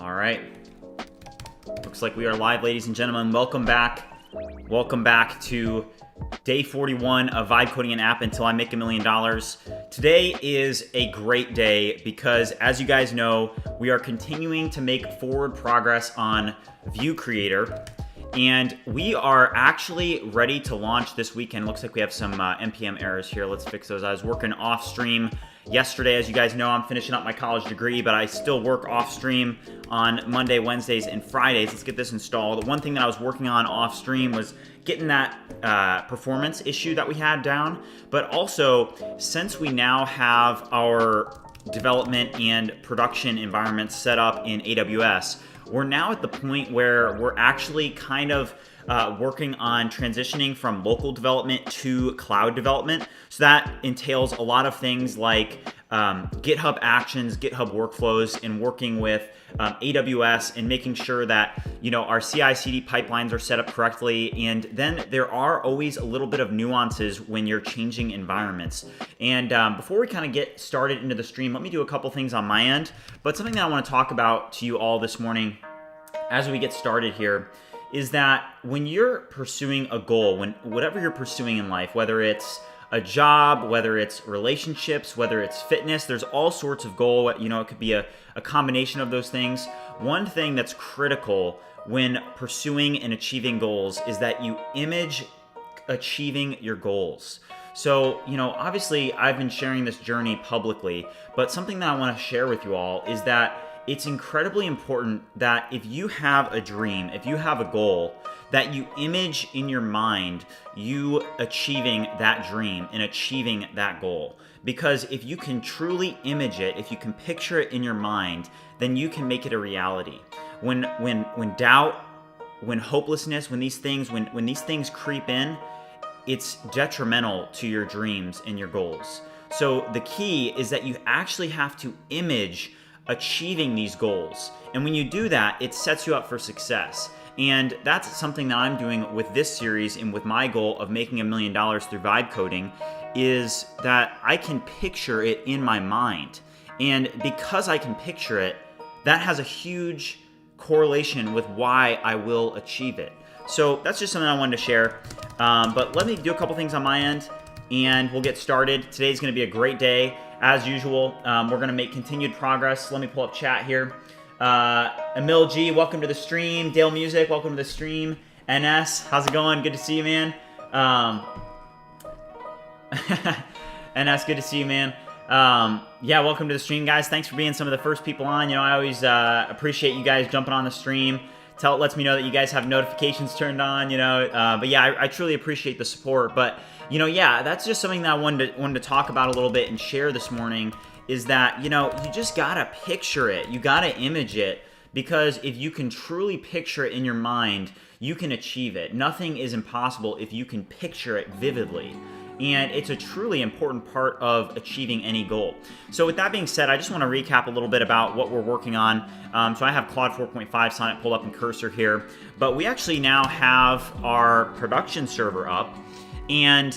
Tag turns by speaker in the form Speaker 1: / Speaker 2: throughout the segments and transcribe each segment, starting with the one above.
Speaker 1: All right. Looks like we are live, ladies and gentlemen. Welcome back. Welcome back to day 41 of Vibe Coding an App Until I Make $1 Million. Today is a great day because, as you guys know, we are continuing to make forward progress on ViewCreator. And we are actually ready to launch this weekend. Looks like we have some NPM errors here. Let's fix those. I was working off stream yesterday. As you guys know, I'm finishing up my college degree, but I still work off stream on Monday, Wednesdays, and Fridays. Let's get this installed. The one thing that I was working on off stream was getting that performance issue that we had down. But also, since we now have our development and production environments set up in AWS, we're now at the point where we're actually kind of working on transitioning from local development to cloud development. So that entails a lot of things like GitHub Actions, GitHub workflows, and working with AWS and making sure that, you know, our CI/CD pipelines are set up correctly. And then there are always a little bit of nuances when you're changing environments. And before we kind of get started into the stream, let me do a couple things on my end. But something that I want to talk about to you all this morning as we get started here is that when you're pursuing a goal, whatever you're pursuing in life, whether it's a job, whether it's relationships, whether it's fitness, there's all sorts of goal. You know, it could be a combination of those things. One thing that's critical when pursuing and achieving goals is that you image achieving your goals. So, you know, obviously I've been sharing this journey publicly, but something that I want to share with you all is that it's incredibly important that if you have a dream, if you have a goal, that you image in your mind you achieving that dream and achieving that goal. Because if you can truly image it, if you can picture it in your mind, then you can make it a reality. When doubt, when hopelessness, when these things creep in, it's detrimental to your dreams and your goals. So the key is that you actually have to image achieving these goals. And when you do that, it sets you up for success. And that's something that I'm doing with this series and with my goal of making $1 million through vibe coding, is that I can picture it in my mind. And because I can picture it, that has a huge correlation with why I will achieve it. So that's just something I wanted to share. But let me do a couple things on my end and we'll get started. Today's going to be a great day. As usual, we're going to make continued progress. Let me pull up chat here. Emil G, welcome to the stream. Dale Music, welcome to the stream. NS, how's it going? Good to see you, man. NS, good to see you, man. Yeah, welcome to the stream, guys. Thanks for being some of the first people on. You know, I always appreciate you guys jumping on the stream. It lets me know that you guys have notifications turned on, you know. But yeah, I truly appreciate the support. But, you know, yeah, that's just something that I wanted to talk about a little bit and share this morning, is that, you know, you just gotta picture it. You gotta image it, because if you can truly picture it in your mind, you can achieve it. Nothing is impossible if you can picture it vividly. And it's a truly important part of achieving any goal. So with that being said, I just want to recap a little bit about what we're working on. So I have Claude 4.5 Sonnet pulled up in cursor here, but we actually now have our production server up. And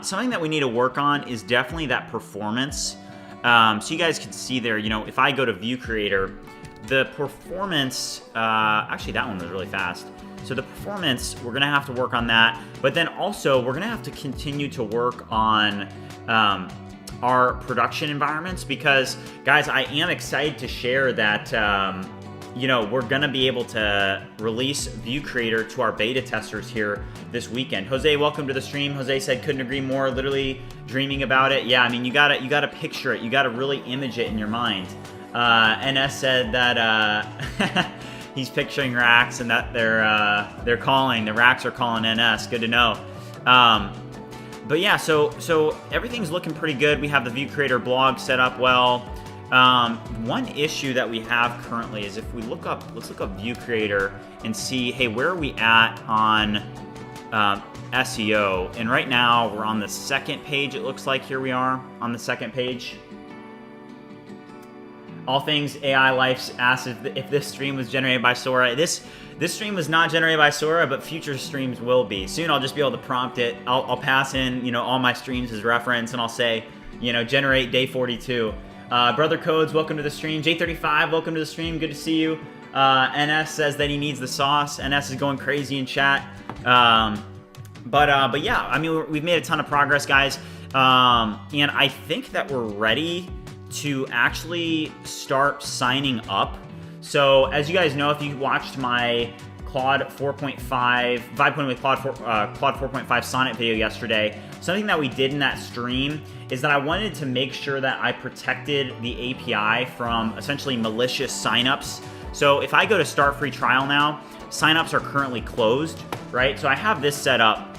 Speaker 1: something that we need to work on is definitely that performance. So you guys can see there, you know, if I go to ViewCreator, the performance, actually that one was really fast. So the performance, we're gonna have to work on that, but then also we're gonna have to continue to work on our production environments, because guys, I am excited to share that, you know, we're gonna be able to release ViewCreator to our beta testers here this weekend. Jose, welcome to the stream. Jose said, couldn't agree more, literally dreaming about it. Yeah, I mean, you gotta picture it. You gotta really image it in your mind. NS said that, he's picturing racks and that they're calling, the racks are calling NS. Good to know. But yeah, so everything's looking pretty good. We have the ViewCreator blog set up well. One issue that we have currently is if we let's look up ViewCreator and see, hey, where are we at on SEO? And right now we're on the second page. It looks like here we are on the second page. All Things AI Life asks if this stream was generated by Sora. This stream was not generated by Sora, but future streams will be. Soon I'll just be able to prompt it. I'll pass in, you know, all my streams as reference, and I'll say, you know, generate day 42. Brother Codes, welcome to the stream. J35, welcome to the stream. Good to see you. NS says that he needs the sauce. NS is going crazy in chat. But yeah, I mean, we've made a ton of progress, guys. And I think that we're ready to actually start signing up. So as you guys know, if you watched my Claude 4.5, vibe coding with Claude 4.5 Sonnet video yesterday, something that we did in that stream is that I wanted to make sure that I protected the API from essentially malicious signups. So if I go to start free trial now, signups are currently closed, right? So I have this set up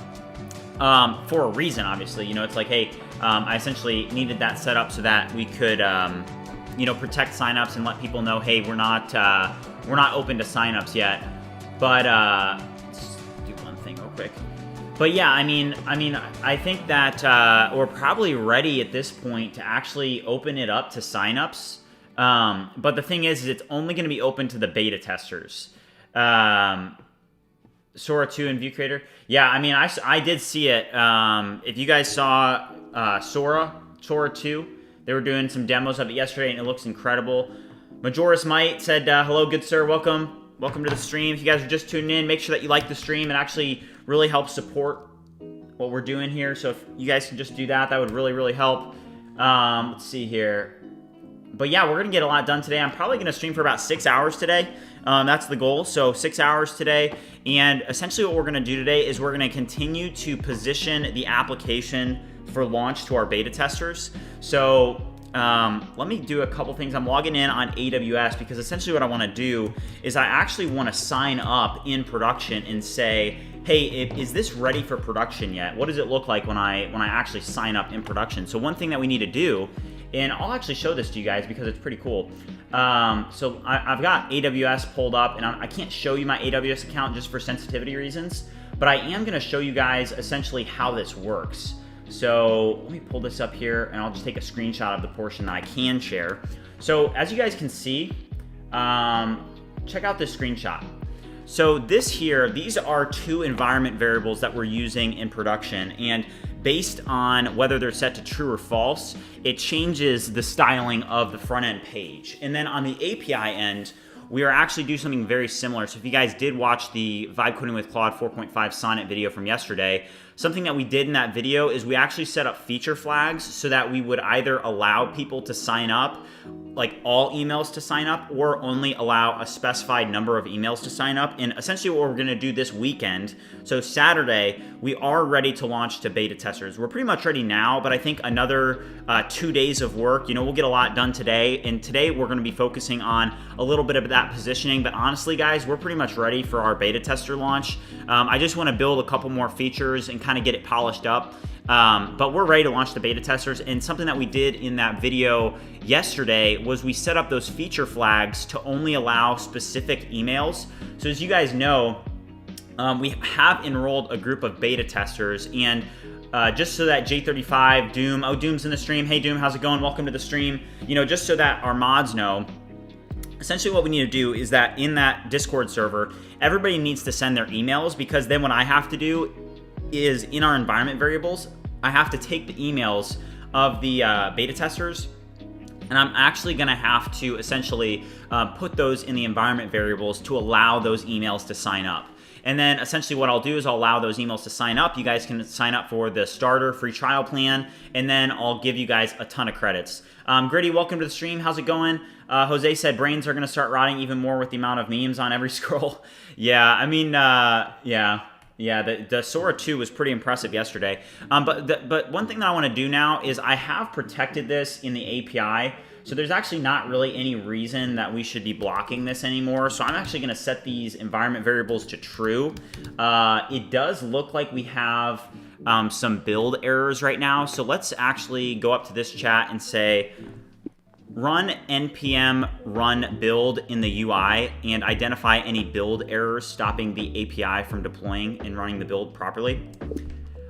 Speaker 1: for a reason, obviously. You know, it's like, hey, I essentially needed that set up so that we could, you know, protect signups and let people know, hey, we're not open to signups yet. But let's do one thing real quick. But yeah, I mean, I think that we're probably ready at this point to actually open it up to signups. But the thing is it's only going to be open to the beta testers. Sora 2 and ViewCreator. Yeah, I mean, I did see it. If you guys saw Sora 2, they were doing some demos of it yesterday, and it looks incredible. Majoris Might said, hello, good sir, welcome to the stream. If you guys are just tuning in, make sure that you like the stream. It actually really helps support what we're doing here. So if you guys can just do that, that would really, really help. Let's see here. But yeah, we're going to get a lot done today. I'm probably going to stream for about 6 hours today. That's the goal. So 6 hours today. And essentially what we're going to do today is we're going to continue to position the application for launch to our beta testers. So let me do a couple things. I'm logging in on AWS because essentially what I want to do is I actually want to sign up in production and say, hey, is this ready for production yet? What does it look like when I actually sign up in production? So one thing that we need to do, and I'll actually show this to you guys because it's pretty cool. So I've got AWS pulled up, and I can't show you my AWS account just for sensitivity reasons, but I am going to show you guys essentially how this works. So let me pull this up here, and I'll just take a screenshot of the portion that I can share. So as you guys can see, check out this screenshot. So this here, these are 2 environment variables that we're using in production, and based on whether they're set to true or false, it changes the styling of the front end page. And then on the API end, we are actually doing something very similar. So if you guys did watch the Vibe Coding with Claude 4.5 Sonnet video from yesterday, something that we did in that video is we actually set up feature flags so that we would either allow people to sign up, like all emails to sign up, or only allow a specified number of emails to sign up. And essentially what we're going to do this weekend, so Saturday, we are ready to launch to beta testers. We're pretty much ready now, but I think another 2 days of work, you know, we'll get a lot done today. And today we're going to be focusing on a little bit of that positioning. But honestly, guys, we're pretty much ready for our beta tester launch. I just want to build a couple more features and kind of get it polished up. But we're ready to launch the beta testers, and something that we did in that video yesterday was we set up those feature flags to only allow specific emails. So as you guys know, we have enrolled a group of beta testers, and just so that J35, Doom, Doom's in the stream. Hey Doom, how's it going? Welcome to the stream. You know, just so that our mods know, essentially what we need to do is that in that Discord server, everybody needs to send their emails, because then what I have to do is in our environment variables, I have to take the emails of the beta testers, and I'm actually going to have to essentially put those in the environment variables to allow those emails to sign up. And then essentially what I'll do is I'll allow those emails to sign up. You guys can sign up for the starter free trial plan, and then I'll give you guys a ton of credits. Gritty, welcome to the stream. How's it going? Jose said brains are going to start rotting even more with the amount of memes on every scroll. Yeah, I mean, yeah, the Sora 2 was pretty impressive yesterday. But one thing that I want to do now is I have protected this in the API, so there's actually not really any reason that we should be blocking this anymore. So I'm actually going to set these environment variables to true. It does look like we have some build errors right now. So let's actually go up to this chat and say, run npm run build in the UI and identify any build errors stopping the API from deploying and running the build properly.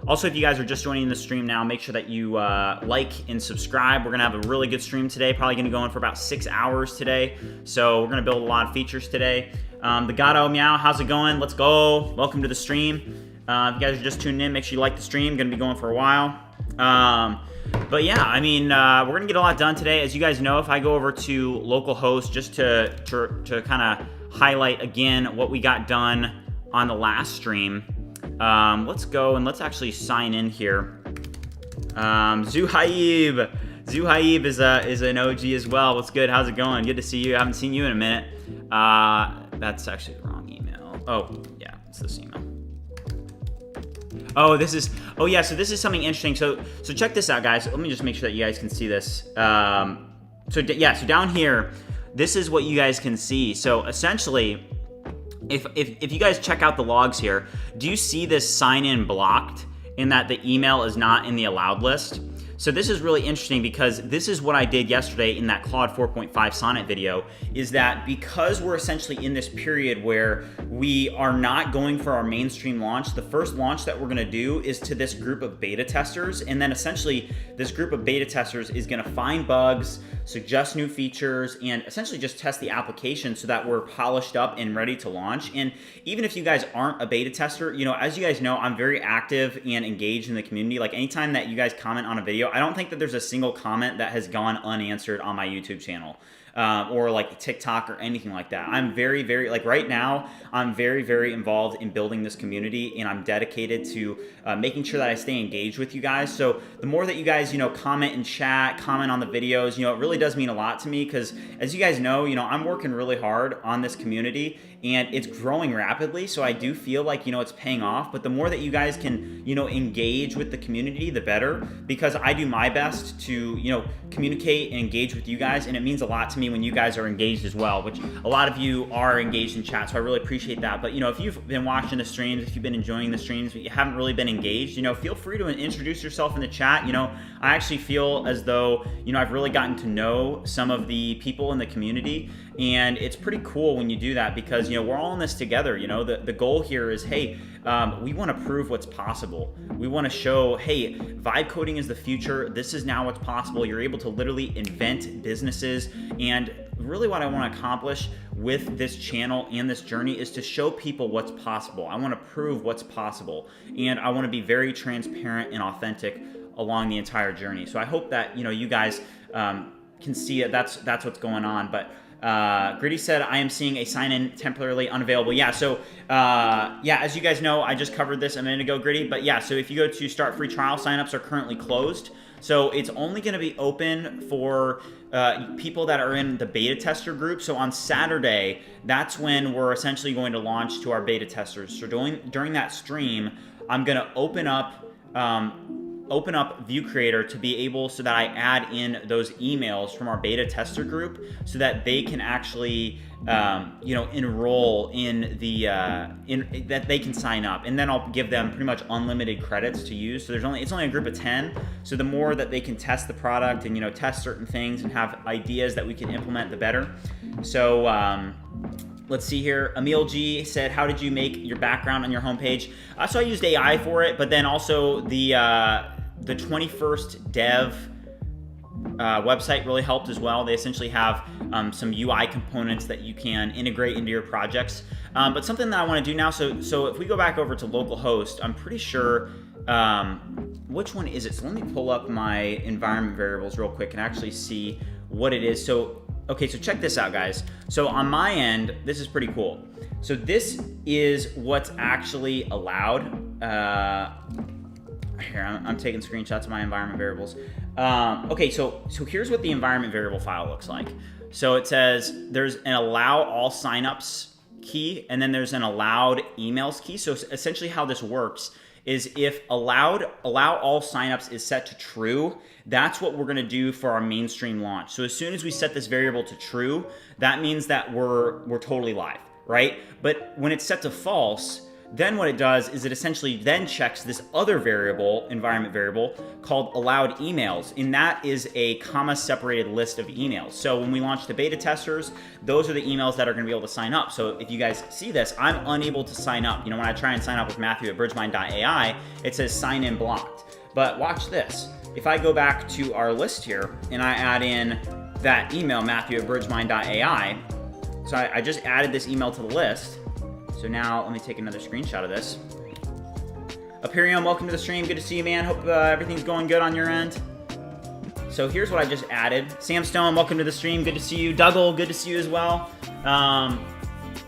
Speaker 1: Also, if you guys are just joining the stream now, make sure that you like and subscribe. We're gonna have a really good stream today, probably gonna go on for about 6 hours today. So we're gonna build a lot of features today. The Gato Meow, how's it going? Let's go. Welcome to the stream. If you guys are just tuning in, make sure you like the stream. Gonna be going for a while. But yeah, I mean, we're gonna get a lot done today. As you guys know, if I go over to localhost just to kind of highlight again what we got done on the last stream, let's go and let's actually sign in here. Zuhaib is an OG as well. What's good? How's it going? Good to see you. I haven't seen you in a minute. That's actually the wrong email. Oh yeah, it's this email. Oh, yeah, so this is something interesting. So check this out, guys. Let me just make sure that you guys can see this. So down here, this is what you guys can see. So essentially, if you guys check out the logs here, do you see this sign in blocked in that the email is not in the allowed list? So this is really interesting because this is what I did yesterday in that Claude 4.5 Sonnet video, is that because we're essentially in this period where we are not going for our mainstream launch, the first launch that we're gonna do is to this group of beta testers, and then essentially this group of beta testers is gonna find bugs, suggest new features, and essentially just test the application so that we're polished up and ready to launch. And even if you guys aren't a beta tester, you know, as you guys know, I'm very active and engaged in the community. Like anytime that you guys comment on a video, I don't think that there's a single comment that has gone unanswered on my YouTube channel. Or like TikTok or anything like that. I'm very, very, like right now, I'm very, very involved in building this community, and I'm dedicated to making sure that I stay engaged with you guys. So the more that you guys, you know, comment and chat, comment on the videos, you know, it really does mean a lot to me, because as you guys know, you know, I'm working really hard on this community and it's growing rapidly. So I do feel like, you know, it's paying off, but the more that you guys can, you know, engage with the community, the better, because I do my best to, you know, communicate and engage with you guys. And it means a lot to me when you guys are engaged as well, which a lot of you are engaged in chat, so I really appreciate that. But you know, if you've been watching the streams, if you've been enjoying the streams, but you haven't really been engaged, you know, feel free to introduce yourself in the chat. You know, I actually feel as though, you know, I've really gotten to know some of the people in the community, and it's pretty cool when you do that, because, you know, we're all in this together. You know, the goal here is, hey, we want to prove what's possible. We want to show, hey, vibe coding is the future. This is now what's possible. You're able to literally invent businesses. And really what I want to accomplish with this channel and this journey is to show people what's possible. I want to prove what's possible. And I want to be very transparent and authentic along the entire journey. So I hope that, you know, you guys can see it. That's what's going on. But Gritty said, I am seeing a sign-in temporarily unavailable. Yeah, so yeah, as you guys know, I just covered this a minute ago, Gritty. But yeah, so if you go to start free trial, signups are currently closed. So it's only going to be open for people that are in the beta tester group. So on Saturday, that's when we're essentially going to launch to our beta testers. So during that stream, I'm going to open up ViewCreator to be able, so that I add in those emails from our beta tester group so that they can actually, you know, enroll in the, that they can sign up. And then I'll give them pretty much unlimited credits to use. So it's only a group of 10. So the more that they can test the product and, you know, test certain things and have ideas that we can implement, the better. So, let's see here. Emil G said, how did you make your background on your homepage? So I used AI for it, but then also the 21st Dev website really helped as well. They essentially have some UI components that you can integrate into your projects. But something that I want to do now, so if we go back over to localhost, I'm pretty sure, which one is it? So let me pull up my environment variables real quick and actually see what it is. So okay, so check this out, guys. So on my end, this is pretty cool. So this is what's actually allowed. Here, I'm taking screenshots of my environment variables. Okay, so here's what the environment variable file looks like. So it says there's an allow all signups key, and then there's an allowed emails key. So essentially how this works is if allow all signups is set to true, that's what we're gonna do for our mainstream launch. So as soon as we set this variable to true, that means that we're totally live, right? But when it's set to false, then what it does is it essentially then checks this other variable, environment variable, called allowed emails, and that is a comma-separated list of emails. So when we launch the beta testers, those are the emails that are going to be able to sign up. So if you guys see this, I'm unable to sign up. You know, when I try and sign up with Matthew at bridgemind.ai, it says sign in blocked. But watch this. If I go back to our list here and I add in that email, Matthew at bridgemind.ai, so I just added this email to the list. So now let me take another screenshot of this. Aperion, welcome to the stream. Good to see you, man. Hope everything's going good on your end. So here's what I just added. Sam Stone, welcome to the stream. Good to see you. Dougal, good to see you as well.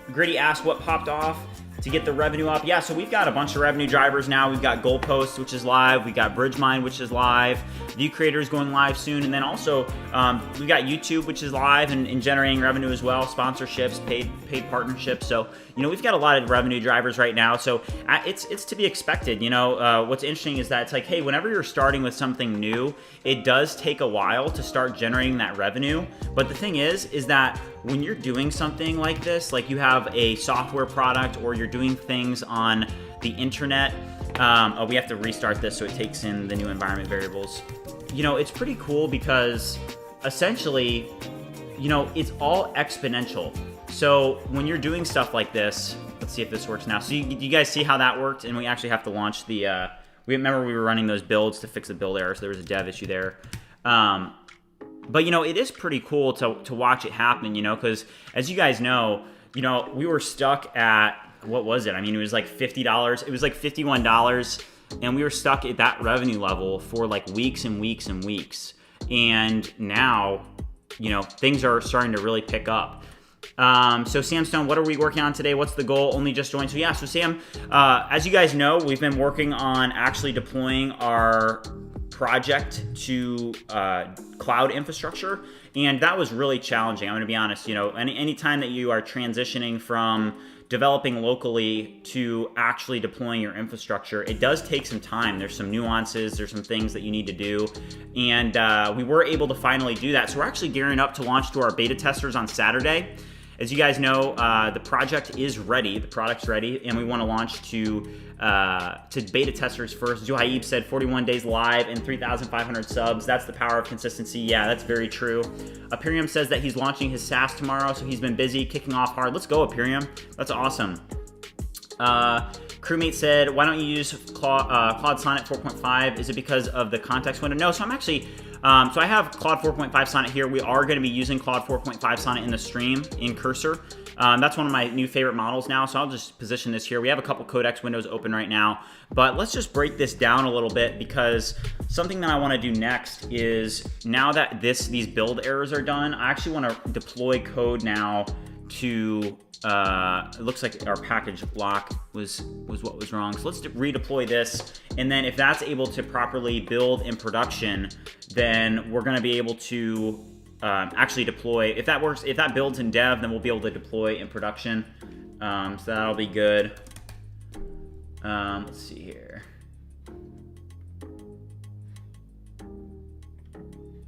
Speaker 1: Gritty asked what popped off to get the revenue up. Yeah, so we've got a bunch of revenue drivers now. We've got Goalpost, which is live. We got Bridgemine, which is live. ViewCreator is going live soon. And then also we got YouTube, which is live and generating revenue as well. Sponsorships, paid partnerships. So, you know, we've got a lot of revenue drivers right now. So it's to be expected. You know, what's interesting is that it's like, hey, whenever you're starting with something new, it does take a while to start generating that revenue. But the thing is that when you're doing something like this, like you have a software product or you're doing things on the internet, oh, we have to restart this so it takes in the new environment variables. You know, it's pretty cool because essentially, you know, it's all exponential. So when you're doing stuff like this, let's see if this works now. So you guys see how that worked? And we actually have to launch the, we remember we were running those builds to fix the build error, so there was a dev issue there. But, you know, it is pretty cool to watch it happen, you know, because as you guys know, you know, we were stuck at, what was it? I mean, it was like $50. It was like $51. And we were stuck at that revenue level for like weeks and weeks and weeks. And now, you know, things are starting to really pick up. So Sam Stone, what are we working on today? What's the goal? Only just joined. So yeah, so Sam, as you guys know, we've been working on actually deploying our project to cloud infrastructure, and that was really challenging. I'm going to be honest. You know, any time that you are transitioning from developing locally to actually deploying your infrastructure, it does take some time. There's some nuances, there's some things that you need to do, and we were able to finally do that. So we're actually gearing up to launch to our beta testers on Saturday. As you guys know, the project is ready, the product's ready, and we want to launch to beta testers first. Zuhaib said 41 days live and 3,500 subs. That's the power of consistency. Yeah, that's very true. Aperium says that he's launching his SaaS tomorrow, so he's been busy kicking off hard. Let's go, Aperium. That's awesome. Crewmate said, why don't you use Claude Sonnet 4.5? Is it because of the context window? No, so I'm actually, so I have Claude 4.5 Sonnet here. We are going to be using Claude 4.5 Sonnet in the stream in Cursor. That's one of my new favorite models now, so I'll just position this here. We have a couple Codex windows open right now, but let's just break this down a little bit, because something that I want to do next is, now that these build errors are done, I actually want to deploy code now to, it looks like our package block was what was wrong. So let's redeploy this, and then if that's able to properly build in production, then we're going to be able to actually deploy. If that works, if that builds in dev, then we'll be able to deploy in production. So that'll be good. Let's see here.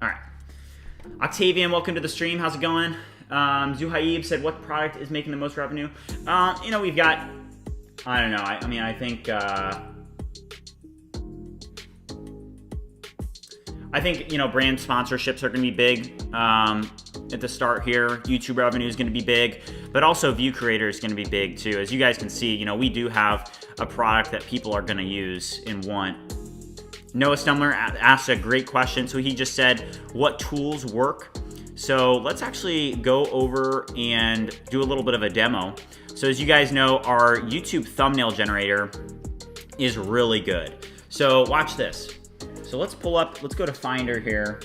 Speaker 1: All right, Octavian, welcome to the stream. How's it going? Zuhaib said, what product is making the most revenue? You know, we've got, I don't know. I mean, I think, you know, brand sponsorships are going to be big at the start here. YouTube revenue is going to be big, but also ViewCreator is going to be big too. As you guys can see, you know, we do have a product that people are going to use and want. Noah Stumler asked a great question. So he just said, what tools work? So let's actually go over and do a little bit of a demo. So as you guys know, our YouTube thumbnail generator is really good. So watch this. So let's go to Finder here,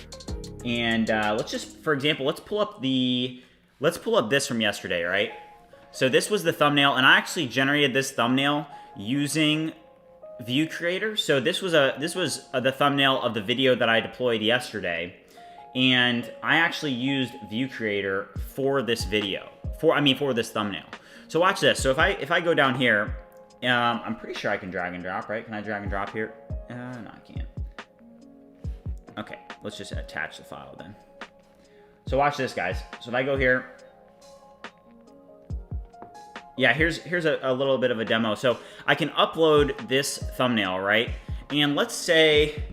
Speaker 1: and let's just, for example, let's pull up this from yesterday, right? So this was the thumbnail, and I actually generated this thumbnail using ViewCreator. So this was the thumbnail of the video that I deployed yesterday. And I actually used ViewCreator for this video, for this thumbnail. So watch this. So if I go down here, I'm pretty sure I can drag and drop, right? Can I drag and drop here? No, I can't. Okay, let's just attach the file then. So watch this, guys. So if I go here, yeah, here's a little bit of a demo. So I can upload this thumbnail, right? And let's say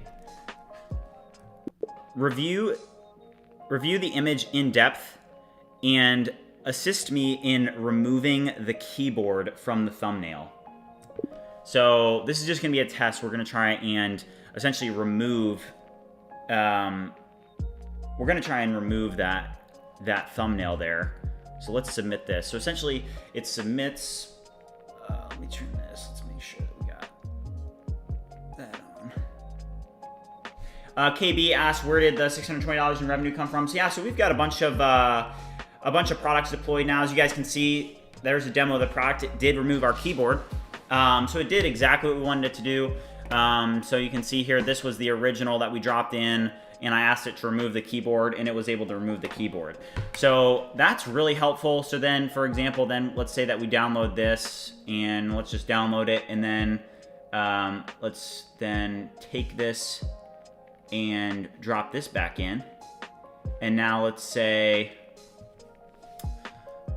Speaker 1: review the image in depth and assist me in removing the keyboard from the thumbnail. So this is just going to be a test. We're going to try and essentially remove, that thumbnail there. So let's submit this. So essentially it submits, let me turn this, let's make sure that we got that on. KB asked, where did the $620 in revenue come from? So yeah, so we've got a bunch of products deployed now. As you guys can see, there's a demo of the product. It did remove our keyboard. So it did exactly what we wanted it to do. So you can see here, this was the original that we dropped in, and I asked it to remove the keyboard, and it was able to remove the keyboard. So that's really helpful. So then, for example, then let's say that we download this, and let's just download it, and then let's then take this and drop this back in. And now let's say,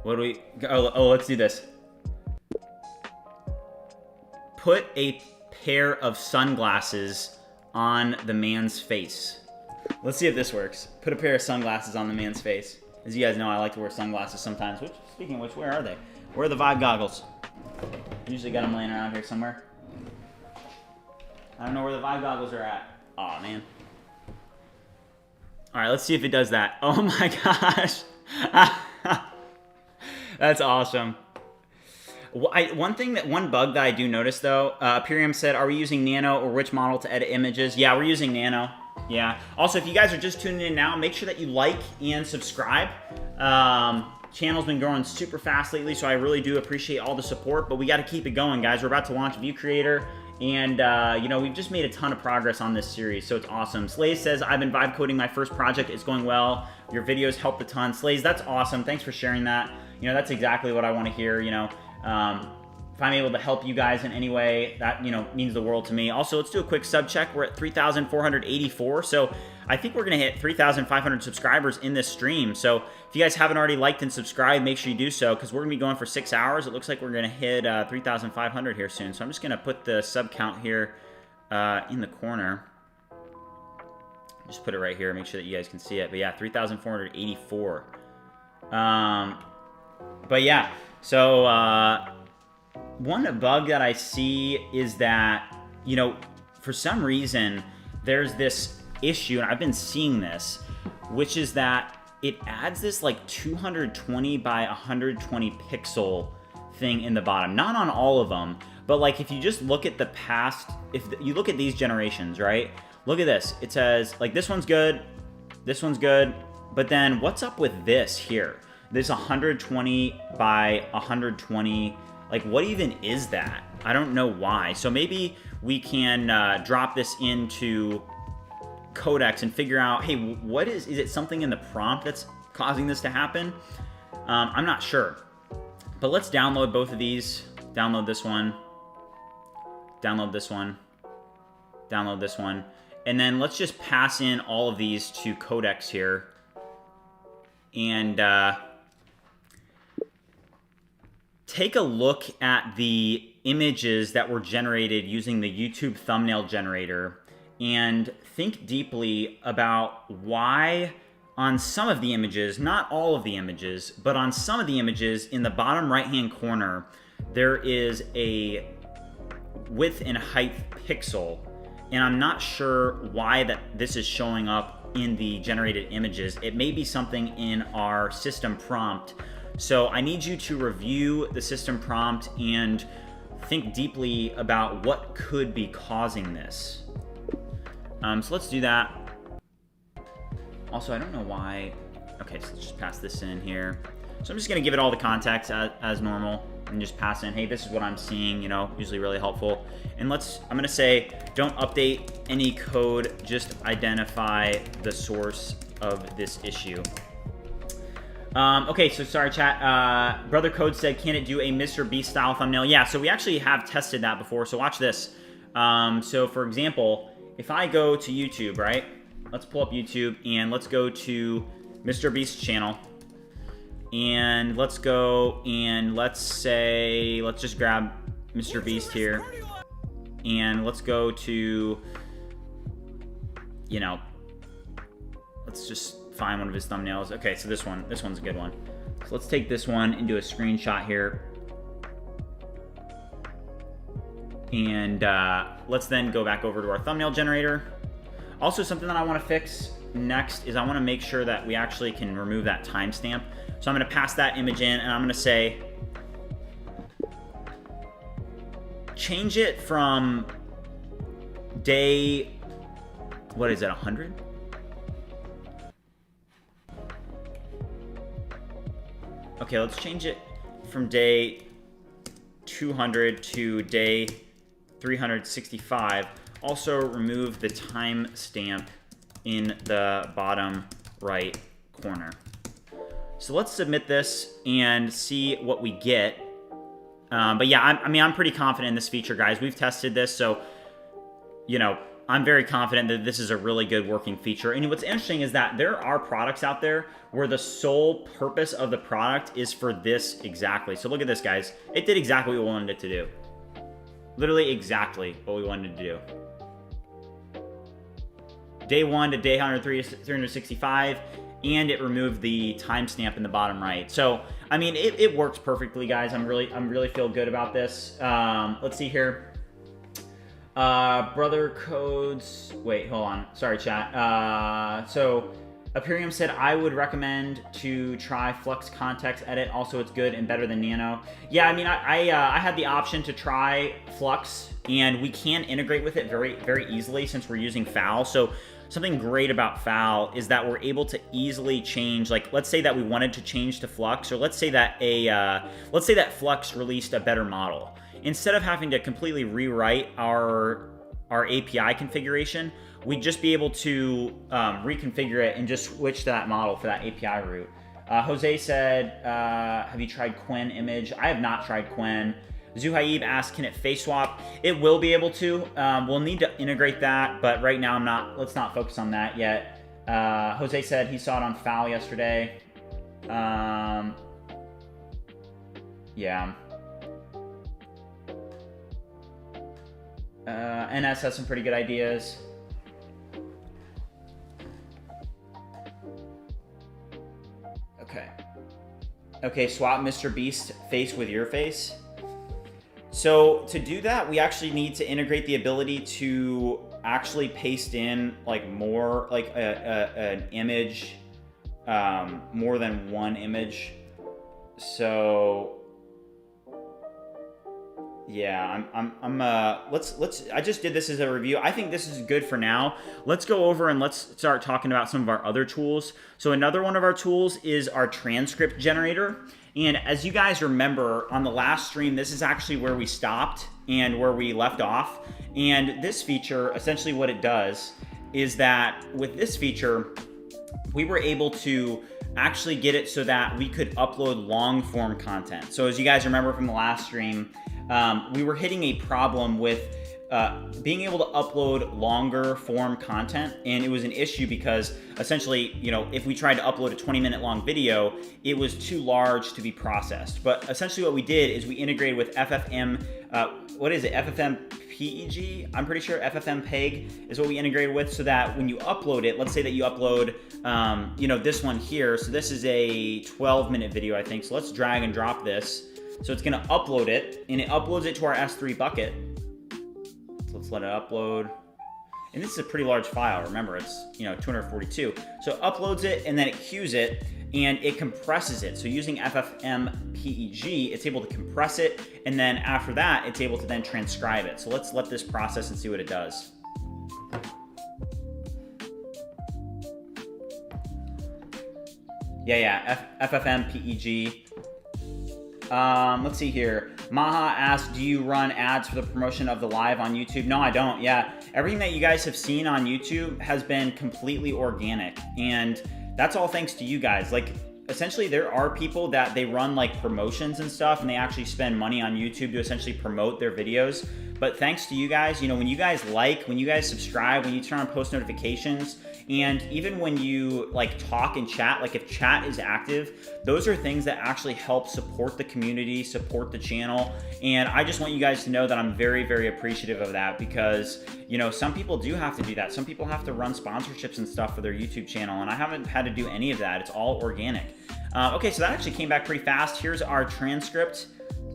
Speaker 1: what do we, oh, let's do this. Put a pair of sunglasses on the man's face. Let's see if this works. Put a pair of sunglasses on the man's face. As you guys know, I like to wear sunglasses sometimes. Which, speaking of which, where are they? Where are the Vive goggles? Usually got them laying around here somewhere. I don't know where the Vive goggles are at. Aw, man. All right, let's see if it does that. Oh my gosh. That's awesome. One bug that I do notice though, Pirium said, are we using Nano or which model to edit images? Yeah, we're using Nano. Yeah. Also, if you guys are just tuning in now, make sure that you like and subscribe. Channel's been growing super fast lately, so I really do appreciate all the support, but we got to keep it going, guys. We're about to launch ViewCreator, and you know, we've just made a ton of progress on this series, so it's awesome. Slays says, I've been vibe coding my first project. It's going well. Your videos helped a ton. Slays, that's awesome. Thanks for sharing that. You know, that's exactly what I want to hear, you know. If I'm able to help you guys in any way, that, you know, means the world to me. Also, let's do a quick sub check. We're at 3,484. So I think we're going to hit 3,500 subscribers in this stream. So if you guys haven't already liked and subscribed, make sure you do so, because we're going to be going for 6 hours. It looks like we're going to hit 3,500 here soon. So I'm just going to put the sub count here in the corner. Just put it right here. Make sure that you guys can see it. But yeah, 3,484. But yeah, so one bug that I see is that, you know, for some reason, there's this issue, and I've been seeing this, which is that it adds this like 220 by 120 pixel thing in the bottom. Not on all of them, but like if you just look at the past, if you look at these generations, right? Look at this. It says like this one's good, but then what's up with this here? This 120 by 120, like what even is that? I don't know why. So maybe we can drop this into Codex and figure out, hey, what is it something in the prompt that's causing this to happen? I'm not sure. But let's download both of these. Download this one. Download this one. Download this one. And then let's just pass in all of these to Codex here. And take a look at the images that were generated using the YouTube thumbnail generator and think deeply about why on some of the images, not all of the images, but on some of the images in the bottom right-hand corner, there is a width and height pixel. And I'm not sure why this is showing up in the generated images. It may be something in our system prompt. So I need you to review the system prompt and think deeply about what could be causing this. So let's do that. Also, I don't know why. Okay, so let's just pass this in here. So I'm just gonna give it all the context as normal and just pass in, hey, this is what I'm seeing, you know, usually really helpful. And I'm gonna say, don't update any code, just identify the source of this issue. Okay, so sorry, chat. Brother Code said, can it do a Mr. Beast style thumbnail? Yeah, so we actually have tested that before, so watch this. So for example, if I go to YouTube, right? Let's pull up YouTube and let's go to Mr. Beast's channel. And let's go and let's just grab Mr. Beast here. And let's go to, you know, let's just find one of his thumbnails. Okay, so this one's a good one. So let's take this one and do a screenshot here. And let's then go back over to our thumbnail generator. Also, something that I want to fix next is I want to make sure that we actually can remove that timestamp. So I'm going to pass that image in, and I'm going to say, change it from day what is it, 100? Okay, let's change it from day 200 to day 365. Also remove the timestamp in the bottom right corner. So let's submit this and see what we get. But yeah, I'm pretty confident in this feature, guys. We've tested this, so, you know, I'm very confident that this is a really good working feature. And what's interesting is that there are products out there where the sole purpose of the product is for this exactly. So look at this, guys. It did exactly what we wanted it to do. Literally exactly what we wanted to do. Day 1 to day 365, and it removed the timestamp in the bottom right. So, I mean, it works perfectly, guys. I'm really feel good about this. Let's see here. Brother codes. Wait, hold on. Sorry, chat. So Aperium said, I would recommend to try Flux Context Edit. Also, it's good and better than Nano. Yeah, I mean, I had the option to try Flux, and we can integrate with it very easily since we're using FAL. So something great about FAL is that we're able to easily change, like, let's say that we wanted to change to Flux, or let's say that Flux released a better model. Instead of having to completely rewrite our API configuration, we'd just be able to reconfigure it and just switch to that model for that API route. Jose said, have you tried Quen image? I have not tried Quen. Zuhaib asked, can it face swap? It will be able to. We'll need to integrate that, but right now let's not focus on that yet. Jose said he saw it on FAL yesterday. Yeah. NS has some pretty good ideas. Okay, swap Mr. Beast face with your face. So to do that, we actually need to integrate the ability to actually paste in like more, like an image, more than one image. So yeah, I just did this as a review. I think this is good for now. Let's go over and let's start talking about some of our other tools. So another one of our tools is our transcript generator. And as you guys remember on the last stream, this is actually where we stopped and where we left off. And this feature, essentially what it does is that with this feature, we were able to actually get it so that we could upload long form content. So as you guys remember from the last stream, we were hitting a problem with being able to upload longer form content, and it was an issue because essentially, you know, if we tried to upload a 20-minute long video, it was too large to be processed. But essentially what we did is we integrated with FFM, FFmpeg? I'm pretty sure FFmpeg is what we integrated with, so that when you upload it, let's say that you upload, you know, this one here. So this is a 12-minute video, I think. So let's drag and drop this. So it's gonna upload it, and it uploads it to our S3 bucket. So let's let it upload. And this is a pretty large file. Remember, it's, you know, 242. So it uploads it, and then it queues it, and it compresses it. So using FFmpeg, it's able to compress it, and then after that, it's able to then transcribe it. So let's let this process and see what it does. FFmpeg. Let's see here. Maha asked, do you run ads for the promotion of the live on YouTube? No, I don't. Yeah, everything that you guys have seen on YouTube has been completely organic, and that's all thanks to you guys. Like, essentially, there are people that they run like promotions and stuff, and they actually spend money on YouTube to essentially promote their videos. But thanks to you guys, you know, when you guys like, when you guys subscribe, when you turn on post notifications, and even when you like talk and chat, like if chat is active, those are things that actually help support the community, support the channel. And I just want you guys to know that I'm very, very appreciative of that, because, you know, some people do have to do that. Some people have to run sponsorships and stuff for their YouTube channel, and I haven't had to do any of that. It's all organic. Okay, so that actually came back pretty fast. Here's our transcript.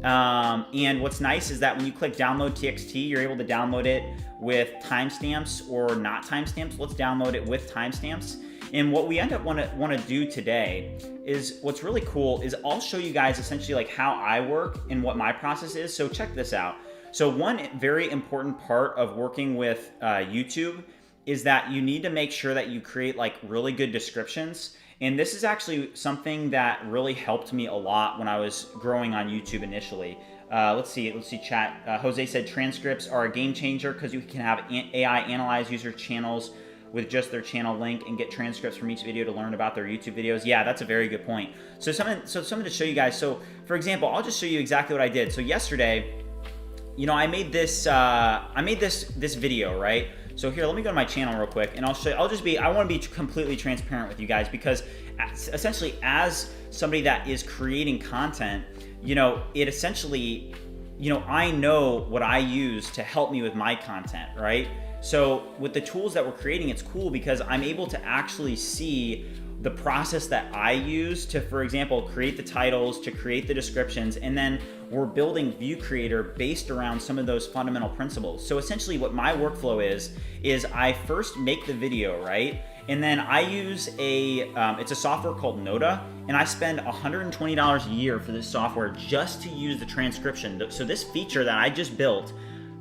Speaker 1: And what's nice is that when you click download TXT, you're able to download it with timestamps or not timestamps. Let's download it with timestamps. And what we end up want to do today is, what's really cool is I'll show you guys essentially like how I work and what my process is. So check this out. So one very important part of working with YouTube is that you need to make sure that you create like really good descriptions. And this is actually something that really helped me a lot when I was growing on YouTube initially. Let's see chat. Jose said transcripts are a game changer because you can have AI analyze user channels with just their channel link and get transcripts from each video to learn about their YouTube videos. Yeah, that's a very good point. So something to show you guys. So for example, I'll just show you exactly what I did. So yesterday, you know, I made this video, right? So here, let me go to my channel real quick, and I'll show you. I want to be completely transparent with you guys, because essentially, as somebody that is creating content, you know, it essentially, you know, I know what I use to help me with my content, right? So with the tools that we're creating, it's cool because I'm able to actually see the process that I use to, for example, create the titles, to create the descriptions, and then we're building ViewCreator based around some of those fundamental principles. So essentially what my workflow is I first make the video, right? And then I use it's a software called Noda, and I spend $120 a year for this software just to use the transcription. So this feature that I just built,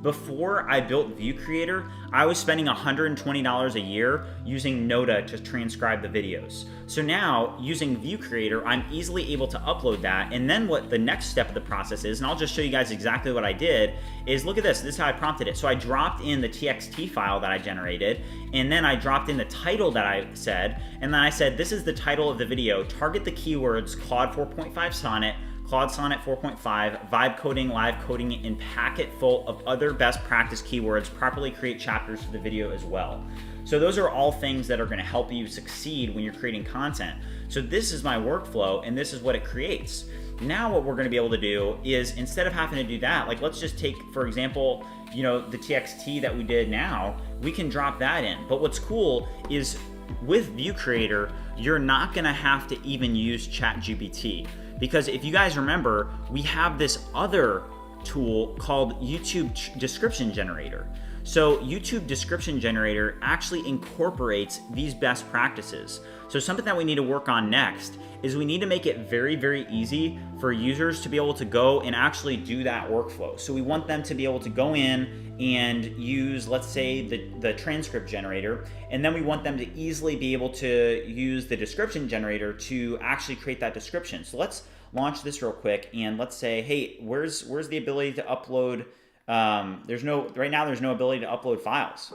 Speaker 1: before I built ViewCreator, I was spending $120 a year using Noda to transcribe the videos. So now, using ViewCreator, I'm easily able to upload that, and then what the next step of the process is, and I'll just show you guys exactly what I did, is look at this. This is how I prompted it. So I dropped in the TXT file that I generated, and then I dropped in the title that I said, and then I said, this is the title of the video. Target the keywords Claude 4.5 Sonnet, Claude Sonnet 4.5, vibe coding, live coding, and packet full of other best practice keywords. Properly create chapters for the video as well. So those are all things that are going to help you succeed when you're creating content. So this is my workflow, and this is what it creates. Now what we're going to be able to do is, instead of having to do that, like let's just take, for example, you know, the TXT that we did now, we can drop that in. But what's cool is with ViewCreator, you're not going to have to even use ChatGPT. Because if you guys remember, we have this other tool called YouTube Description Generator. So YouTube Description Generator actually incorporates these best practices. So something that we need to work on next is we need to make it very, very easy for users to be able to go and actually do that workflow. So we want them to be able to go in and use, let's say, the transcript generator, and then we want them to easily be able to use the description generator to actually create that description. So let's launch this real quick, and let's say, hey, where's the ability to upload? Right now there's no ability to upload files.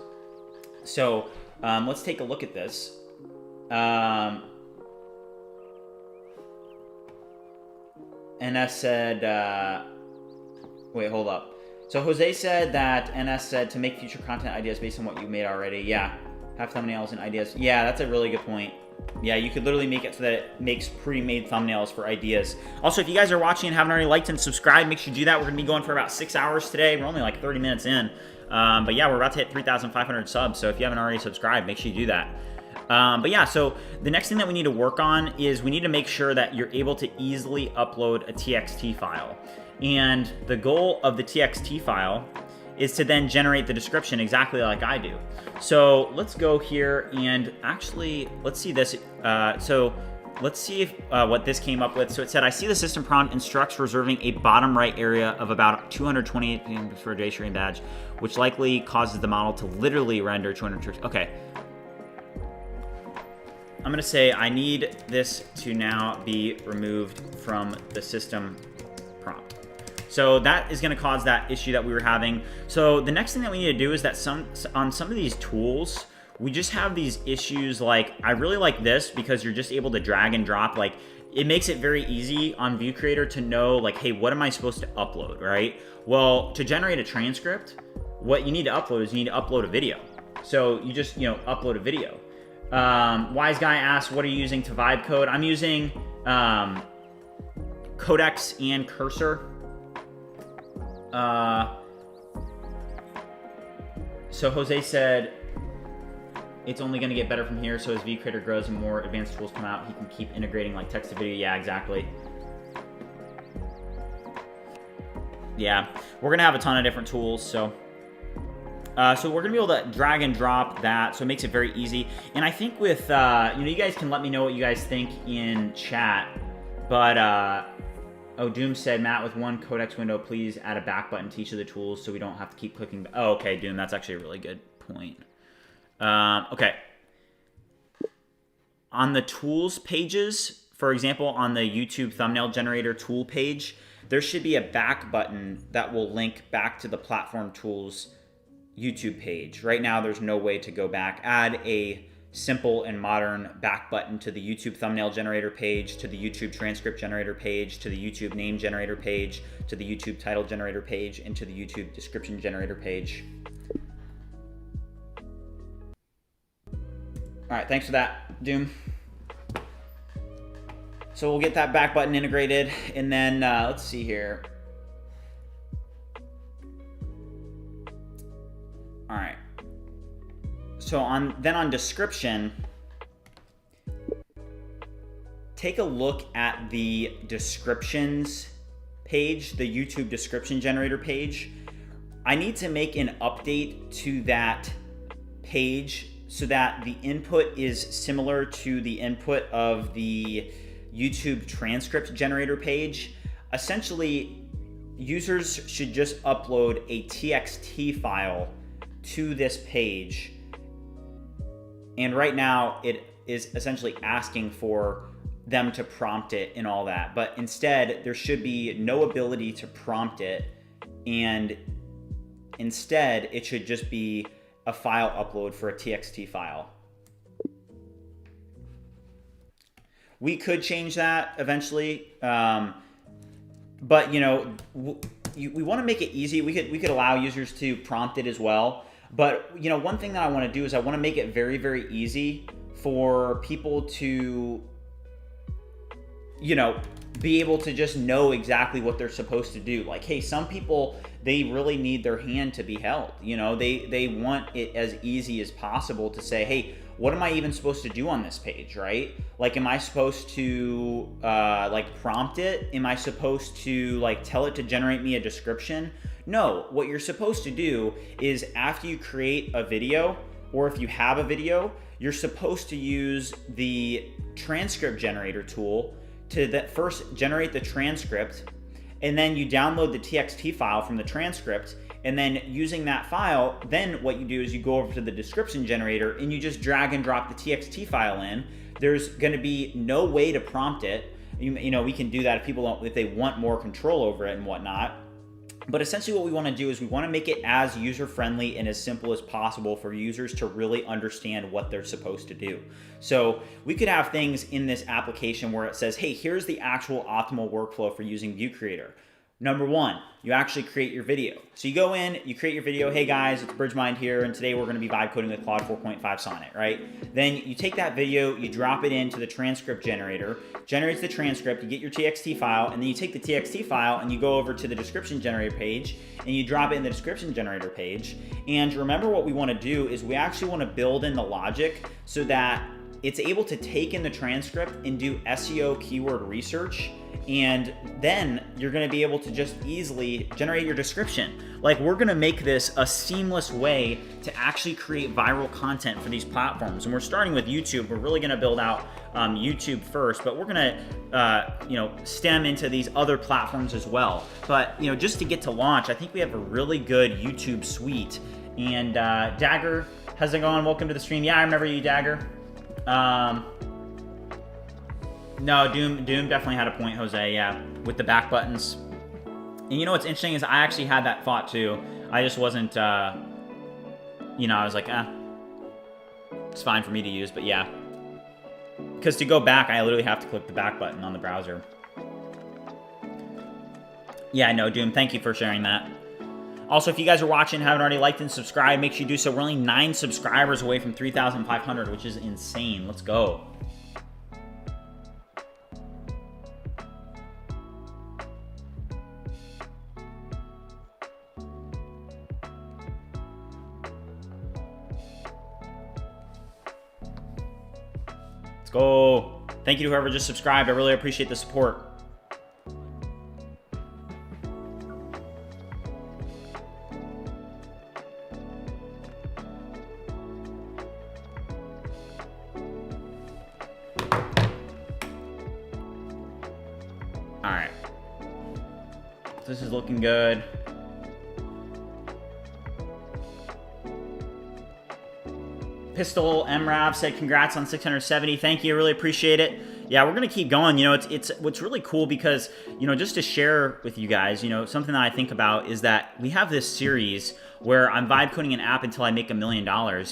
Speaker 1: So let's take a look at this. NS said, wait, hold up. So Jose said that NS said to make future content ideas based on what you made already. Yeah, have thumbnails and ideas. Yeah, that's a really good point. Yeah, you could literally make it so that it makes pre-made thumbnails for ideas. Also, if you guys are watching and haven't already liked and subscribed, make sure you do that. We're going to be going for about 6 hours today. We're only like 30 minutes in. But yeah, we're about to hit 3,500 subs. So if you haven't already subscribed, make sure you do that. But yeah, so the next thing that we need to work on is we need to make sure that you're able to easily upload a TXT file. And the goal of the TXT file is to then generate the description exactly like I do. So let's go here and actually, let's see this. So let's see if what this came up with. So it said, I see the system prompt instructs reserving a bottom right area of about 228 pm for a JStream badge, which likely causes the model to literally render 200. Okay. I'm gonna say I need this to now be removed from the system prompt. So that is going to cause that issue that we were having. So the next thing that we need to do is that on some of these tools, we just have these issues. Like, I really like this because you're just able to drag and drop. Like, it makes it very easy on ViewCreator to know, like, hey, what am I supposed to upload, right? Well, to generate a transcript, what you need to upload is you need to upload a video. So you just, you know, upload a video. Wise Guy asks, what are you using to vibe code? I'm using Codex and Cursor. So Jose said it's only going to get better from here. So as ViewCreator grows and more advanced tools come out, he can keep integrating like text to video. Yeah, exactly. Yeah, we're going to have a ton of different tools. So we're going to be able to drag and drop that. So it makes it very easy. And I think with, you guys can let me know what you guys think in chat. But, oh, Doom said, Matt, with one Codex window, please add a back button to each of the tools so we don't have to keep clicking. Oh, okay, Doom, that's actually a really good point. Okay. On the tools pages, for example, on the YouTube thumbnail generator tool page, there should be a back button that will link back to the platform tools YouTube page. Right now, there's no way to go back. Add a simple and modern back button to the YouTube thumbnail generator page, to the YouTube transcript generator page, to the YouTube name generator page, to the YouTube title generator page, and to the YouTube description generator page. All right, thanks for that, Doom. So we'll get that back button integrated, and then let's see here. All right. So on description, take a look at the descriptions page, the YouTube description generator page. I need to make an update to that page so that the input is similar to the input of the YouTube transcript generator page. Essentially, users should just upload a TXT file to this page. And right now, it is essentially asking for them to prompt it and all that. But instead, there should be no ability to prompt it. And instead, it should just be a file upload for a TXT file. We could change that eventually, but you know, we want to make it easy. We could allow users to prompt it as well. But you know, one thing that I want to do is I want to make it very, very easy for people to, you know, be able to just know exactly what they're supposed to do. Like, hey, some people, they really need their hand to be held. You know, they want it as easy as possible to say, hey, what am I even supposed to do on this page, right? Like, am I supposed to like prompt it? Am I supposed to like tell it to generate me a description? No, what you're supposed to do is after you create a video, or if you have a video, you're supposed to use the transcript generator tool to first generate the transcript, and then you download the TXT file from the transcript, and then using that file, then what you do is you go over to the description generator and you just drag and drop the TXT file in. There's gonna be no way to prompt it. You know, we can do that if people don't, if they want more control over it and whatnot. But essentially what we want to do is we want to make it as user-friendly and as simple as possible for users to really understand what they're supposed to do. So we could have things in this application where it says, hey, here's the actual optimal workflow for using ViewCreator. Number one, you actually create your video. So you go in, you create your video. Hey guys, it's Bridgemind here, and today we're going to be vibe coding with Claude 4.5 Sonnet, right? Then you take that video, you drop it into the transcript generator, generates the transcript, you get your TXT file, and then you take the TXT file and you go over to the description generator page and you drop it in the description generator page. And remember, what we want to do is we actually want to build in the logic so that it's able to take in the transcript and do SEO keyword research, and then you're going to be able to just easily generate your description. Like, we're going to make this a seamless way to actually create viral content for these platforms. And we're starting with YouTube. We're really going to build out YouTube first, but we're going to you know, stem into these other platforms as well. But you know, just to get to launch, I think we have a really good YouTube suite. And Dagger, how's it going? Welcome to the stream. Yeah, I remember you, Dagger. No, Doom definitely had a point, Jose, yeah, with the back buttons. And you know what's interesting is I actually had that thought too. I just wasn't, you know, I was like, it's fine for me to use, but yeah. Because to go back, I literally have to click the back button on the browser. Yeah, no, Doom, thank you for sharing that. Also, if you guys are watching and haven't already liked and subscribed, make sure you do so. We're only 9 subscribers away from 3,500, which is insane. Let's go. Let's go. Thank you to whoever just subscribed. I really appreciate the support. Alright. This is looking good. Pistol MRAV said congrats on 670. Thank you, I really appreciate it. Yeah, we're gonna keep going. You know, it's what's really cool because, you know, just to share with you guys, you know, something that I think about is that we have this series where I'm vibe coding an app until I make $1 million.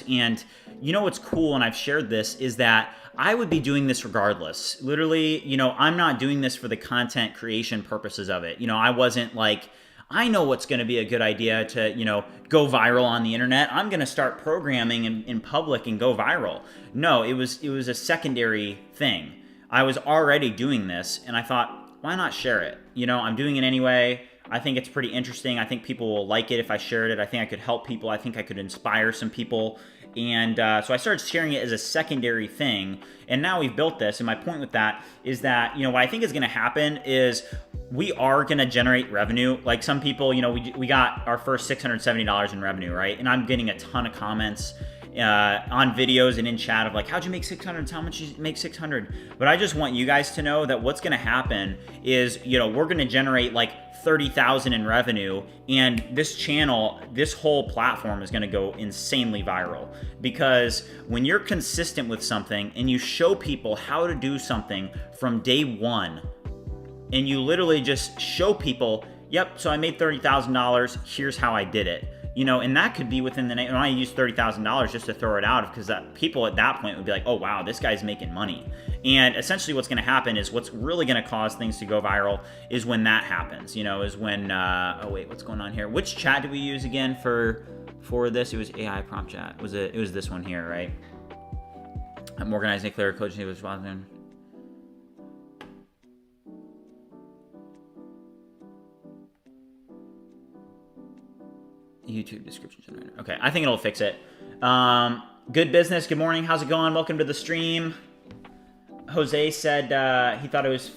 Speaker 1: And you know what's cool, and I've shared this, is that I would be doing this regardless. Literally, you know, I'm not doing this for the content creation purposes of it. You know, I wasn't like, I know what's going to be a good idea to, you know, go viral on the internet. I'm going to start programming in public and go viral. No, it was a secondary thing. I was already doing this, and I thought, why not share it? You know, I'm doing it anyway. I think it's pretty interesting. I think people will like it if I shared it. I think I could help people. I think I could inspire some people. And so I started sharing it as a secondary thing. And now we've built this. And my point with that is that, you know, what I think is going to happen is we are going to generate revenue. Like some people, you know, we got our first $670 in revenue, right? And I'm getting a ton of comments on videos and in chat of like, how'd you make 600? How much you make 600? But I just want you guys to know that what's going to happen is, you know, we're going to generate like 30,000 in revenue, and this channel, this whole platform is going to go insanely viral, because when you're consistent with something and you show people how to do something from day one, and you literally just show people, yep, so I made $30,000, here's how I did it. You know, and that could be within the, and I use $30,000 just to throw it out, because that people at that point would be like, oh wow, this guy's making money. And essentially what's going to happen is, what's really going to cause things to go viral is when that happens, you know, is when, oh wait, what's going on here? Which chat did we use again for this? It was AI prompt chat. It was this one here, right? I'm organizing clear coaching was responding. YouTube description generator. Okay, I think it'll fix it. Good business. Good morning. How's it going? Welcome to the stream. Jose said he thought it was.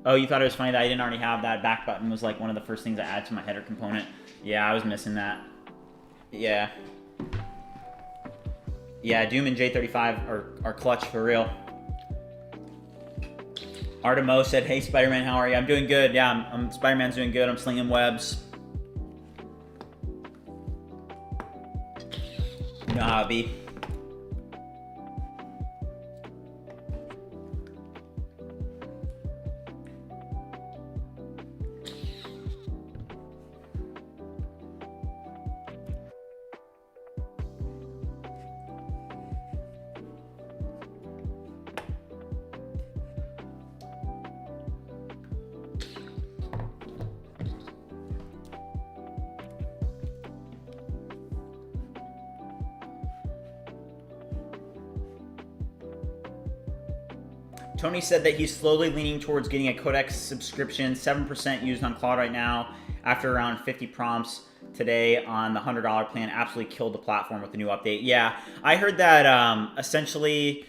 Speaker 1: Oh, you thought it was funny that I didn't already have that back button. Was like one of the first things I add to my header component. Yeah, I was missing that. Yeah. Yeah, Doom and J35 are clutch for real. Artemo said, "Hey Spider-Man, how are you?" I'm doing good. Yeah, I'm Spider-Man's doing good. I'm slinging webs. You know how it be. Tony said that he's slowly leaning towards getting a Codex subscription, 7% used on Claude right now. After around 50 prompts today on the $100 plan, absolutely killed the platform with the new update. Yeah, I heard that essentially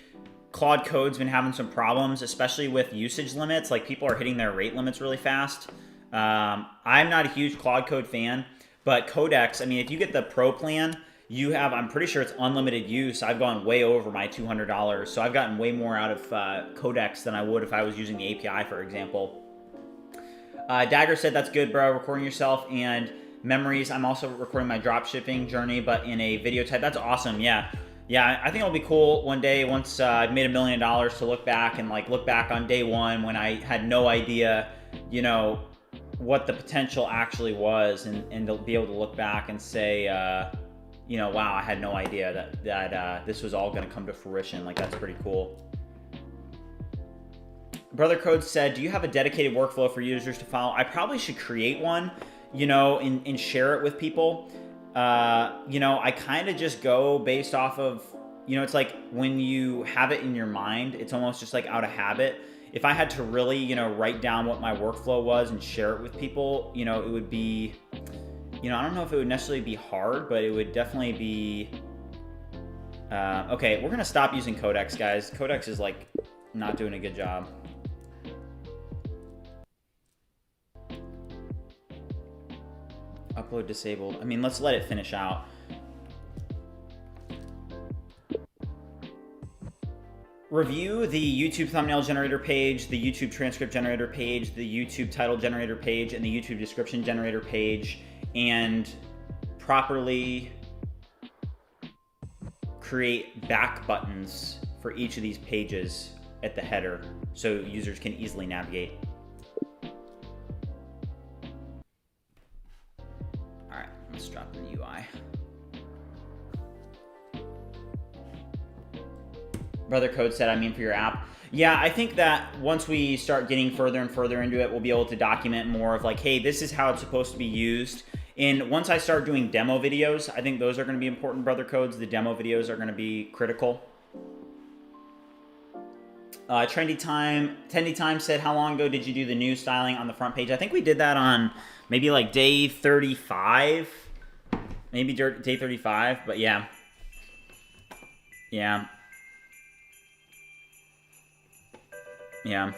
Speaker 1: Claude Code's been having some problems, especially with usage limits. Like people are hitting their rate limits really fast. I'm not a huge Claude Code fan, but Codex, I mean, if you get the Pro plan, you have, I'm pretty sure it's unlimited use. I've gone way over my $200, so I've gotten way more out of Codex than I would if I was using the API, for example. Dagger said, that's good, bro, recording yourself and memories. I'm also recording my drop shipping journey, but in a video type. That's awesome, yeah. Yeah, I think it'll be cool one day once I've made $1 million to look back and like look back on day one when I had no idea, you know, what the potential actually was, and to be able to look back and say, you know, wow, I had no idea that this was all going to come to fruition. Like, that's pretty cool. Brother Code said, do you have a dedicated workflow for users to follow? I probably should create one, you know, and share it with people. You know, I kind of just go based off of, you know, it's like when you have it in your mind, it's almost just like out of habit. If I had to really, you know, write down what my workflow was and share it with people, you know, it would be, you know, I don't know if it would necessarily be hard, but it would definitely be, okay, we're going to stop using Codex, guys. Codex is like not doing a good job. Upload disabled. I mean, let's let it finish out. Review the YouTube thumbnail generator page, the YouTube transcript generator page, the YouTube title generator page, and the YouTube description generator page, and properly create back buttons for each of these pages at the header so users can easily navigate. All right, let's drop in the UI. Brother Code said, I mean for your app. Yeah, I think that once we start getting further and further into it, we'll be able to document more of like, hey, this is how it's supposed to be used. And once I start doing demo videos, I think those are going to be important, Brother Codes. The demo videos are going to be critical. Trendy Time said, how long ago did you do the new styling on the front page? I think we did that on maybe like day 35. Maybe day 35, but yeah. Yeah. Yeah.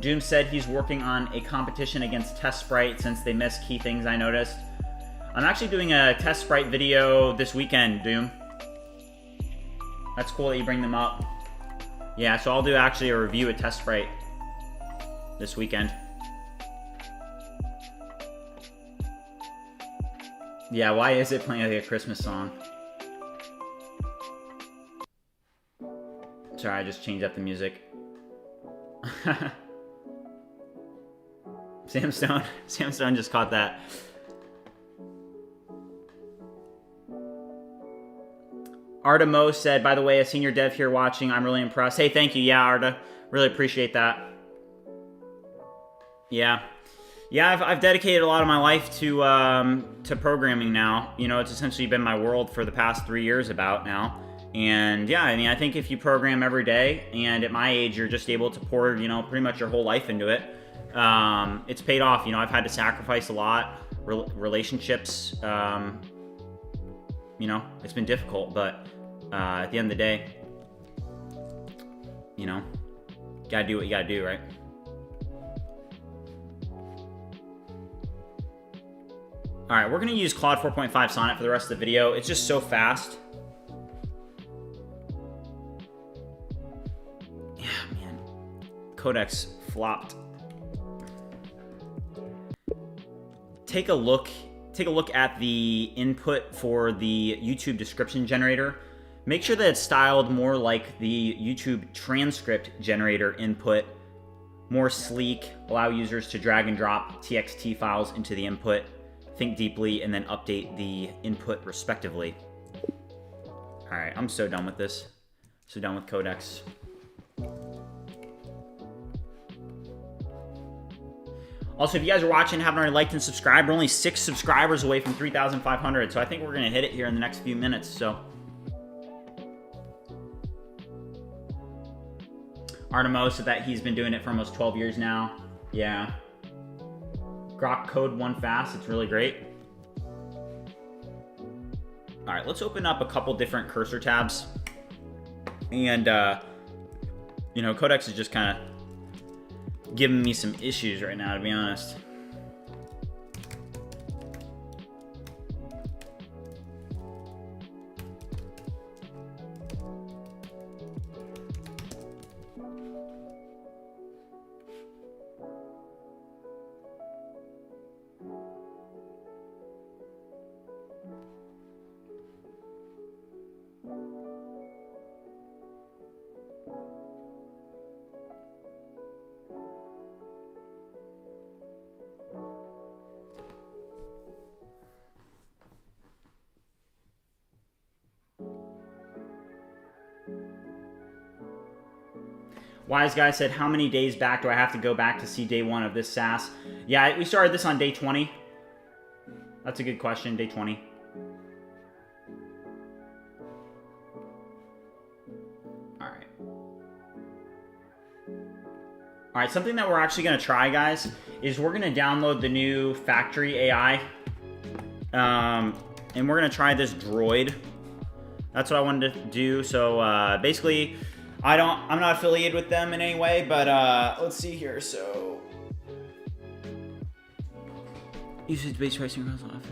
Speaker 1: Doom said he's working on a competition against Test Sprite since they missed key things I noticed. I'm actually doing a Test Sprite video this weekend, Doom. That's cool that you bring them up. Yeah, so I'll do actually a review of Test Sprite this weekend. Yeah, why is it playing like a Christmas song? Sorry, I just changed up the music. Sam Stone just caught that. Artemo said, by the way, a senior dev here watching. I'm really impressed. Hey, thank you. Yeah, Arta. Really appreciate that. Yeah. Yeah, I've dedicated a lot of my life to programming now. You know, it's essentially been my world for the past 3 years about now. And yeah, I mean, I think if you program every day, and at my age, you're just able to pour, you know, pretty much your whole life into it, it's paid off. You know, I've had to sacrifice a lot, relationships, you know, it's been difficult, but at the end of the day, you know, you gotta do what you gotta do, right? All right, we're gonna use Claude 4.5 Sonnet for the rest of the video. It's just so fast. Yeah, man, Codex flopped. Take a look at the input for the YouTube description generator. Make sure that it's styled more like the YouTube transcript generator input, more sleek, allow users to drag and drop TXT files into the input, think deeply, and then update the input respectively. All right, I'm so done with this. So done with Codex. Also, if you guys are watching and haven't already liked and subscribed, we're only 6 subscribers away from 3,500, so I think we're going to hit it here in the next few minutes. So, Artemo said that he's been doing it for almost 12 years now. Yeah. Grok Code 1 fast. It's really great. All right, let's open up a couple different cursor tabs. And, you know, Codex is just kind of giving me some issues right now, to be honest. Wise Guy said, how many days back do I have to go back to see day 1 of this SaaS? Yeah, we started this on day 20. That's a good question, day 20. All right, something that we're actually going to try, guys, is we're going to download the new Factory AI. And we're going to try this droid. That's what I wanted to do. So basically, I'm not affiliated with them in any way, but let's see here. So, usage-based pricing rules offered.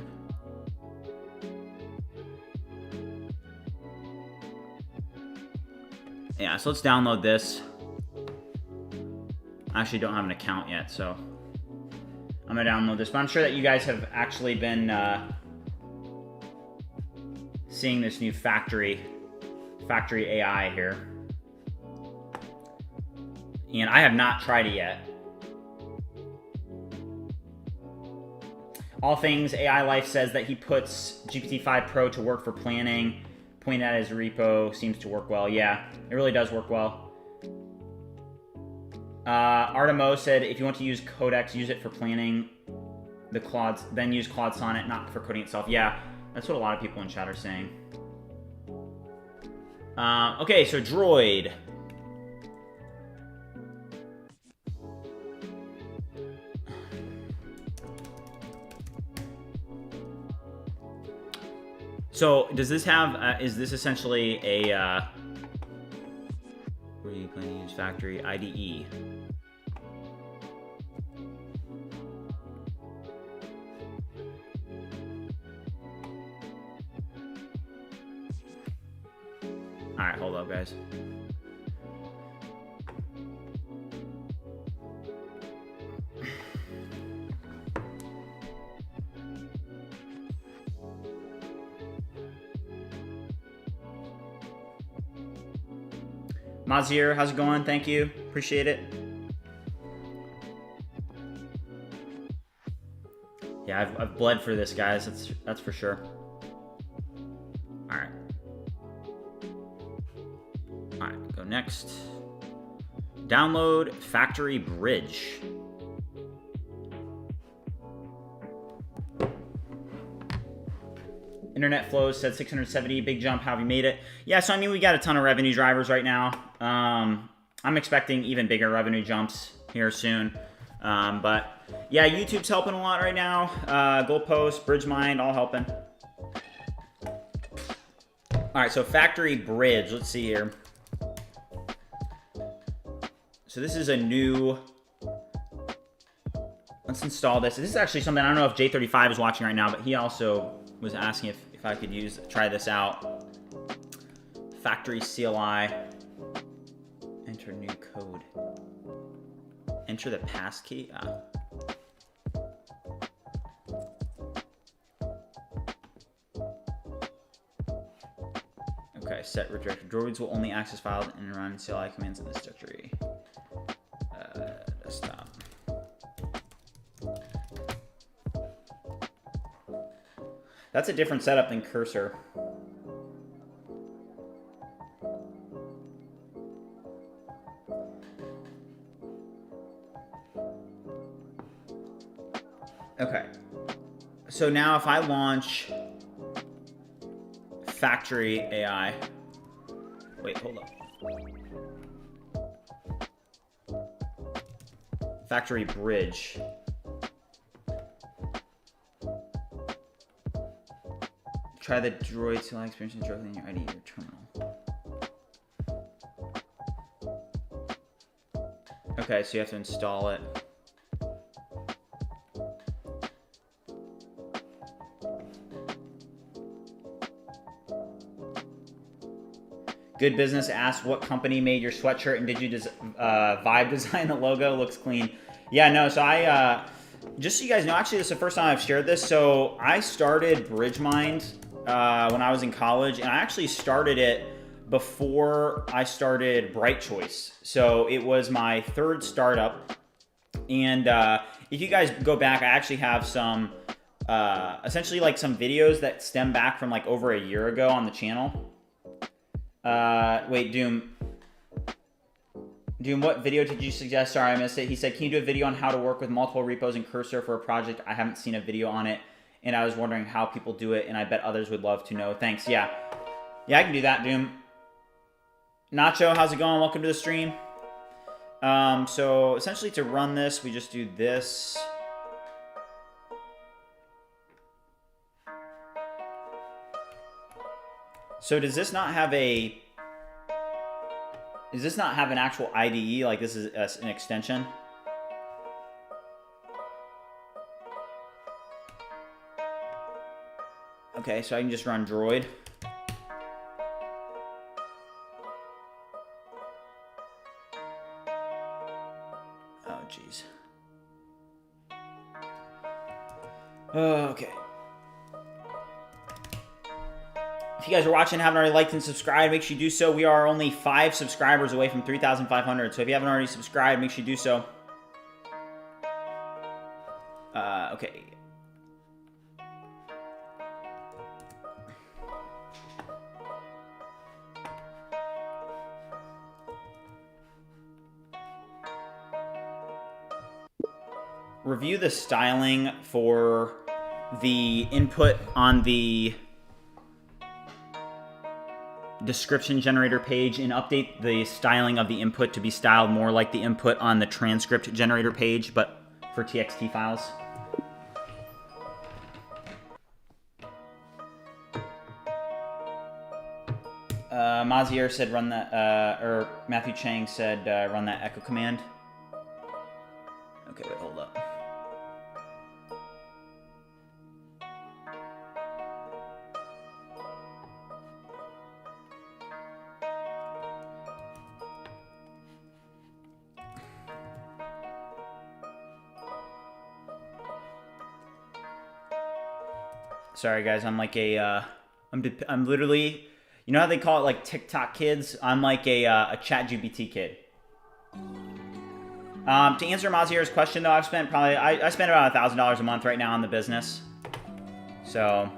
Speaker 1: Yeah, so let's download this. I actually don't have an account yet, so I'm gonna download this. But I'm sure that you guys have actually been seeing this new factory AI here. And I have not tried it yet. All Things AI Life says that he puts GPT-5 Pro to work for planning. Pointing at his repo seems to work well. Yeah, it really does work well. Artemo said if you want to use Codex, use it for planning the Claude, then use Claude Sonnet, not for coding itself. Yeah, that's what a lot of people in chat are saying. Okay, so Droid. So does this have, is this essentially a, what are you planning to use? Factory IDE. All right, hold up, guys. Mazir, how's it going? Thank you. Appreciate it. Yeah, I've bled for this, guys. That's for sure. All right. All right, go next. Download Factory Bridge. Internet Flows said 670, big jump. How have you made it? Yeah, so I mean, we got a ton of revenue drivers right now. I'm expecting even bigger revenue jumps here soon. But yeah, YouTube's helping a lot right now. Goalpost, BridgeMind, all helping. All right, so Factory Bridge. Let's see here. So this is a new. Let's install this. This is actually something, I don't know if J35 is watching right now, but he also was asking if I could try this out. Factory CLI. Enter new code. Enter the passkey. Okay, set redirector. Droids will only access files and run CLI commands in this directory. Desktop. That's a different setup than Cursor. Okay. So now if I launch Factory AI. Wait, hold up. Factory Bridge. Try the Droid CLI experience directly in your IDE or terminal. Okay, so you have to install it. Good Business asks, what company made your sweatshirt, and did you Vibe design the logo? Looks clean. Yeah, no, so I, just so you guys know, actually this is the first time I've shared this. So I started BridgeMind when I was in college, and I actually started it before I started Bright Choice. So it was my third startup. And if you guys go back, I actually have some, essentially like some videos that stem back from like over a year ago on the channel. Wait, Doom, what video did you suggest? Sorry, I missed it. He said, can you do a video on how to work with multiple repos in Cursor for a project? I haven't seen a video on it, and I was wondering how people do it, and I bet others would love to know. Thanks. Yeah, I can do that, Doom. Nacho, how's it going? Welcome to the stream. So essentially to run this, we just do this. So does this not have a... Does this not have an actual IDE? Like this is an extension? Okay, so I can just run Droid. Okay. If you guys are watching and haven't already liked and subscribed, make sure you do so. We are only 5 subscribers away from 3,500. So if you haven't already subscribed, make sure you do so. Okay. Review the styling for the input on the description generator page and update the styling of the input to be styled more like the input on the transcript generator page, but for TXT files. Mazier said run that, or Matthew Chang said run that echo command. Okay, wait, hold up. Sorry guys, I'm like a, I'm literally, you know how they call it like TikTok kids? I'm like a ChatGPT kid. To answer Mazier's question though, I've spent probably, I spend about $1,000 a month right now on the business. So.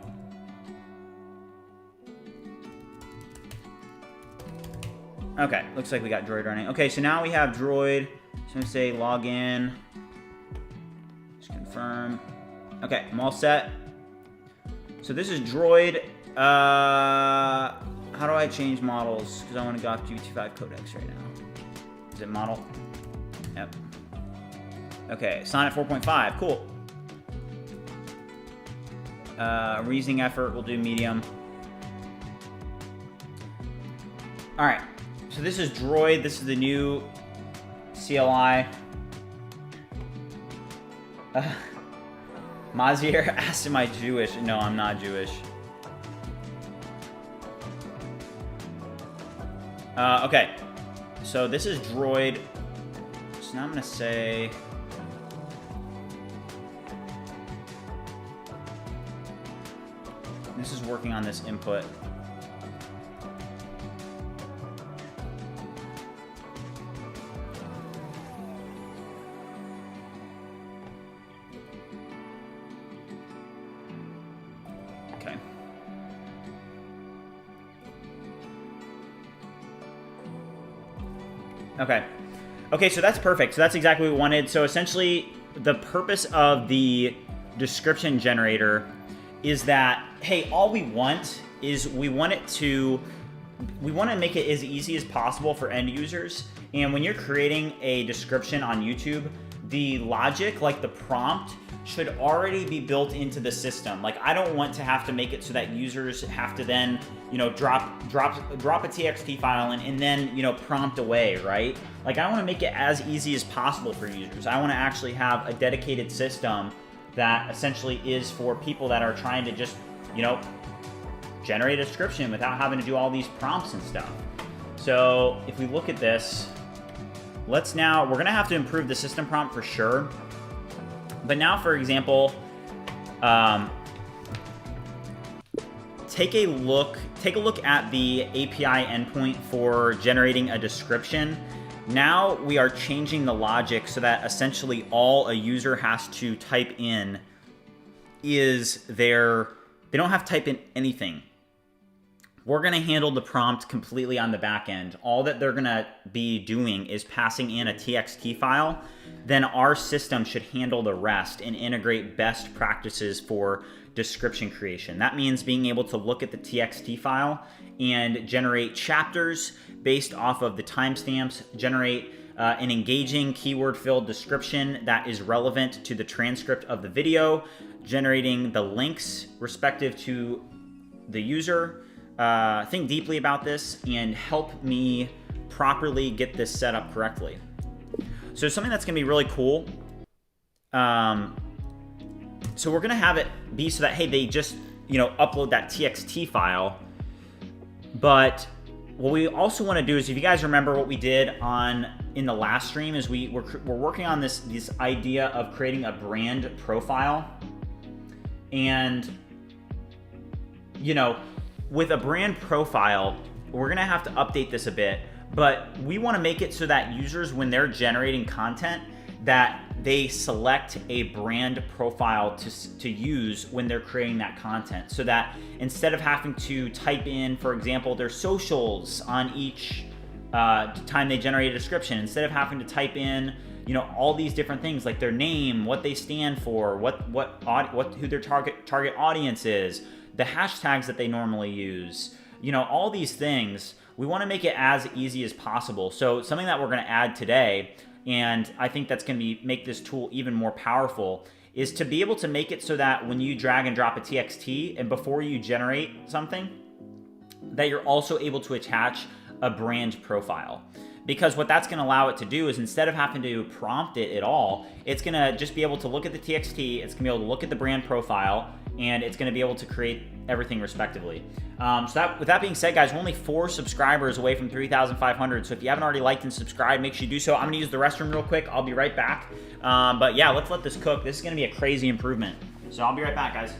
Speaker 1: Okay, looks like we got Droid running. Okay, so now we have Droid. So I'm gonna say login. Just confirm. Okay, I'm all set. So this is Droid. How do I change models? Because I want to go off GPT-5 Codex right now. Is it model? Yep. Okay, Sonnet 4.5. Cool. Reasoning effort, we'll do medium. All right. So this is Droid. This is the new CLI. Mazier asked, am I Jewish? No, I'm not Jewish. Okay, so this is Droid. So now I'm gonna say, this is working on this input. Okay, so that's perfect. So that's exactly what we wanted. So essentially, the purpose of the description generator is that, hey, all we want is we want to make it as easy as possible for end users. And when you're creating a description on YouTube, the logic, like the prompt, should already be built into the system. Like, I don't want to have to make it so that users have to then, you know, drop a TXT file and then, you know, prompt away, right? Like, I want to make it as easy as possible for users. I want to actually have a dedicated system that essentially is for people that are trying to just, you know, generate a description without having to do all these prompts and stuff. So if we look at this, we're gonna have to improve the system prompt for sure. But now, for example, take a look at the API endpoint for generating a description. Now we are changing the logic so that essentially all a user has to type in is they don't have to type in anything. We're going to handle the prompt completely on the back end. All that they're going to be doing is passing in a TXT file. Then our system should handle the rest and integrate best practices for description creation. That means being able to look at the TXT file and generate chapters based off of the timestamps, generate an engaging keyword-filled description that is relevant to the transcript of the video, generating the links respective to the user. Think deeply about this and help me properly get this set up correctly. So something that's gonna be really cool. So we're gonna have it be so that, hey, they just, you know, upload that TXT file. But what we also want to do is, if you guys remember what we did in the last stream, is we're working on this idea of creating a brand profile. And, you know, with a brand profile, we're gonna have to update this a bit, but we wanna make it so that users, when they're generating content, that they select a brand profile to use when they're creating that content, so that instead of having to type in, for example, their socials on each time they generate a description, instead of having to type in, you know, all these different things like their name, what they stand for, who their target audience is, the hashtags that they normally use, you know, all these things, we want to make it as easy as possible. So something that we're going to add today, and I think that's going to make this tool even more powerful, is to be able to make it so that when you drag and drop a TXT and before you generate something, that you're also able to attach a brand profile. Because what that's going to allow it to do is, instead of having to prompt it at all, it's going to just be able to look at the TXT, it's going to be able to look at the brand profile, and it's going to be able to create everything respectively. With that being said, guys, we're only 4 subscribers away from 3,500. So if you haven't already liked and subscribed, make sure you do so. I'm going to use the restroom real quick. I'll be right back. But yeah, let's let this cook. This is going to be a crazy improvement. So I'll be right back, guys.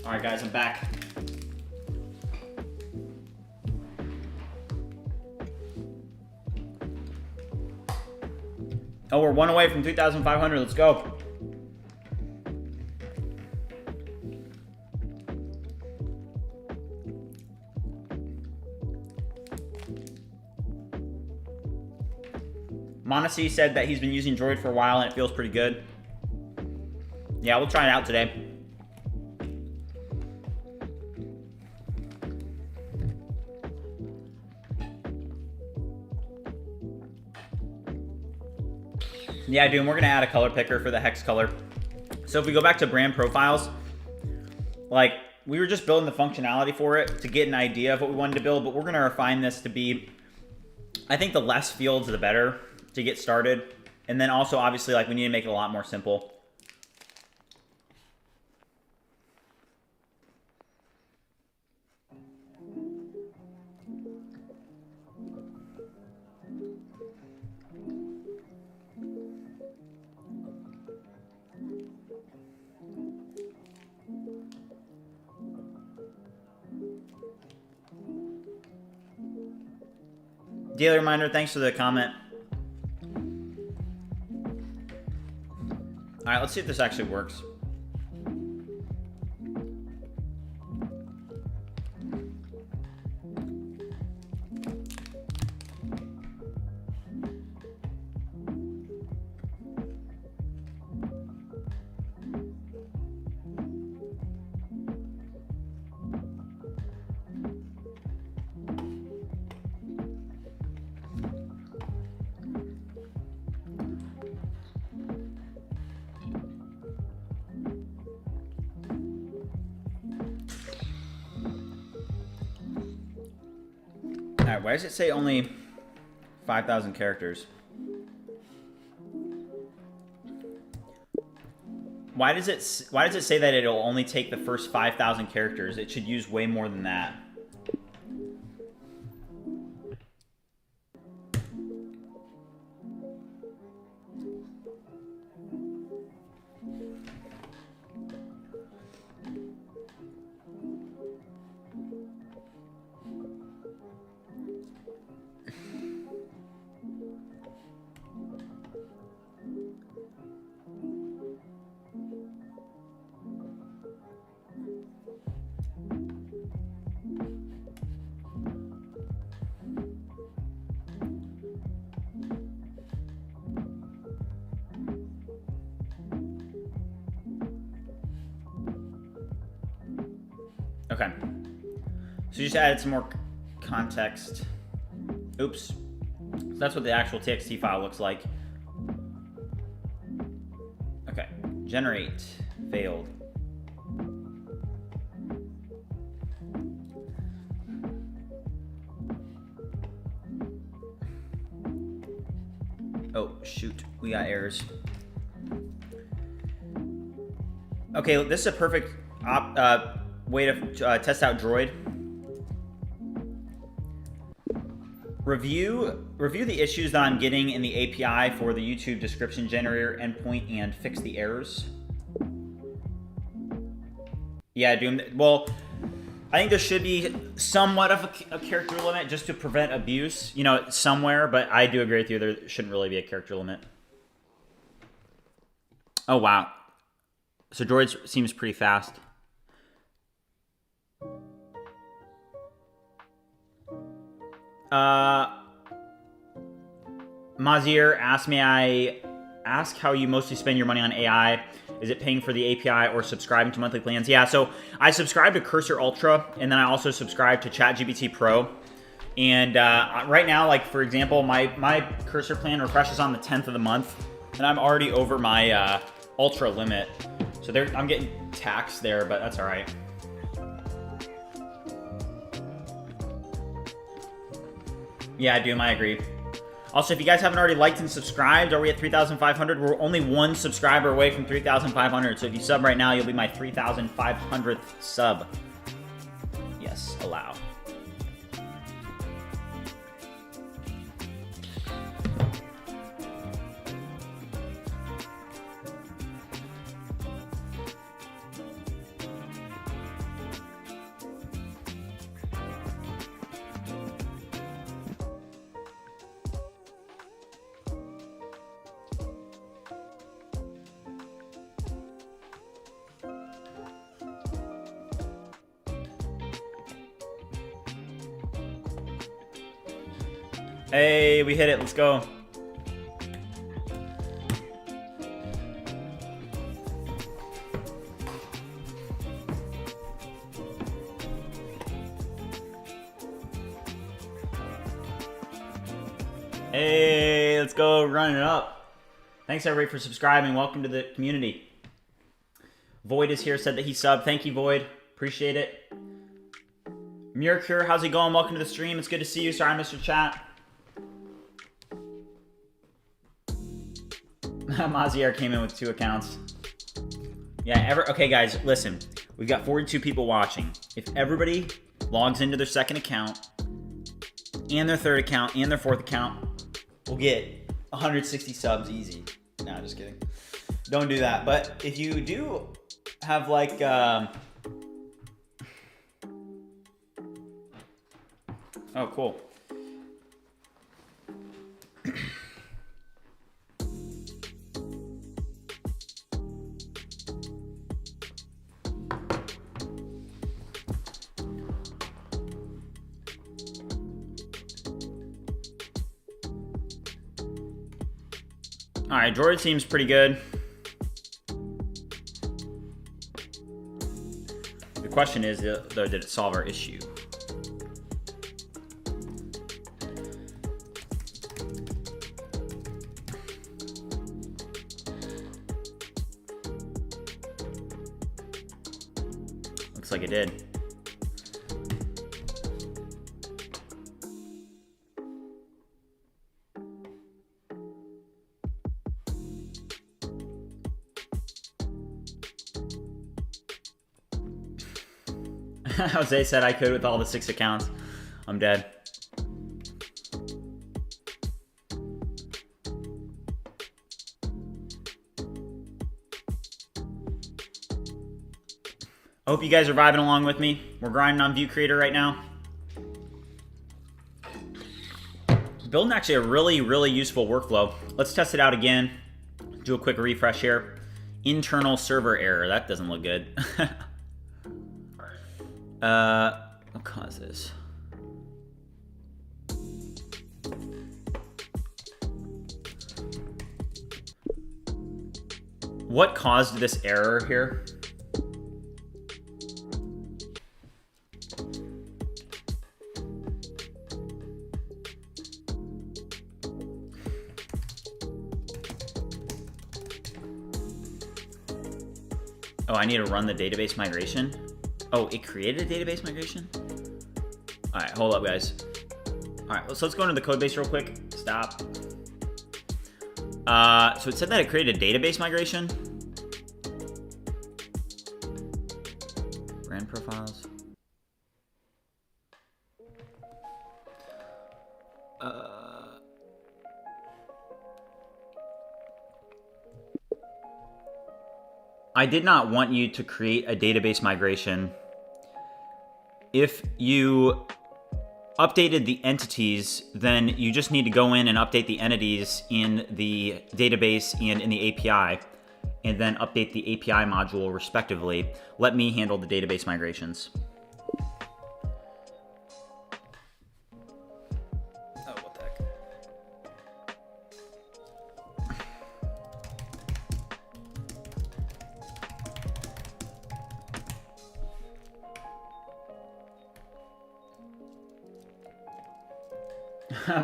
Speaker 1: All right, guys, I'm back. Oh, we're 1 away from 3,500. Let's go. Monacy said that he's been using Droid for a while and it feels pretty good. Yeah, we'll try it out today. Yeah, dude, we're gonna add a color picker for the hex color. So if we go back to brand profiles, like, we were just building the functionality for it to get an idea of what we wanted to build, but we're gonna refine this to be, I think the less fields, the better to get started. And then also, obviously, like, we need to make it a lot more simple. Daily reminder, thanks for the comment. All right, let's see if this actually works. right, why does it say only 5,000 characters? Why does it say that it'll only take the first 5,000 characters? It should use way more than that. Okay. So you just added some more context. Oops. So that's what the actual TXT file looks like. Okay. Generate. Failed. Oh, shoot. We got errors. Okay, this is a perfect way to test out Droid. Review the issues that I'm getting in the API for the YouTube description generator endpoint and fix the errors. Yeah, Doom. Well, I think there should be somewhat of a character limit just to prevent abuse, you know, somewhere, but I do agree with you, there shouldn't really be a character limit. Oh, wow. So Droid seems pretty fast. Mazir asked me, I ask how you mostly spend your money on AI. Is it paying for the API or subscribing to monthly plans? Yeah, so I subscribe to Cursor Ultra, and then I also subscribe to ChatGPT Pro. And right now, like for example, my Cursor plan refreshes on the 10th of the month, and I'm already over my Ultra limit. So I'm getting taxed there, but that's all right. Yeah, Doom, I agree. Also, if you guys haven't already liked and subscribed, are we at 3,500? We're only one subscriber away from 3,500. So if you sub right now, you'll be my 3,500th sub. Yes, allow. Hey, we hit it. Let's go. Hey, let's go run it up. Thanks everybody for subscribing. Welcome to the community. Void is here, said that he subbed. Thank you, Void. Appreciate it. Murecure, how's it going? Welcome to the stream. It's good to see you. Sorry I missed your chat. Mazier came in with 2 accounts. Yeah, okay guys, listen. We've got 42 people watching. If everybody logs into their second account, and their third account, and their fourth account, we'll get 160 subs easy. No, just kidding. Don't do that. But if you do have like... Oh, cool. All right, Droid seems pretty good. The question is, though, did it solve our issue? Looks like it did. Jose said I could with all the 6 accounts. I'm dead. I hope you guys are vibing along with me. We're grinding on ViewCreator right now. Building actually a really, really useful workflow. Let's test it out again. Do a quick refresh here. Internal server error. That doesn't look good. What caused this? What caused this error here? Oh, I need to run the database migration. Oh, it created a database migration? All right, hold up, guys. All right, so let's go into the code base real quick. Stop. So it said that it created a database migration. Brand profiles. I did not want you to create a database migration. If you updated the entities, then you just need to go in and update the entities in the database and in the API, and then update the API module respectively. Let me handle the database migrations. Oh, what the heck?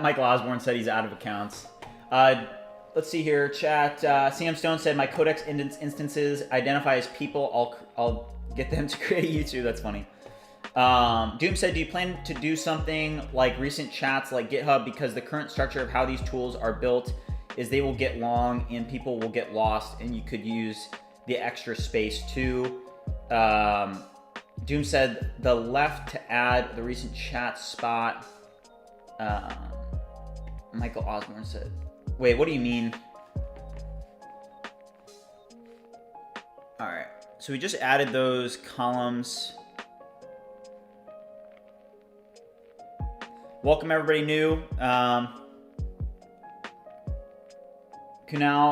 Speaker 1: Michael Osborne said he's out of accounts. Let's see here, chat. Sam Stone said my Codex instances identify as people. I'll get them to create a YouTube. That's funny. Doom said, do you plan to do something like recent chats like GitHub? Because the current structure of how these tools are built is they will get long and people will get lost, and you could use the extra space too. Doom said the left to add the recent chat spot. Michael Osborne said, wait, what do you mean? All right, so we just added those columns. Welcome everybody new. Kunal,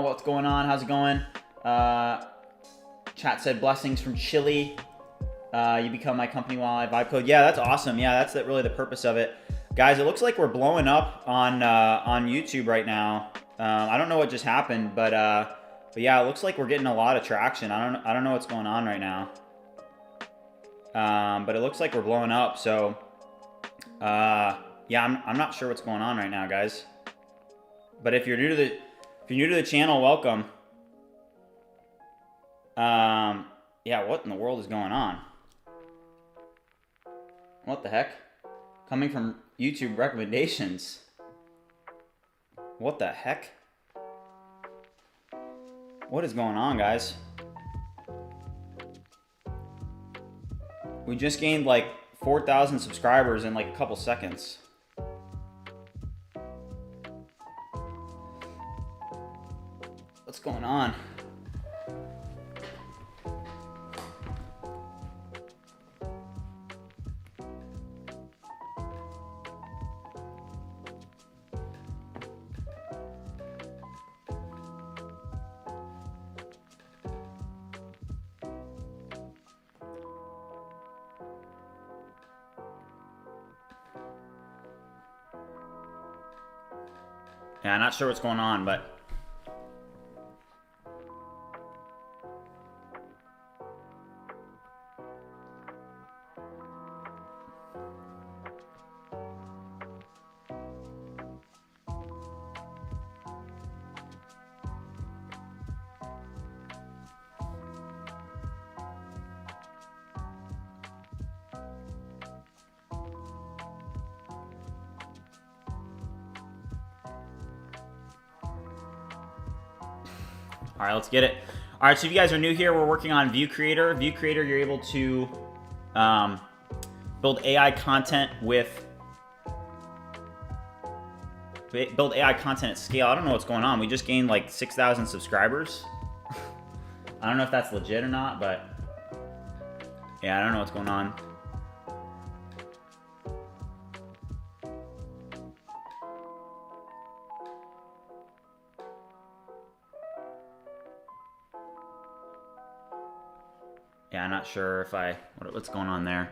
Speaker 1: what's going on? How's it going? Chat said blessings from Chile. You become my company while I vibe code. Yeah, that's awesome. Yeah, that's really the purpose of it. Guys, it looks like we're blowing up on YouTube right now. I don't know what just happened, but yeah, it looks like we're getting a lot of traction. I don't know what's going on right now. But it looks like we're blowing up. So yeah, I'm not sure what's going on right now, guys. But if you're new to the channel, welcome. Yeah, what in the world is going on? What the heck? Coming from YouTube recommendations. What the heck? What is going on, guys? We just gained like 4,000 subscribers in like a couple seconds. What's going on? Yeah, I'm not sure what's going on, but all right, let's get it. All right, so if you guys are new here, we're working on ViewCreator. ViewCreator, you're able to build AI content with build AI content at scale. I don't know what's going on. We just gained like 6,000 subscribers. I don't know if that's legit or not, but yeah, I don't know what's going on. Yeah, I'm not sure if what's going on there.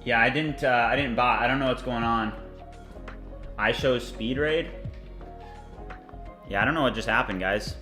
Speaker 1: Yeah, I didn't buy. I don't know what's going on. I show speed raid. Yeah, I don't know what just happened, guys.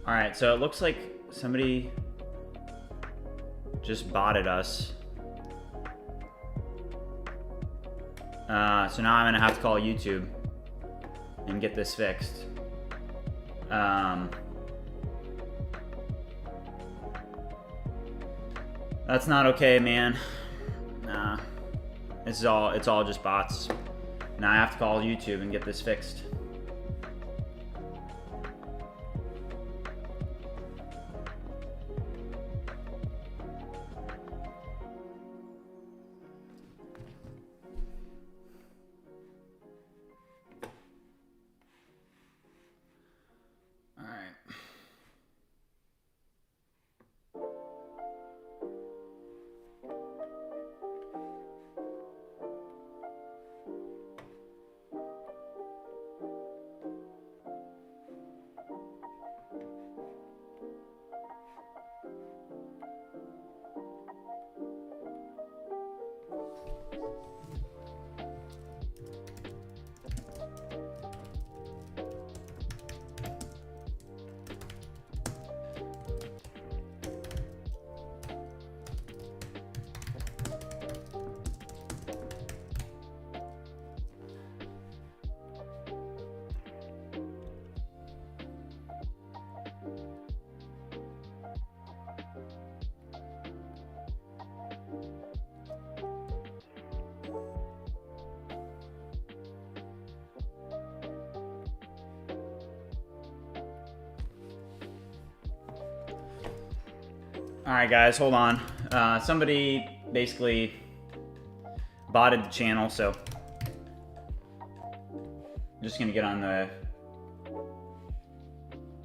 Speaker 1: All right, so it looks like somebody just botted us. So now I'm gonna have to call YouTube and get this fixed. That's not okay, man. Nah, it's all just bots. Now I have to call YouTube and get this fixed. All right, guys, hold on. Somebody basically botted the channel, so I'm just gonna get on the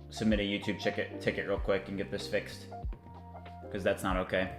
Speaker 1: submit a YouTube ticket real quick and get this fixed, because that's not okay.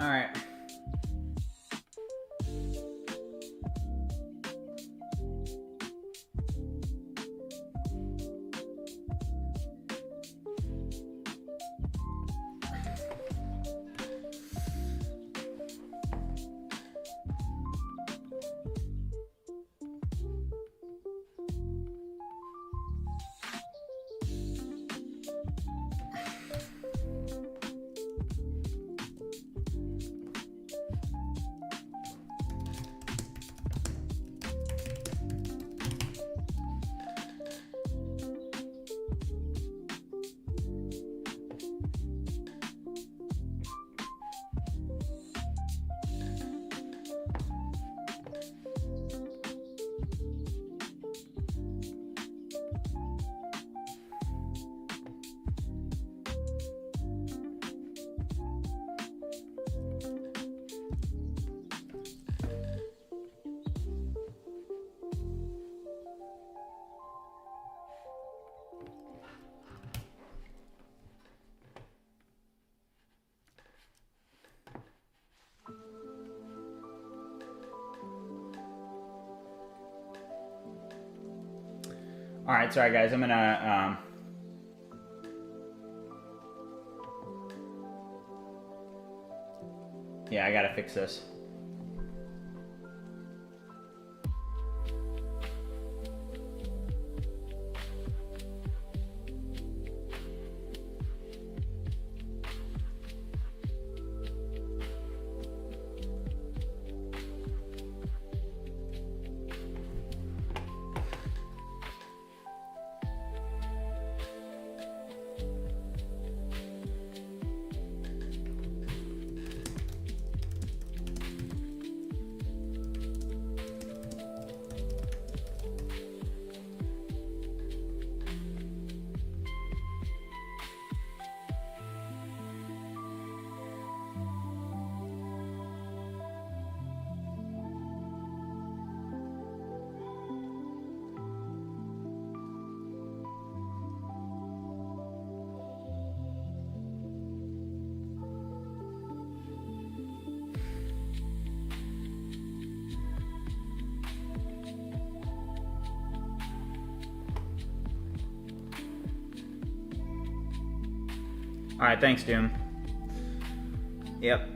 Speaker 1: All right. All right, sorry guys, I'm gonna yeah, I gotta fix this. All right, thanks, Doom. Yep.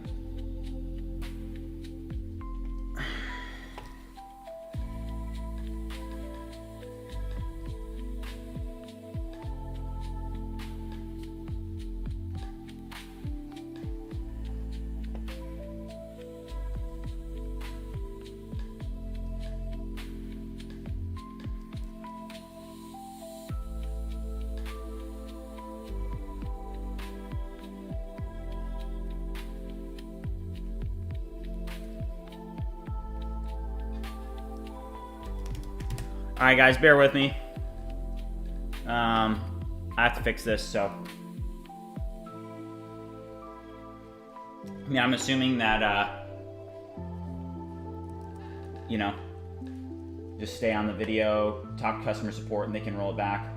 Speaker 1: All right, guys, bear with me. I have to fix this, so. I mean, I'm assuming that, you know, just stay on the video, talk to customer support, and they can roll it back.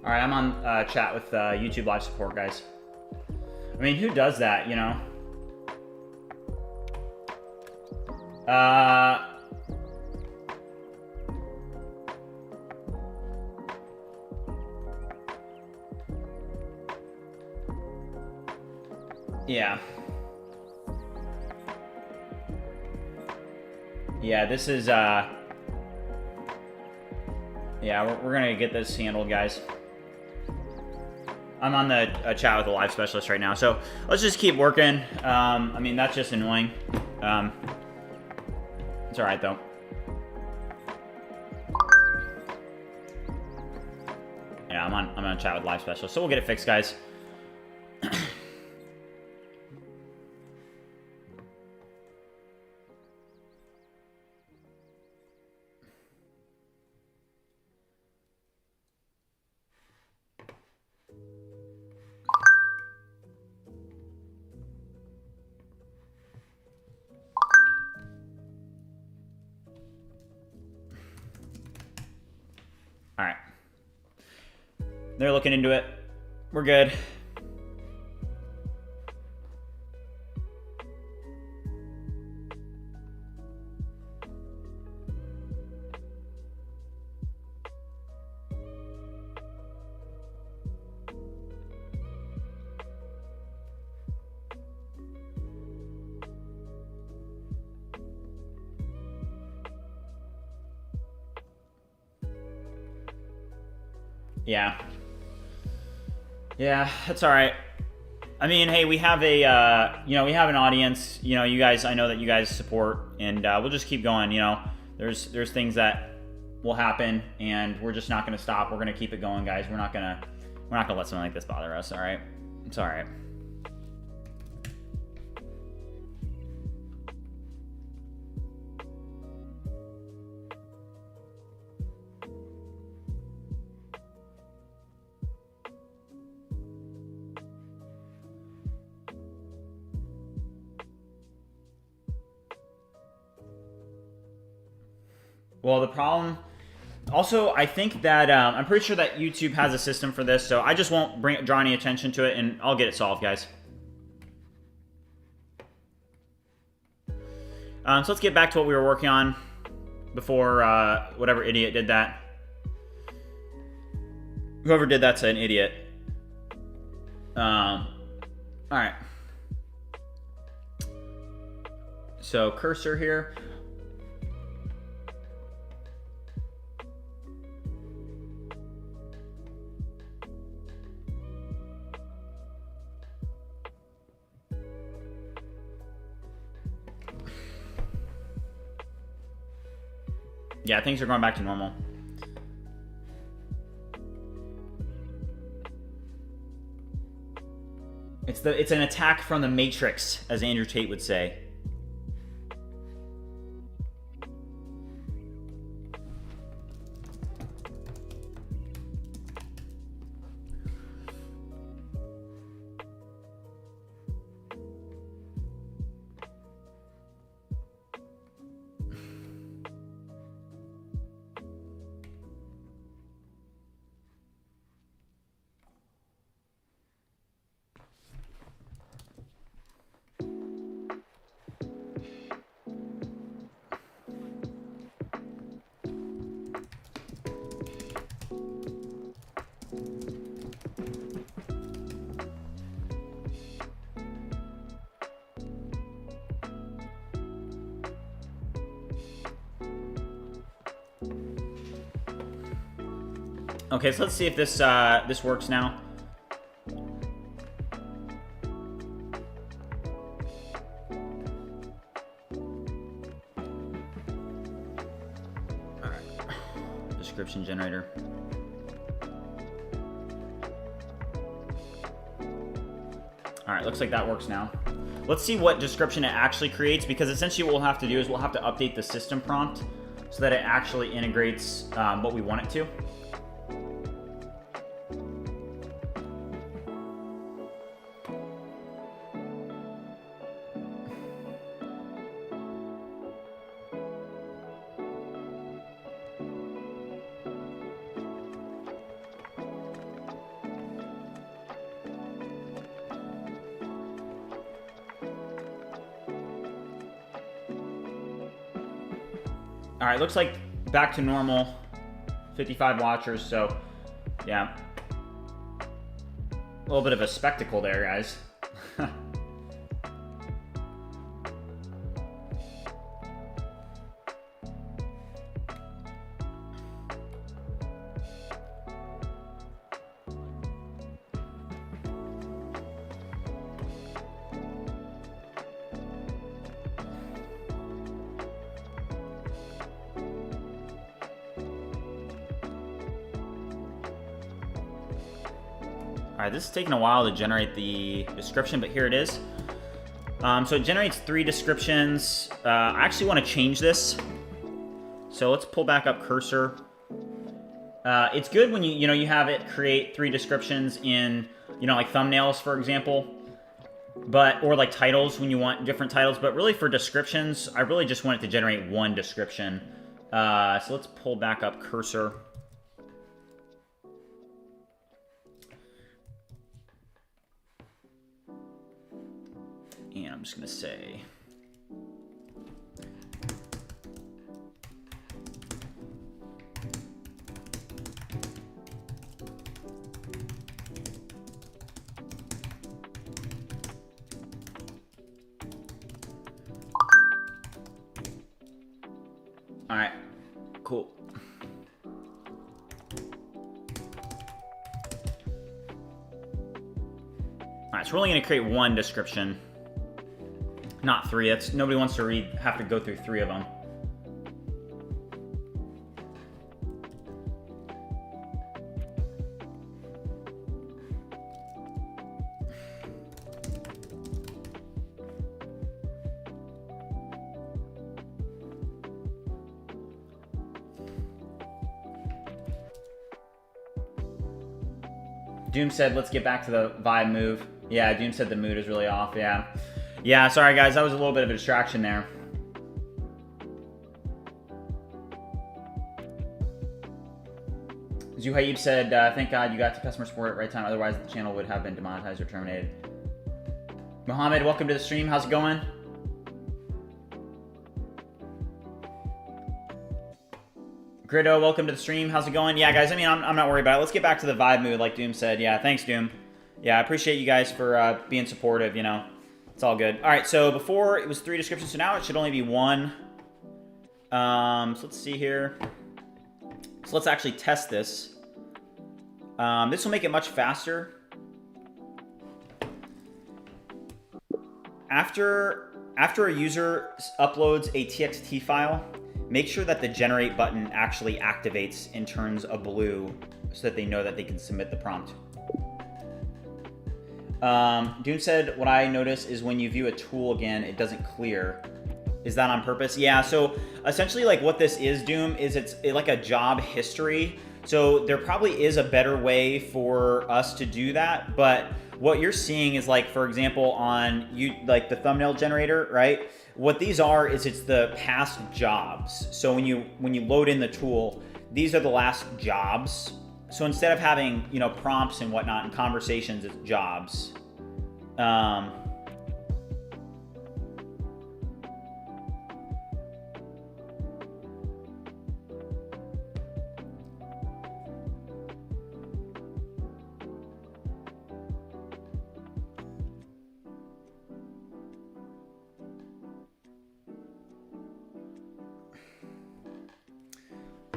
Speaker 1: All right, I'm on chat with YouTube live support, guys. I mean, who does that, you know? Yeah. Yeah, this is, yeah, we're gonna get this handled, guys. I'm on the chat with the live specialist right now, so let's just keep working. I mean, that's just annoying. It's all right, though. Yeah, I'm on chat with live specialist, so we'll get it fixed, guys. All right. They're looking into it. We're good. Yeah. Yeah, that's all right. I mean, hey, we have a, you know, we have an audience. You know, you guys, I know that you guys support, and we'll just keep going. You know, there's things that will happen, and we're just not going to stop. We're going to keep it going, guys. We're not gonna let something like this bother us. All right, it's all right. Well, the problem... Also, I think that... I'm pretty sure that YouTube has a system for this, so I just won't draw any attention to it, and I'll get it solved, guys. So let's get back to what we were working on before whatever idiot did that. Whoever did that's an idiot. All right. So cursor here. Yeah, things are going back to normal. It's an attack from the Matrix, as Andrew Tate would say. Okay, so let's see if this this works now. All right. Description generator. All right, looks like that works now. Let's see what description it actually creates, because essentially what we'll have to do is we'll have to update the system prompt so that it actually integrates what we want it to. All right, looks like back to normal. 55 watchers, so yeah. A little bit of a spectacle there, guys. All right, this is taking a while to generate the description, but here it is. So it generates 3 descriptions. I actually want to change this. So let's pull back up cursor. It's good when you have it create 3 descriptions in, like thumbnails, for example. Or like titles when you want different titles. But really for descriptions, I really just want it to generate 1 description. So let's pull back up cursor. And I'm just going to say, all right, cool. All right, so we're only going to create 1 description. Not 3. That's nobody wants to have to go through 3 of them. Doom said, let's get back to the vibe move. Yeah, Doom said the mood is really off, yeah. Yeah, sorry guys, that was a little bit of a distraction there. Zuhaib said, thank God you got to customer support at the right time, otherwise the channel would have been demonetized or terminated. Mohammed, welcome to the stream, how's it going? Gritto, welcome to the stream, how's it going? Yeah guys, I mean, I'm not worried about it. Let's get back to the vibe mood like Doom said. Yeah, thanks Doom. Yeah, I appreciate you guys for being supportive, It's all good. All right, so before it was 3 descriptions, so now it should only be 1. So let's see here. So let's actually test this. This will make it much faster. After a user uploads a TXT file, make sure that the generate button actually activates and turns a blue so that they know that they can submit the prompt. Doom said, what I notice is when you view a tool again, it doesn't clear. Is that on purpose? Yeah, so essentially like what this is, Doom, is it's like a job history. So there probably is a better way for us to do that. But what you're seeing is like, for example, on like the thumbnail generator, right? What these are is it's the past jobs. So when you load in the tool, these are the last jobs. So instead of having, prompts and whatnot and conversations, it's jobs.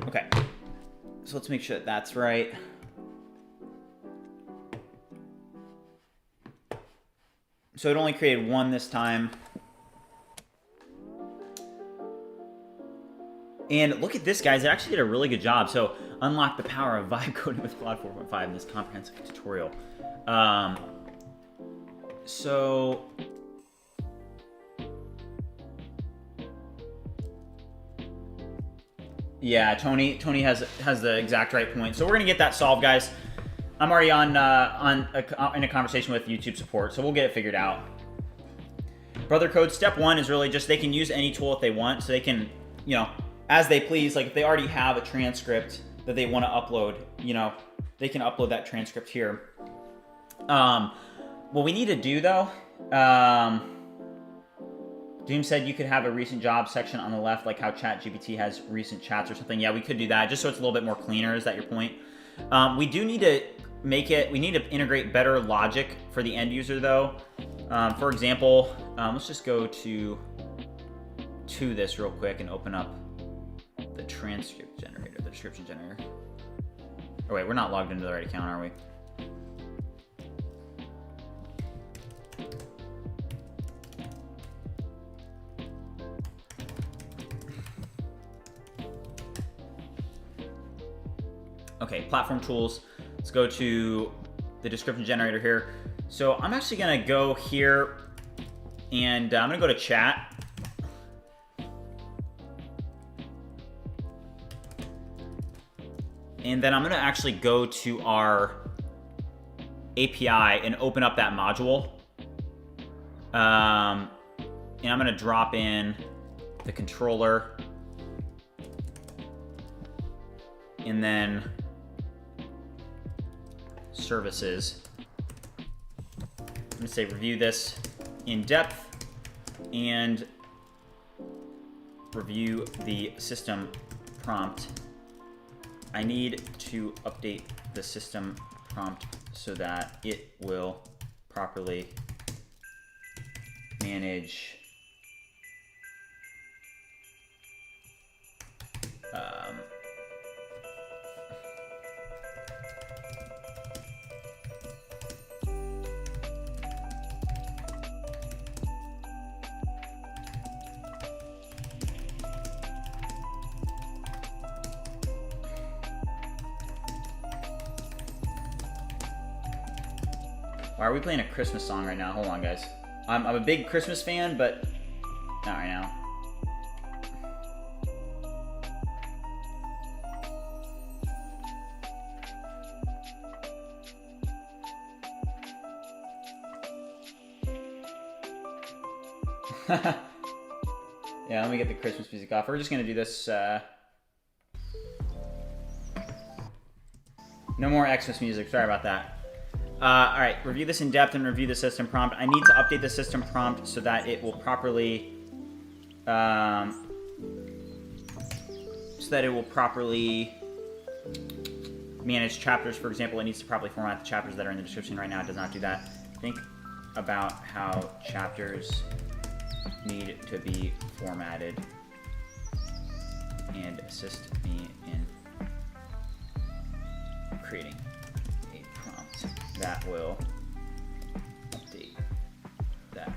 Speaker 1: Okay. So let's make sure that that's right. So it only created 1 this time. And look at this, guys. It actually did a really good job. So unlock the power of vibe coding with Claude 4.5 in this comprehensive tutorial. So yeah, Tony has the exact right point. So we're gonna get that solved, guys. I'm already in a conversation with YouTube support, so we'll get it figured out. Brother Code, step 1 is really just they can use any tool if they want, so they can, as they please. Like if they already have a transcript that they want to upload, they can upload that transcript here. What we need to do though, Doom said you could have a recent job section on the left, like how ChatGPT has recent chats or something. Yeah, we could do that, just so it's a little bit more cleaner. Is that your point? We do need to make it, we need to integrate better logic for the end user, though. For example, let's just go to this real quick and open up the transcript generator, the description generator. Oh wait, we're not logged into the right account, are we? Okay, platform tools. Let's go to the description generator here. So I'm actually gonna go here and I'm gonna go to chat. And then I'm gonna actually go to our API and open up that module. And I'm gonna drop in the controller. And then services. I'm gonna say review this in depth and review the system prompt. I need to update the system prompt so that it will properly manage Why are we playing a Christmas song right now? Hold on, guys. I'm a big Christmas fan, but not right now. Yeah, let me get the Christmas music off. We're just gonna do this. No more Xmas music. Sorry about that. All right, review this in depth and review the system prompt. I need to update the system prompt so that it will properly, manage chapters. For example, it needs to properly format the chapters that are in the description right now. It does not do that. Think about how chapters need to be formatted and assist me in creating a prompt that will update that.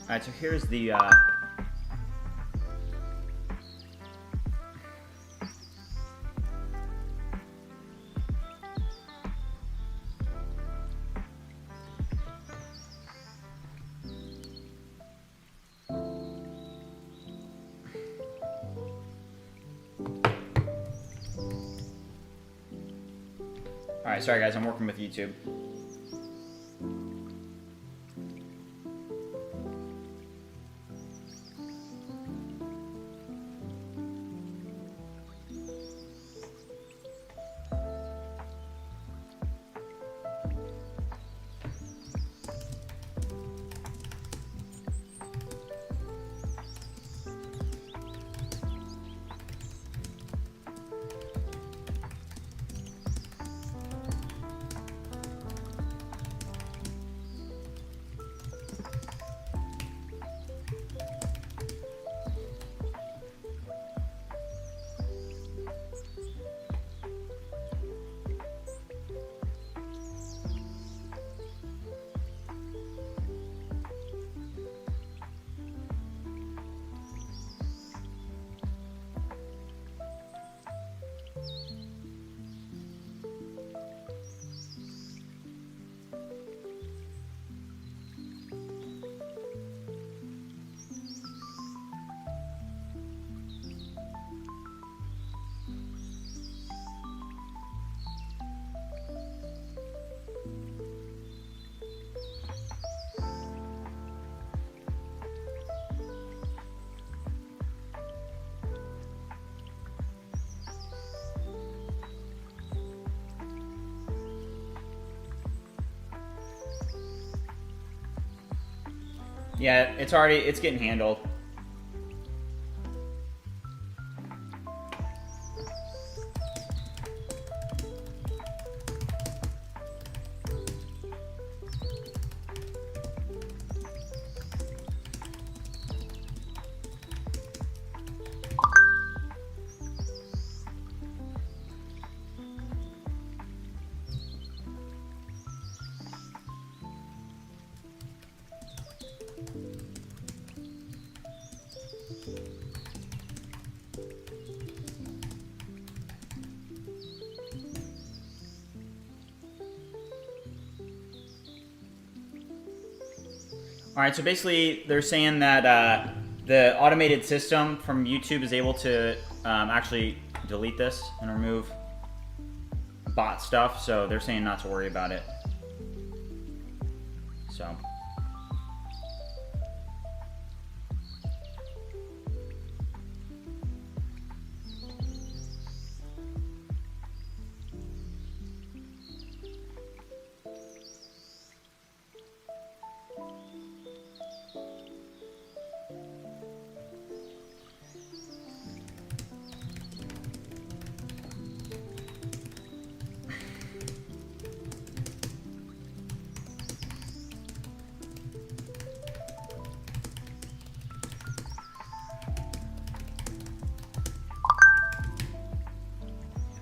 Speaker 1: All right, so here's the all right, sorry guys, I'm working with YouTube. Yeah, it's getting handled. All right, so basically they're saying that the automated system from YouTube is able to actually delete this and remove bot stuff, so they're saying not to worry about it. So.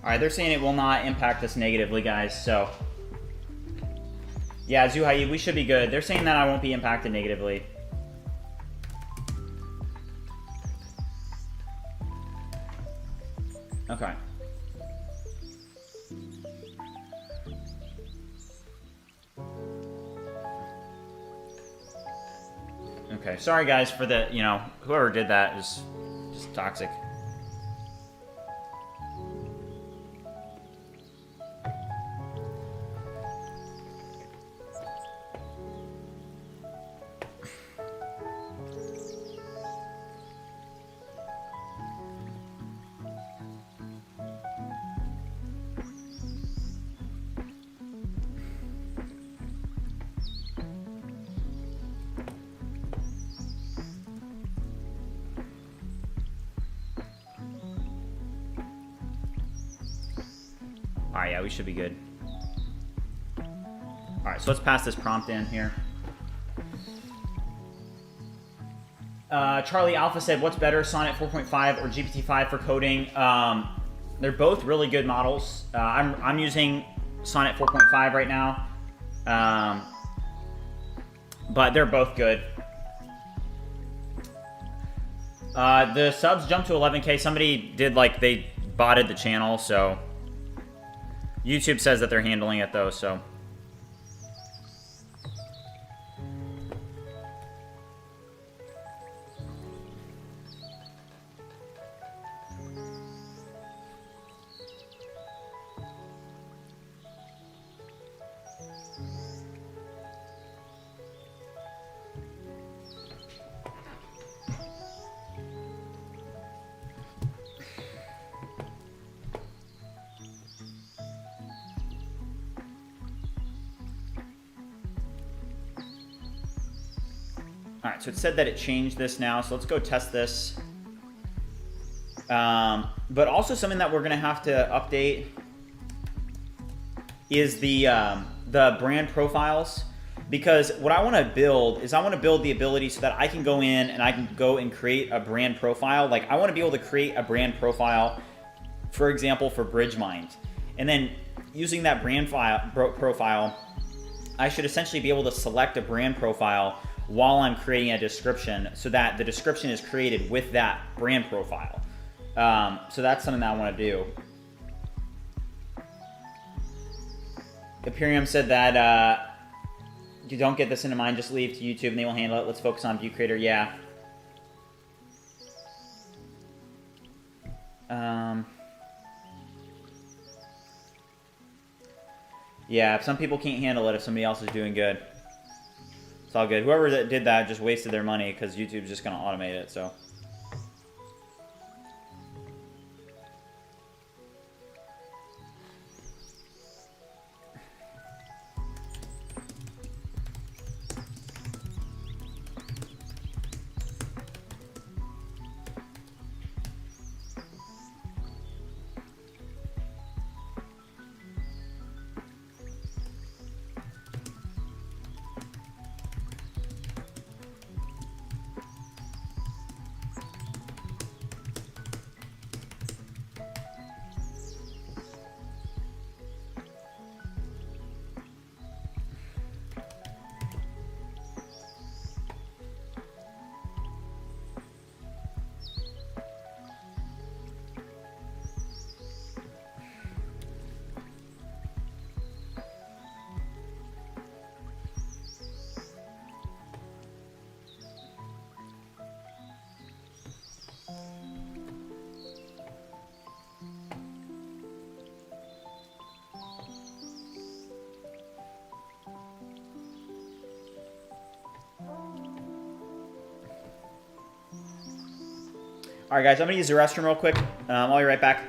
Speaker 1: All right, they're saying it will not impact us negatively, guys, so. Yeah, Zuhai, we should be good. They're saying that I won't be impacted negatively. Okay. Okay, sorry guys for the, whoever did that is just toxic. Alright, yeah, we should be good. Alright, so let's pass this prompt in here. Charlie Alpha said, what's better, Sonnet 4.5 or GPT-5 for coding? They're both really good models. I'm using Sonnet 4.5 right now. But they're both good. The subs jumped to 11K. Somebody did, they botted the channel, so... YouTube says that they're handling it, though, so... Alright, so it said that it changed this now, so let's go test this. But also something that we're going to have to update is the brand profiles. Because what I want to build is I want to build the ability so that I can go in and I can go and create a brand profile. Like, I want to be able to create a brand profile, for example, for BridgeMind. And then using that brand profile, I should essentially be able to select a brand profile while I'm creating a description so that the description is created with that brand profile. So that's something that I want to do. Imperium said that you don't get this into mind, just leave to YouTube and they will handle it. Let's focus on ViewCreator. Yeah. Yeah, some people can't handle it if somebody else is doing good. It's all good. Whoever did that just wasted their money because YouTube's just going to automate it, so. All right, guys, I'm gonna use the restroom real quick. I'll be right back.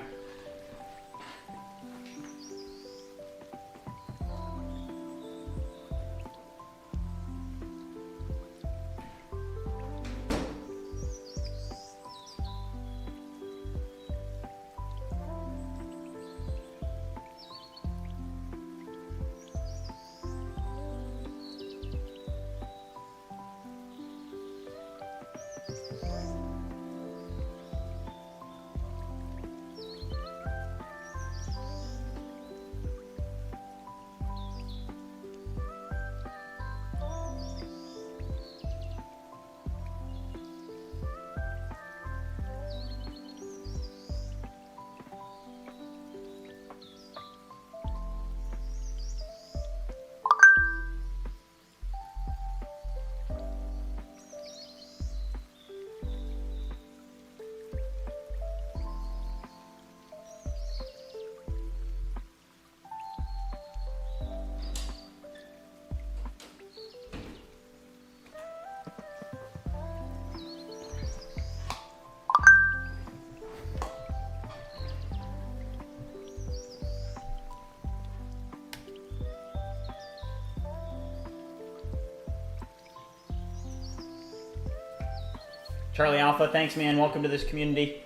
Speaker 1: Charlie Alpha, thanks, man. Welcome to this community.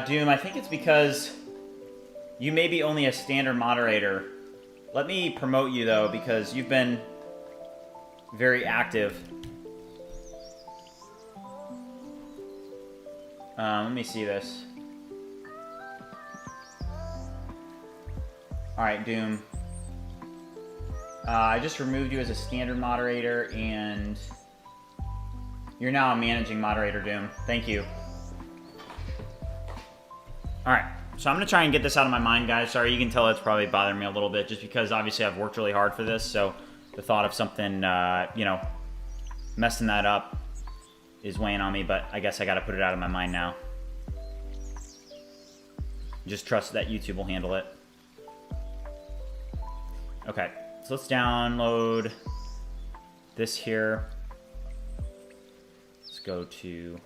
Speaker 1: Doom, I think it's because you may be only a standard moderator. Let me promote you, though, because you've been very active. Let me see this. Alright, Doom. I just removed you as a standard moderator, and you're now a managing moderator, Doom. Thank you. Alright, so I'm going to try and get this out of my mind, guys. Sorry, you can tell it's probably bothering me a little bit, just because obviously I've worked really hard for this, so the thought of something, you know, messing that up is weighing on me, but I guess I got to put it out of my mind now. Just trust that YouTube will handle it. Okay, so let's download this here. Let's go to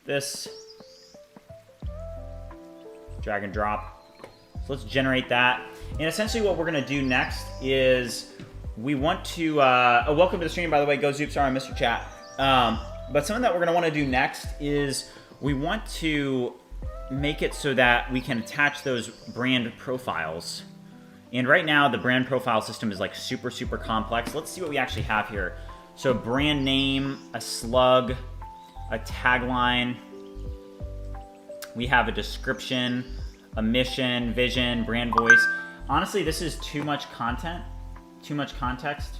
Speaker 1: this. Drag and drop. So let's generate that. And essentially what we're going to do next is we want to... welcome to the stream, by the way. Go Zoop. Sorry, I missed your chat. But something that we're going to want to do next is we want to make it so that we can attach those brand profiles. And right now, the brand profile system is like super, super complex. Let's see what we actually have here. So brand name, a slug, a tagline. We have a description, a mission, vision, brand voice. Honestly, this is too much content, too much context.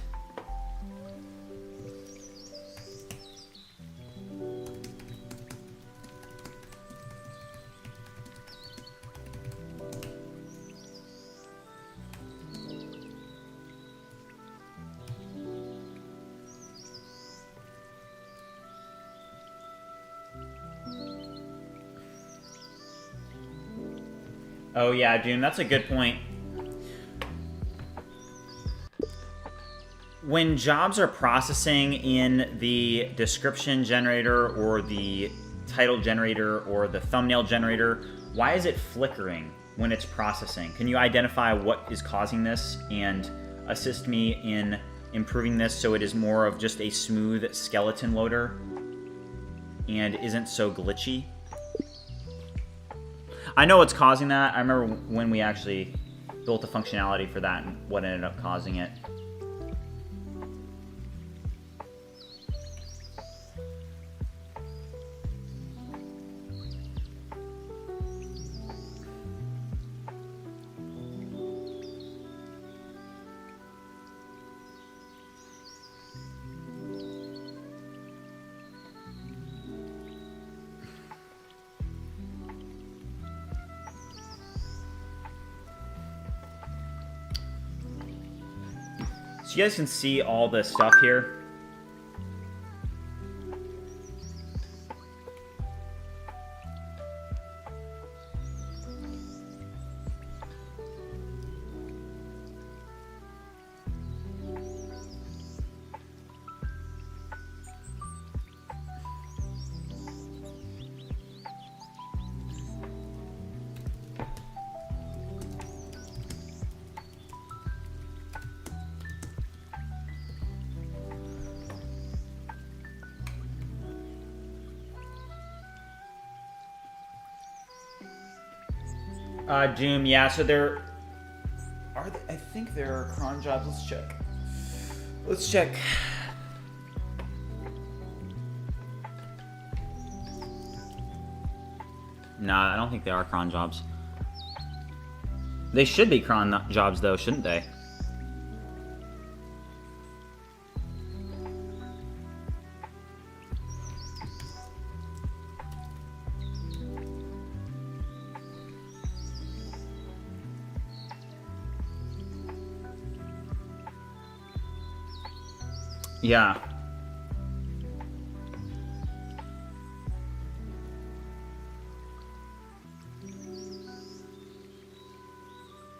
Speaker 1: Oh yeah, Doom, that's a good point. When jobs are processing in the description generator or the title generator or the thumbnail generator, why is it flickering when it's processing? Can you identify what is causing this and assist me in improving this so it is more of just a smooth skeleton loader and isn't so glitchy? I know what's causing that. I remember when we actually built the functionality for that and what ended up causing it. So you guys can see all the stuff here. Doom, yeah. So there are. I think there are cron jobs. Let's check. Let's check. Nah, I don't think they are cron jobs. They should be cron jobs, though, shouldn't they? Yeah.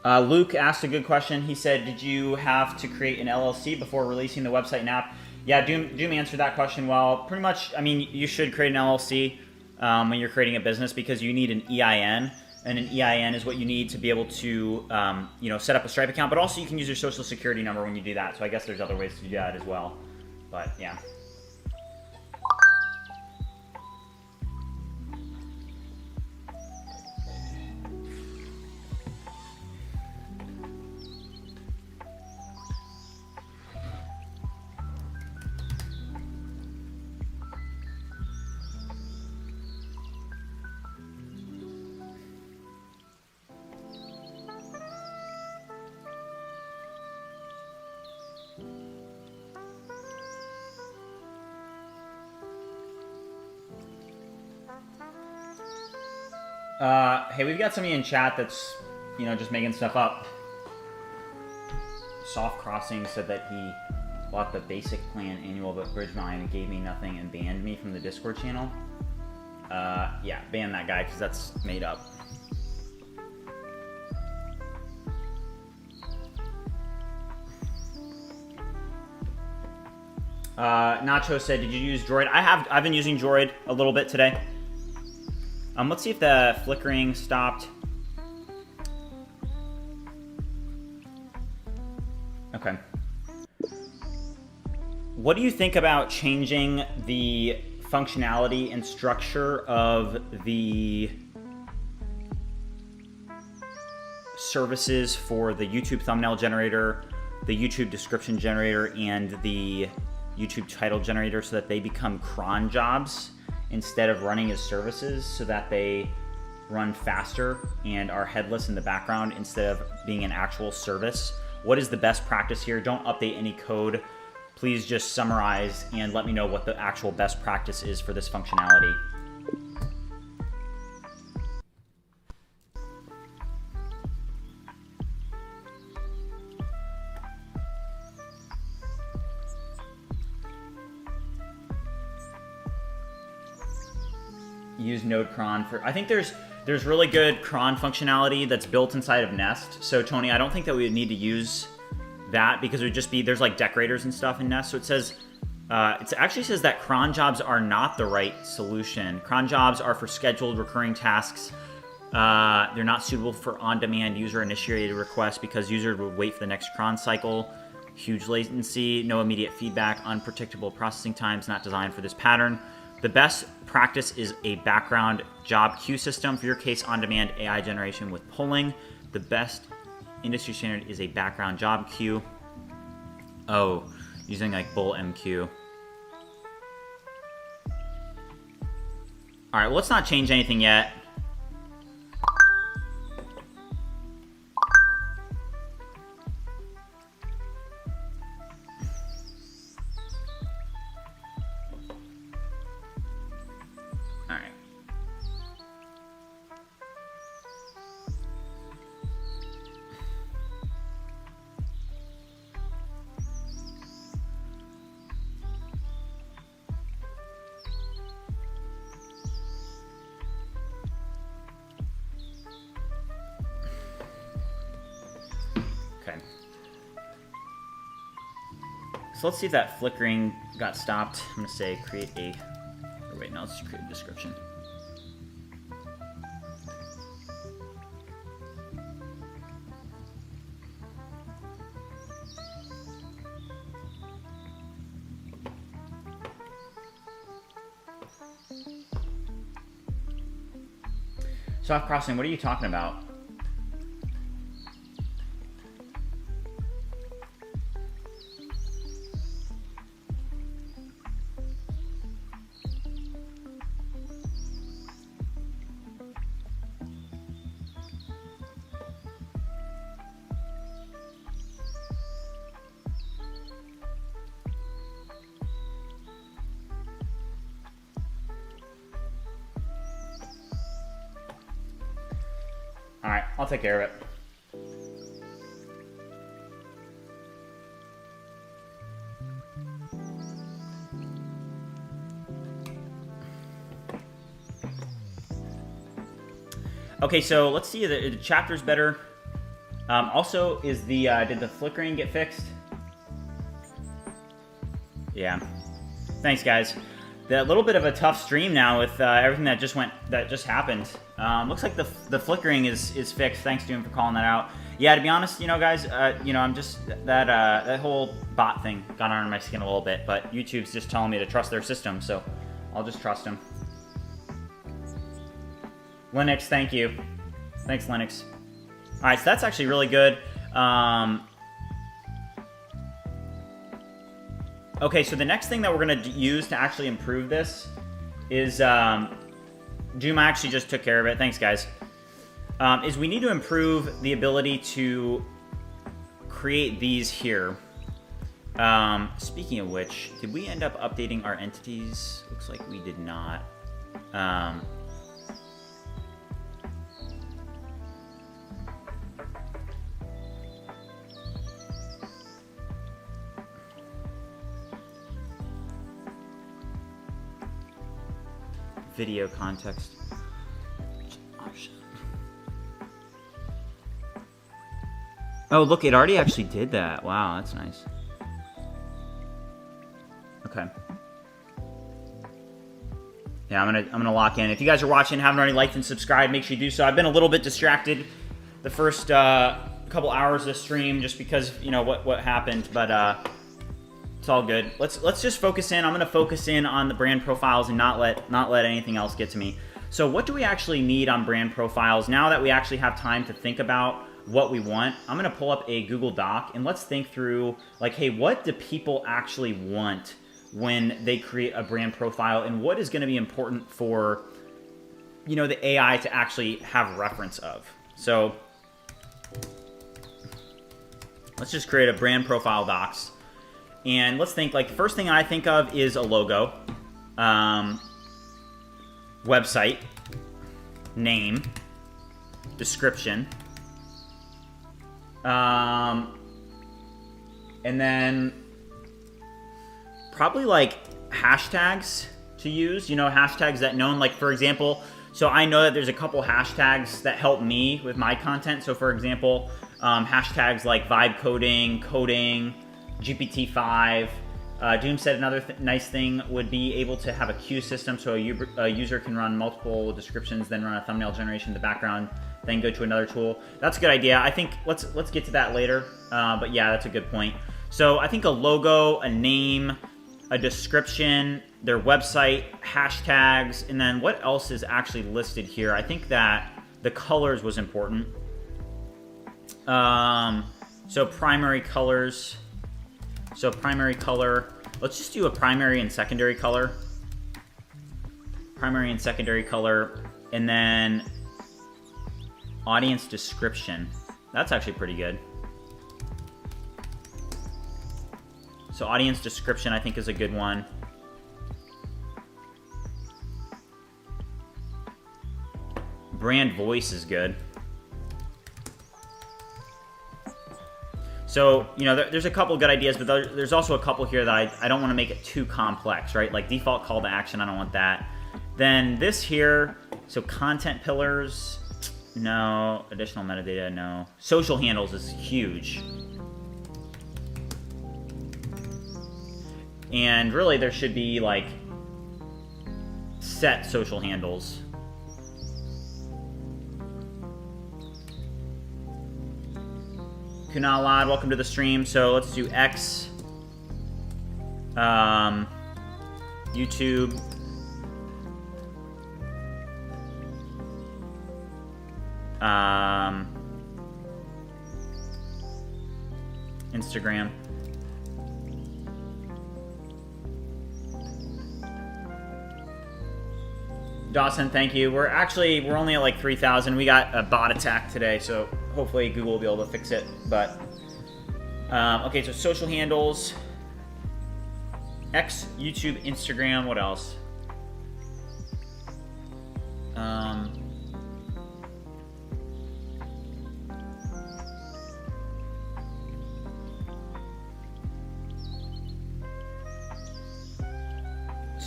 Speaker 1: Luke asked a good question. He said, did you have to create an LLC before releasing the website and app? Yeah, Doom answered that question well. Pretty much, I mean, you should create an LLC when you're creating a business because you need an EIN. And an EIN is what you need to be able to set up a Stripe account. But also you can use your social security number when you do that. So I guess there's other ways to do that as well. But yeah. Hey, we've got somebody in chat that's, just making stuff up. Soft Crossing said that he bought the basic plan annual but bridge mine and gave me nothing and banned me from the Discord channel. Yeah, ban that guy because that's made up. Nacho said, did you use Droid? I've been using Droid a little bit today. Let's see if the flickering stopped. Okay. What do you think about changing the functionality and structure of the services for the YouTube thumbnail generator, the YouTube description generator, and the YouTube title generator so that they become cron jobs instead of running as services, so that they run faster and are headless in the background instead of being an actual service? What is the best practice here? Don't update any code. Please just summarize and let me know what the actual best practice is for this functionality. Use node cron for, I think there's really good cron functionality that's built inside of Nest. So Tony, I don't think that we would need to use that because it would just be, there's like decorators and stuff in Nest. So it says, it actually says that cron jobs are not the right solution. Cron jobs are for scheduled recurring tasks. They're not suitable for on-demand user-initiated requests because users would wait for the next cron cycle. Huge latency, no immediate feedback, unpredictable processing times, not designed for this pattern. The best practice is a background job queue system. For your case, on-demand AI generation with polling. The best industry standard is a background job queue. Oh, using like bull MQ. All right, well, let's not change anything yet. So let's see if that flickering got stopped. I'm going to say create a, or wait, no, let's just create a description. Soft crossing, what are you talking about? I'll take care of it. Okay, so let's see, the chapter's better. Also, is did the flickering get fixed? Yeah. Thanks, guys. The little bit of a tough stream now with everything that just happened. Looks like the flickering is fixed. Thanks to him for calling that out. Yeah, to be honest, guys, I'm just that whole bot thing got under my skin a little bit, but YouTube's just telling me to trust their system, so I'll just trust them. Linux, thank you. Thanks, Linux. All right, so that's actually really good. Okay, so the next thing that we're going to use to actually improve this is, Doom actually just took care of it. Thanks, guys. Is we need to improve the ability to create these here. Speaking of which, did we end up updating our entities? Looks like we did not. Video context option. Oh, look, it already actually did that. Wow, that's nice. Okay. Yeah, I'm gonna lock in. If you guys are watching, haven't already liked and subscribed, make sure you do so. I've been a little bit distracted the first couple hours of the stream just because what happened, but it's all good. Let's just focus in. I'm gonna focus in on the brand profiles and not let anything else get to me. So what do we actually need on brand profiles now that we actually have time to think about what we want? I'm gonna pull up a Google Doc and let's think through, like, hey, what do people actually want when they create a brand profile, and what is gonna be important for the AI to actually have reference of? So let's just create a brand profile docs. And let's think, like, the first thing I think of is a logo, website, name, description, and then probably like hashtags to use, hashtags that known, like, for example, so I know that there's a couple hashtags that help me with my content. So for example, hashtags like vibe coding, GPT-5. Doom said another nice thing would be able to have a queue system, so a user can run multiple descriptions, then run a thumbnail generation in the background, then go to another tool. That's a good idea. I think let's get to that later. But yeah, that's a good point. So I think a logo, a name, a description, their website, hashtags, and then what else is actually listed here? I think that the colors was important. So primary colors. So primary color, let's just do a primary and secondary color. Primary and secondary color, and then audience description. That's actually pretty good. So audience description, I think, is a good one. Brand voice is good. So, there's a couple good ideas, but there's also a couple here that I don't want to make it too complex, right? Like default call to action, I don't want that. Then this here, so content pillars, no. Additional metadata, no. Social handles is huge. And really there should be like set social handles. Kunal Lad, welcome to the stream. So let's do X, YouTube, Instagram. Dawson, thank you. We're only at like 3,000. We got a bot attack today, so hopefully Google will be able to fix it. But okay, so social handles, X, YouTube, Instagram. What else?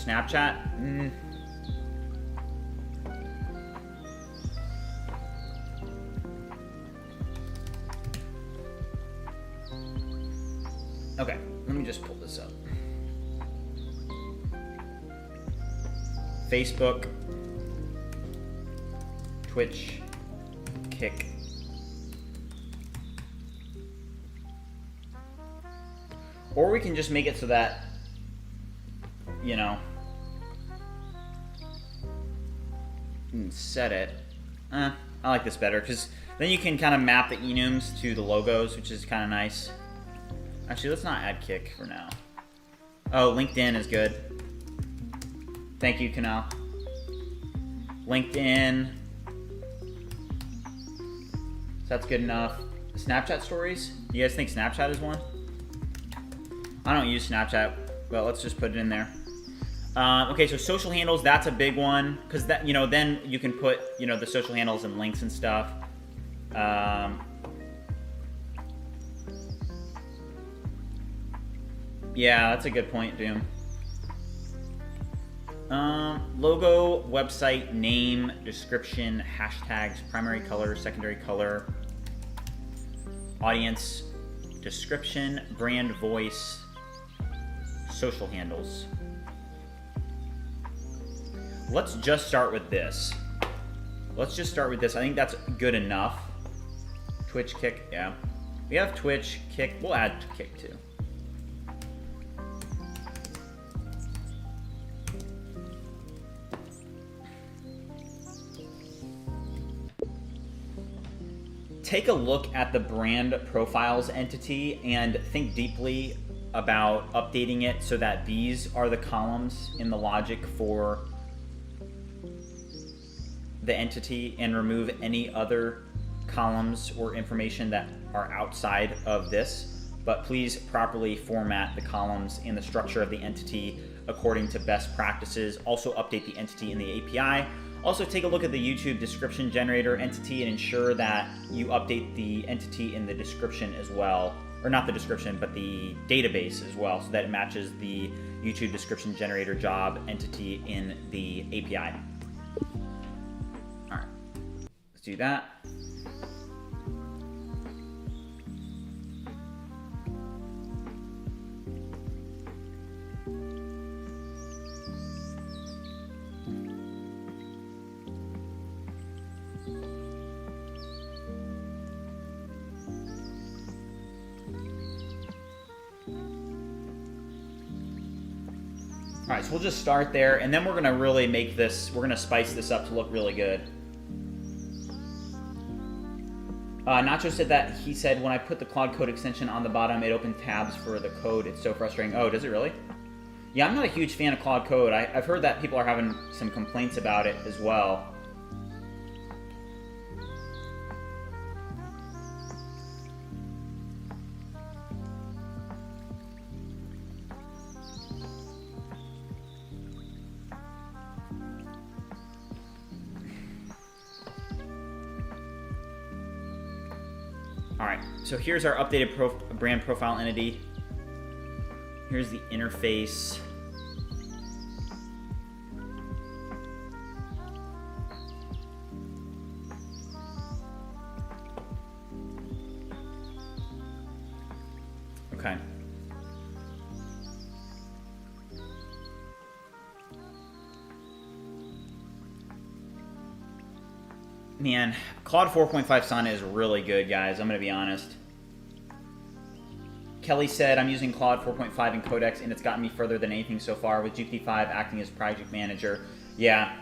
Speaker 1: Snapchat? Okay, let me just pull this up. Facebook, Twitch, Kick. Or we can just make it so that, you know, set it. I like this better because then you can kind of map the enums to the logos, which is kind of nice. Actually, let's not add Kick for now. Oh, LinkedIn is good. Thank you, Canal. LinkedIn. So that's good enough. Snapchat stories? You guys think Snapchat is one? I don't use Snapchat, but let's just put it in there. Okay, so social handles, that's a big one, because that, you know, then you can put, you know, the social handles and links and stuff. Yeah, that's a good point, Doom. Logo, website, name, description, hashtags, primary color, secondary color, audience, description, brand voice, social handles. Let's just start with this. Let's just start with this. I think that's good enough. Twitch, Kick, yeah. We have Twitch, Kick. We'll add Kick too. Take a look at the brand profiles entity and think deeply about updating it so that these are the columns in the logic for the entity, and remove any other columns or information that are outside of this. But please properly format the columns and the structure of the entity according to best practices. Also update the entity in the API. Also take a look at the YouTube description generator entity and ensure that you update the entity in the description as well. Or not the description, but the database as well, so that it matches the YouTube description generator job entity in the API. All right, let's do that. All right, so we'll just start there, and then we're gonna really make this, we're gonna spice this up to look really good. Nacho said that, he said, when I put the Claude Code extension on the bottom, it opened tabs for the code. It's so frustrating. Oh, does it really? Yeah, I'm not a huge fan of Claude Code. I've heard that people are having some complaints about it as well. All right, so here's our updated brand profile entity. Here's the interface. Okay. Man, Claude 4.5 Sonnet is really good, guys. I'm going to be honest. Kelly said, I'm using Claude 4.5 in Codex, and it's gotten me further than anything so far, with GPT-5 acting as project manager. Yeah.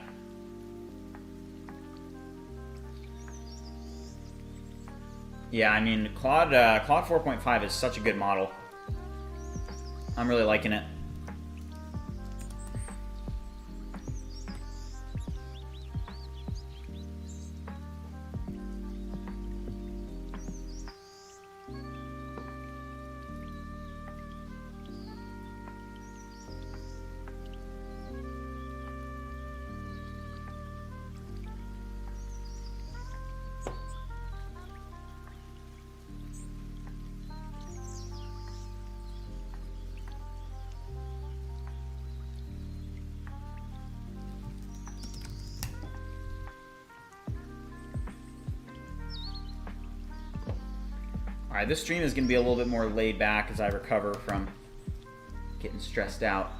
Speaker 1: Yeah, I mean, Claude 4.5 is such a good model. I'm really liking it. right, this stream is going to be a little bit more laid back as I recover from getting stressed out.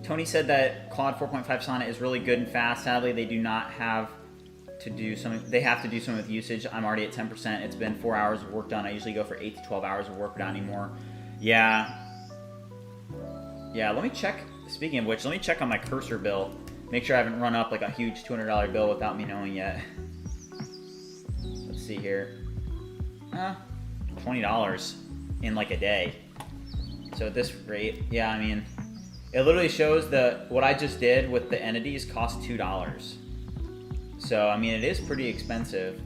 Speaker 1: Tony said that Claude 4.5 Sonnet is really good and fast. Sadly, they do not have to do something. They have to do something with usage. I'm already at 10%. It's been 4 hours of work done. I usually go for 8 to 12 hours of work without any more. Yeah. Yeah, let me check. Speaking of which, let me check on my cursor bill. Make sure I haven't run up like a huge $200 bill without me knowing yet. Let's see here. $20 in like a day. So at this rate, yeah, I mean, it literally shows that what I just did with the entities cost $2. So, I mean, it is pretty expensive.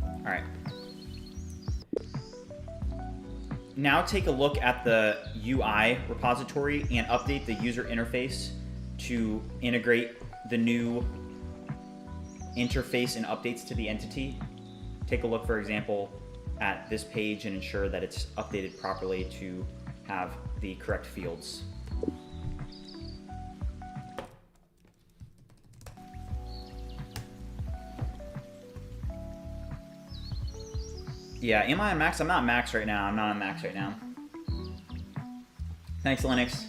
Speaker 1: All right. Now take a look at the UI repository and update the user interface to integrate the new interface and updates to the entity. Take a look, for example, at this page and ensure that it's updated properly to have the correct fields. Yeah, am I on max? I'm not on max right now. I'm not on max right now. Thanks, Linux.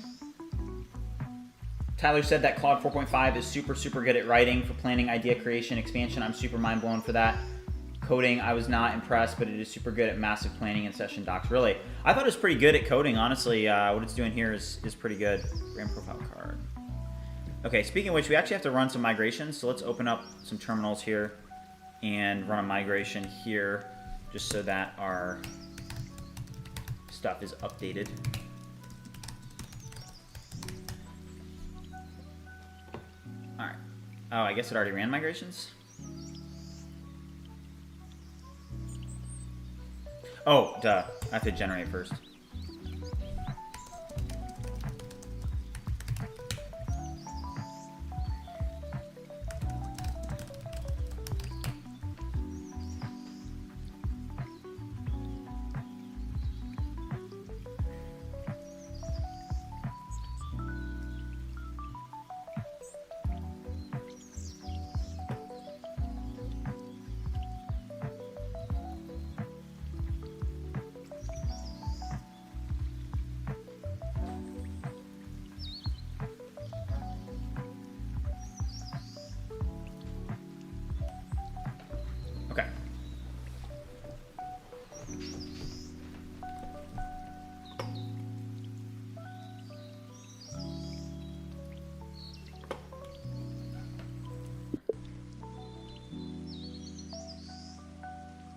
Speaker 1: Tyler said that Claude 4.5 is super good at writing for planning, idea creation, expansion. I'm super mind blown for that. Coding, I was not impressed, but it is super good at massive planning and session docs. Really, I thought it was pretty good at coding, honestly. What it's doing here is pretty good. Brand profile card. Okay, speaking of which, we actually have to run some migrations. So let's open up some terminals here and run a migration here just so that our stuff is updated. All right. Oh, I guess it already ran migrations. Oh, duh. I have to generate first.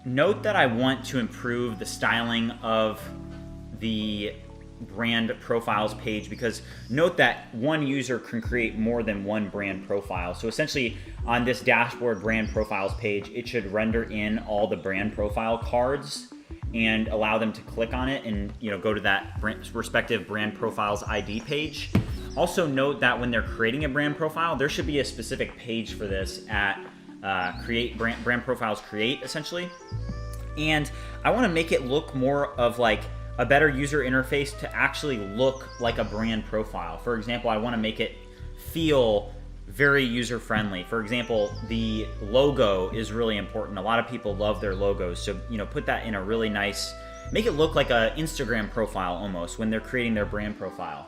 Speaker 1: Note that I want to improve the styling of the brand profiles page, because note that one user can create more than one brand profile. So essentially on this dashboard brand profiles page, it should render in all the brand profile cards and allow them to click on it and go to that respective brand profiles ID page. Also note that when they're creating a brand profile, there should be a specific page for this at create brand profiles create, essentially. And I want to make it look more of like a better user interface to actually look like a brand profile. For example, I want to make it feel very user friendly. For example, the logo is really important. A lot of people love their logos, so put that in a really nice, make it look like an Instagram profile almost when they're creating their brand profile.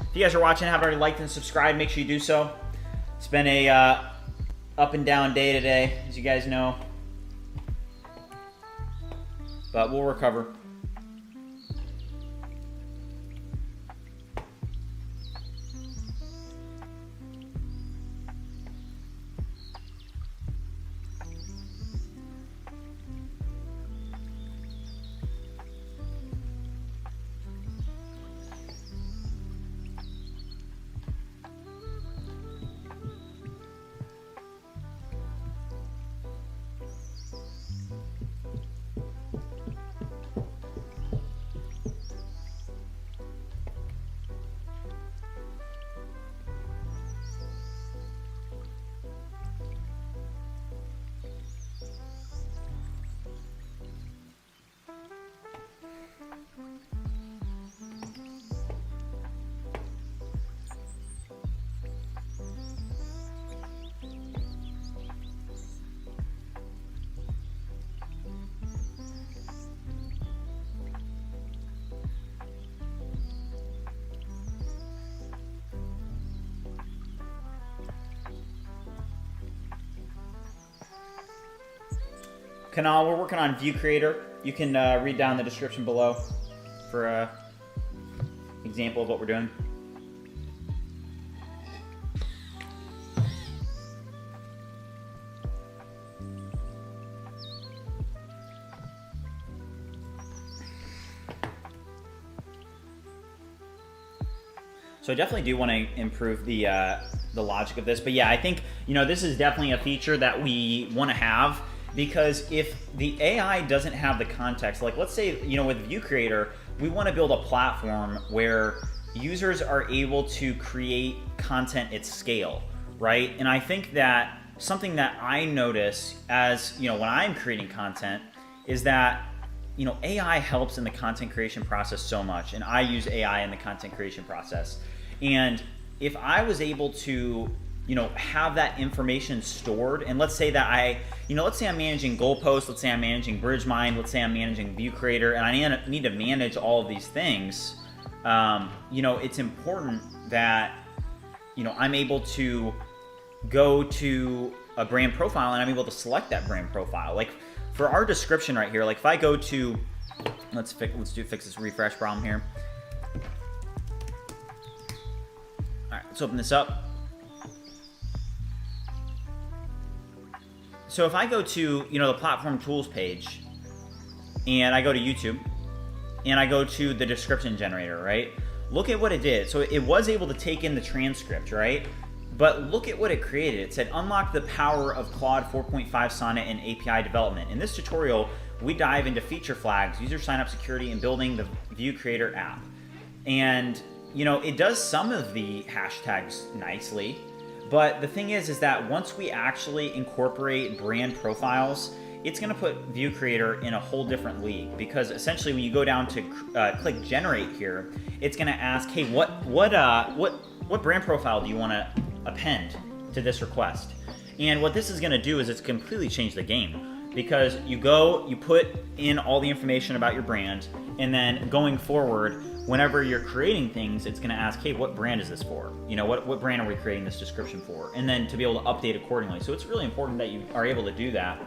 Speaker 1: If you guys are watching and haven't already liked and subscribed, make sure you do so. It's been a up and down day today, as you guys know. But we'll recover. Kanal, we're working on ViewCreator. You can read down the description below for an example of what we're doing. So I definitely do want to improve the logic of this, but yeah, I think this is definitely a feature that we want to have, because if the AI doesn't have the context, like let's say with ViewCreator, we want to build a platform where users are able to create content at scale, right? And I think that something that I notice as when I'm creating content is that AI helps in the content creation process so much, and I use AI in the content creation process. And if I was able to, have that information stored, and let's say that let's say I'm managing goalposts, let's say I'm managing BridgeMind, let's say I'm managing ViewCreator, and I need to manage all of these things, it's important that, I'm able to go to a brand profile and I'm able to select that brand profile. Like for our description right here, like if I go to, let's fix this refresh problem here. All right, let's open this up. So if I go to, the platform tools page, and I go to YouTube, and I go to the description generator, right? Look at what it did. So it was able to take in the transcript, right? But look at what it created. It said, unlock the power of Claude 4.5 Sonnet and API development. In this tutorial, we dive into feature flags, user sign-up security, and building the ViewCreator app. And it does some of the hashtags nicely, but the thing is that once we actually incorporate brand profiles, it's going to put ViewCreator in a whole different league, because essentially when you go down to click generate here, it's going to ask, hey, what brand profile do you want to append to this request? And what this is going to do is it's completely changed the game, because you put in all the information about your brand, and then going forward, whenever you're creating things, it's going to ask, hey, what brand is this for? What brand are we creating this description for? And then to be able to update accordingly. So it's really important that you are able to do that.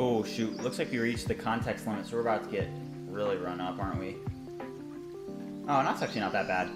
Speaker 1: Oh shoot, looks like we reached the context limit, so we're about to get really run up, aren't we? Oh, that's actually not that bad.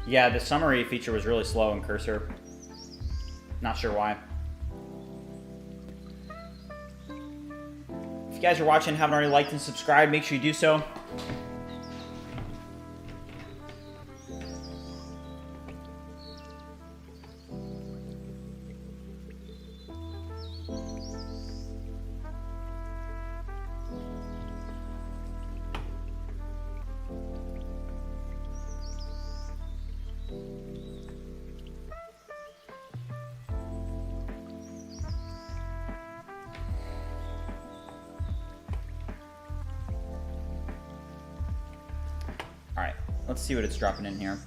Speaker 1: Yeah, the summary feature was really slow in Cursor. Not sure why. If you guys are watching and haven't already liked and subscribed, make sure you do so. All right, let's see what it's dropping in here.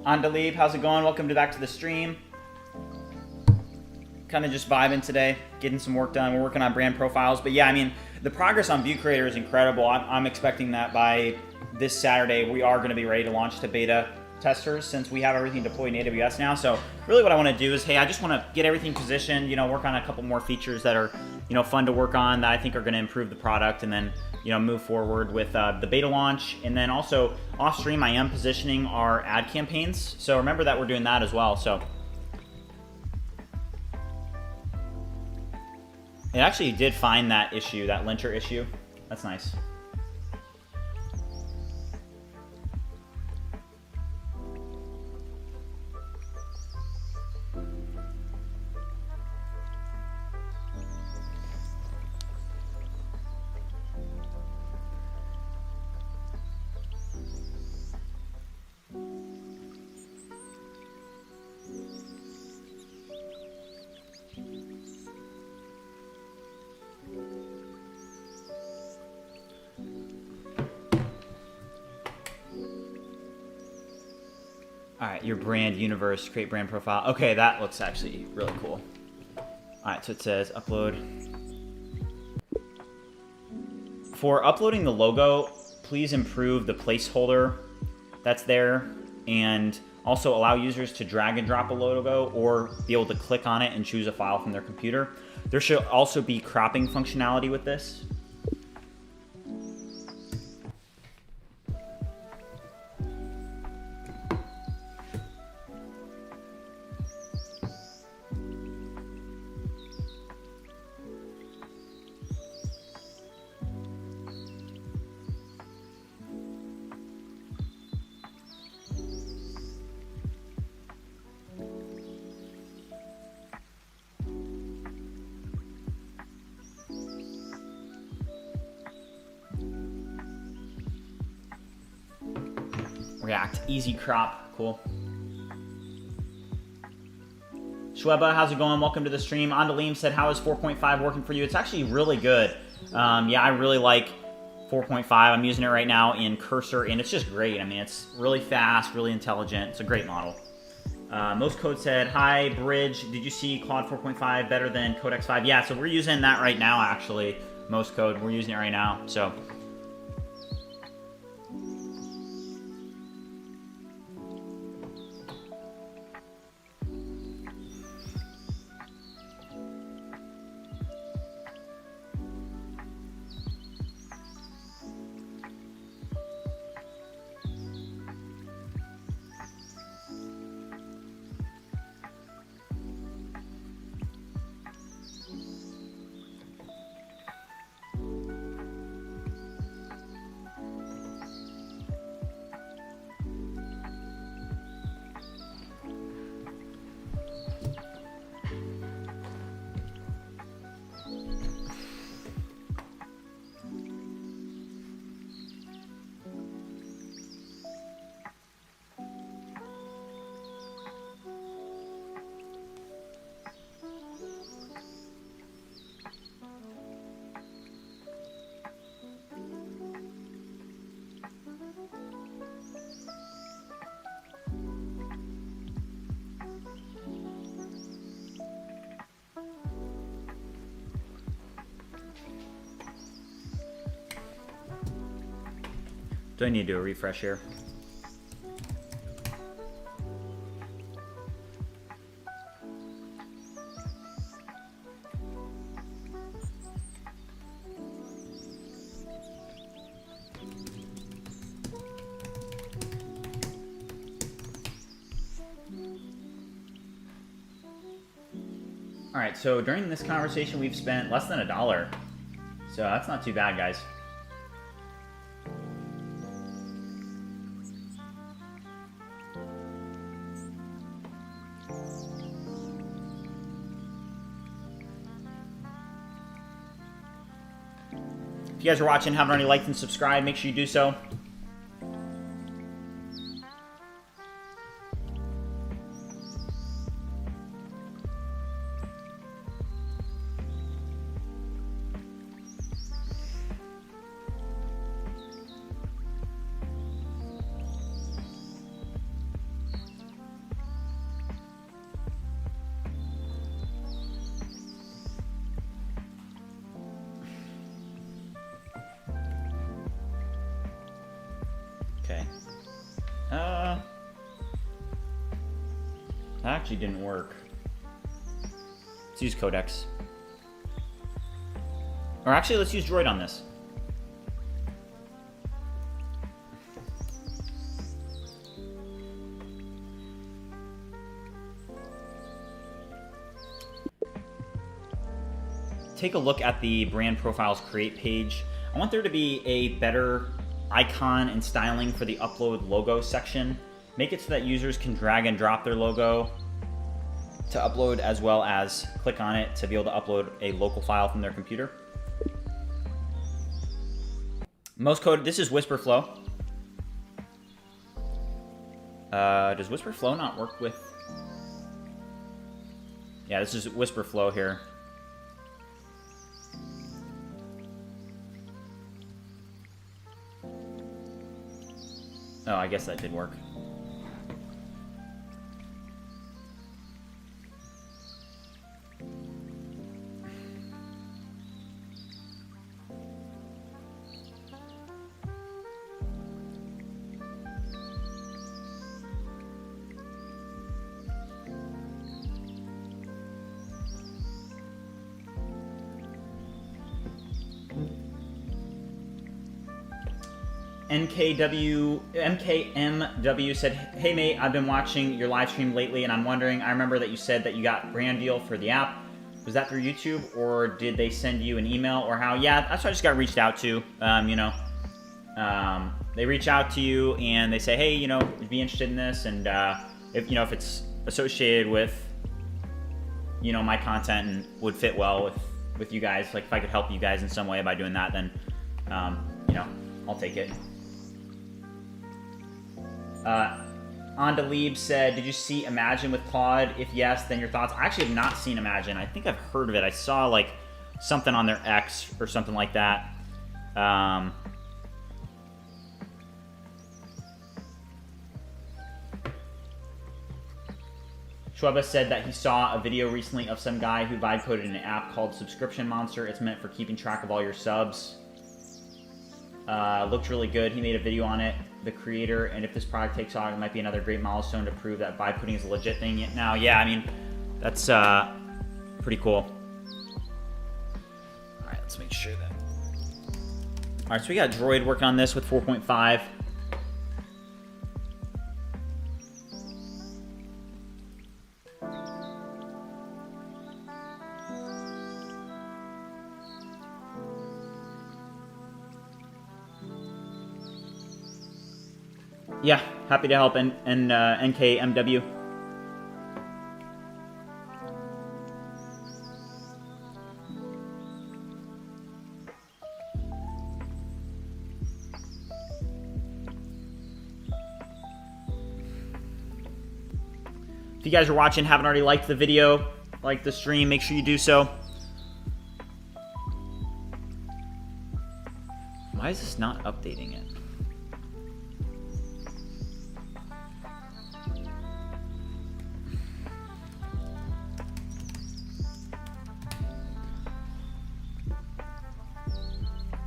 Speaker 1: Andalib, how's it going? Welcome back to the stream. Kind of just vibing today, getting some work done. We're working on brand profiles. But yeah, I mean, the progress on ViewCreator is incredible. I'm expecting that by this Saturday, we are going to be ready to launch to beta testers since we have everything deployed in AWS now. So really what I want to do is, hey, I just want to get everything positioned, work on a couple more features that are, fun to work on that I think are going to improve the product, and then, move forward with the beta launch. And then also off stream, I am positioning our ad campaigns. So remember that we're doing that as well. So it actually did find that issue, that linter issue. That's nice. All right, your brand universe, create brand profile. Okay, that looks actually really cool. All right, so it says upload. For uploading the logo, please improve the placeholder that's there, and also allow users to drag and drop a logo or be able to click on it and choose a file from their computer. There should also be cropping functionality with this. React, easy crop, cool. Shweba, how's it going? Welcome to the stream. Andalim said, how is 4.5 working for you? It's actually really good. Yeah, I really like 4.5. I'm using it right now in Cursor, and it's just great. I mean, it's really fast, really intelligent. It's a great model. Most Code said, hi, Bridge. Did you see Claude 4.5 better than Codex 5? Yeah, so we're using that right now, actually. Most Code, we're using it right now. So. Do I need to do a refresh here? All right, so during this conversation, we've spent less than $1. So that's not too bad, guys. If you guys are watching, haven't already liked and subscribed, make sure you do so. Okay. That actually didn't work. Let's use Codex. Or actually, let's use Droid on this. Take a look at the brand profiles create page. I want there to be a better icon and styling for the upload logo section. Make it so that users can drag and drop their logo to upload, as well as click on it to be able to upload a local file from their computer. Most code, this is Whisperflow. Does Whisperflow not work with? Yeah, this is Whisperflow here. Oh, I guess that did work. MKMW said, "Hey mate, I've been watching your live stream lately and I'm wondering, I remember that you said that you got brand deal for the app. Was that through YouTube or did they send you an email or how?" Yeah, that's what I just got reached out to. They reach out to you and they say, "Hey, you'd be interested in this," and if it's associated with my content and would fit well with you guys, like if I could help you guys in some way by doing that, then I'll take it. Andalib said, "Did you see Imagine with Claude? If yes, then your thoughts." I actually have not seen Imagine. I think I've heard of it. I saw like something on their X or something like that. Schweba said that he saw a video recently of some guy who vibe coded an app called Subscription Monster. It's meant for keeping track of all your subs. Looked really good. He made a video on it, the creator, and if this product takes off, it might be another great milestone to prove that vibe coding is a legit thing. Now, yeah, I mean, that's pretty cool. All right, let's make sure that. All right, so we got Droid working on this with 4.5. Yeah, happy to help, and NKMW. If you guys are watching, haven't already liked the video, like the stream, make sure you do so. Why is this not updating it?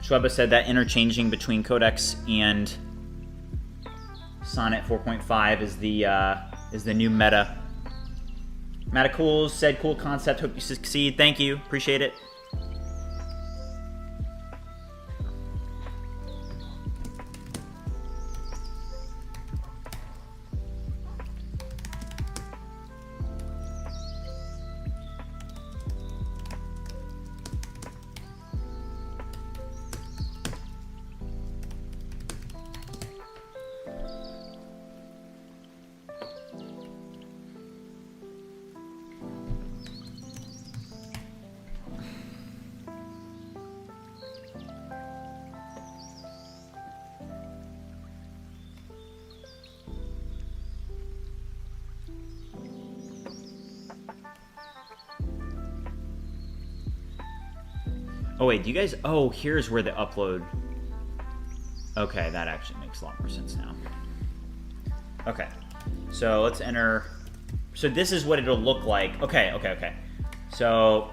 Speaker 1: Schweba said that interchanging between Codex and Sonnet 4.5 is the new meta. Matacools said, cool concept, hope you succeed. Thank you, appreciate it. Oh wait, do you guys, oh, here's where the upload, okay, that actually makes a lot more sense now. Okay, so let's enter, so this is what it'll look like. Okay. So,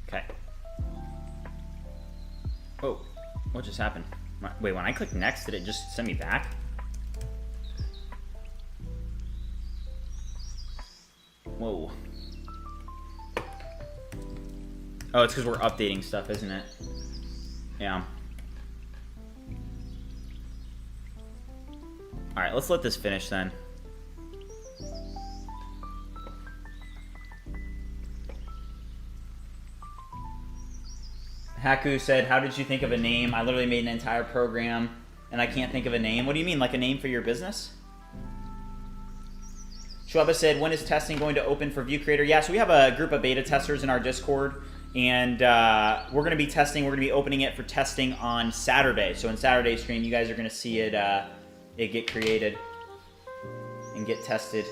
Speaker 1: okay. Oh, what just happened? Wait, when I click next, did it just send me back? Whoa. Oh, it's because we're updating stuff, isn't it? Yeah. Alright, let's let this finish then. Haku said, how did you think of a name? I literally made an entire program and I can't think of a name. What do you mean, like a name for your business? Schwaba said, when is testing going to open for ViewCreator? Yeah, so we have a group of beta testers in our Discord, and we're going to be testing. We're going to be opening it for testing on Saturday. So in Saturday's stream, you guys are going to see it, it get created and get tested.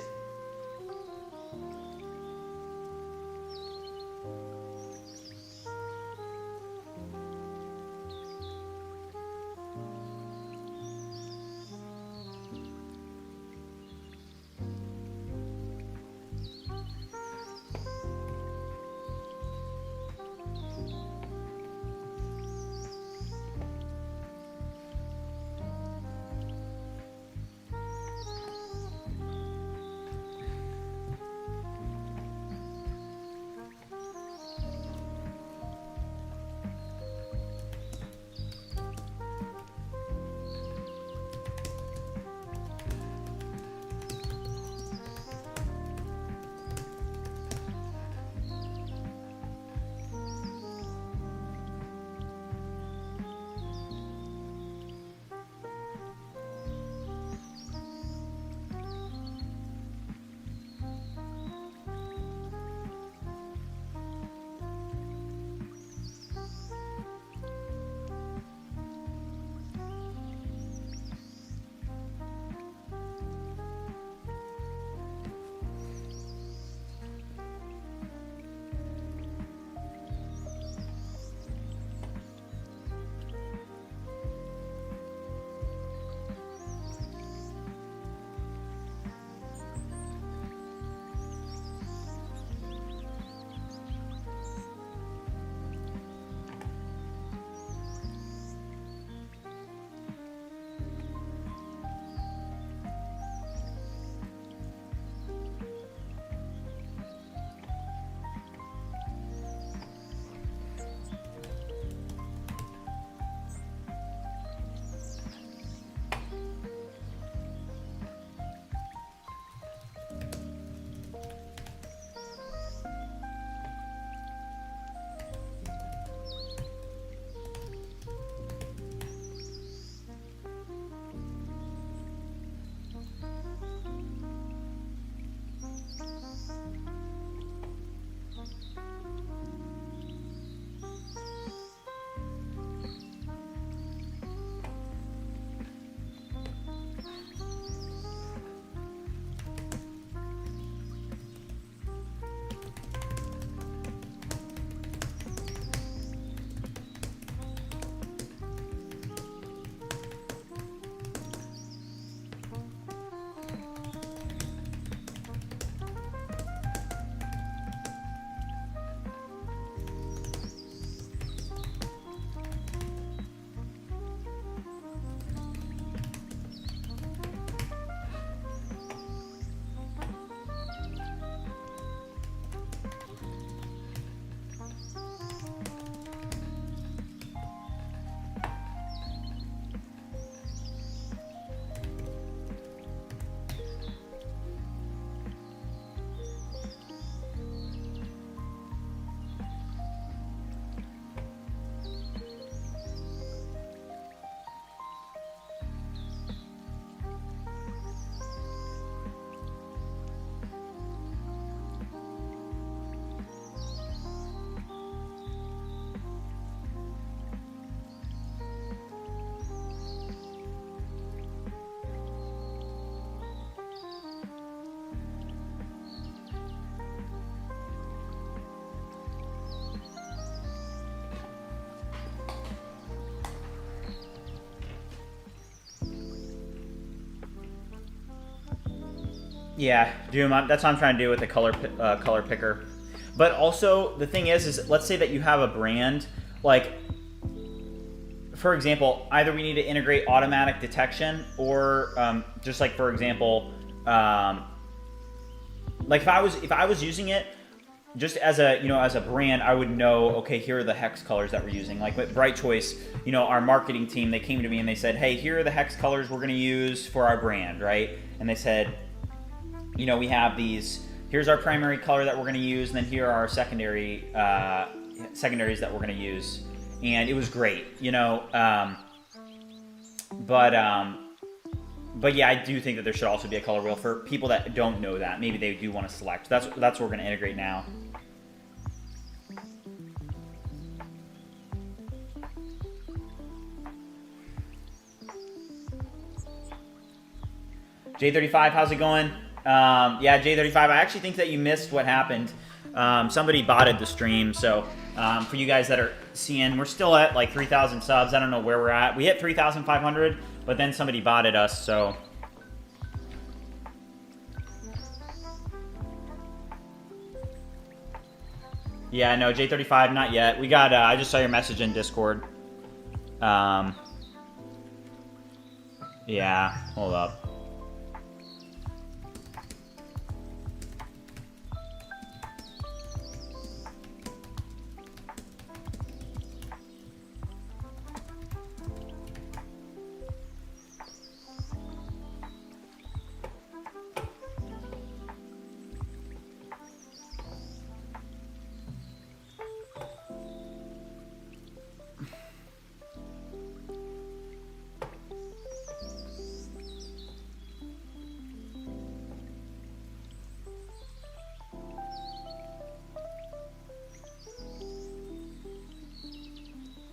Speaker 1: Yeah, Doom. That's what I'm trying to do with the color picker. But also, the thing is let's say that you have a brand, like, for example, either we need to integrate automatic detection, or just like, for example, like if I was using it just as a, as a brand, I would know, okay, here are the hex colors that we're using. Like with Bright Choice, our marketing team, they came to me and they said, hey, here are the hex colors we're going to use for our brand, right? And they said, we have these. Here's our primary color that we're going to use, and then here are our secondaries that we're going to use. And it was great, but yeah, I do think that there should also be a color wheel for people that don't know that. Maybe they do want to select. That's what we're going to integrate now. J35, how's it going? Yeah, J35, I actually think that you missed what happened. Somebody botted the stream, so for you guys that are seeing, we're still at like 3,000 subs. I don't know where we're at. We hit 3,500, but then somebody botted us, so. Yeah, no, J35, not yet. We got, I just saw your message in Discord. Yeah, hold up.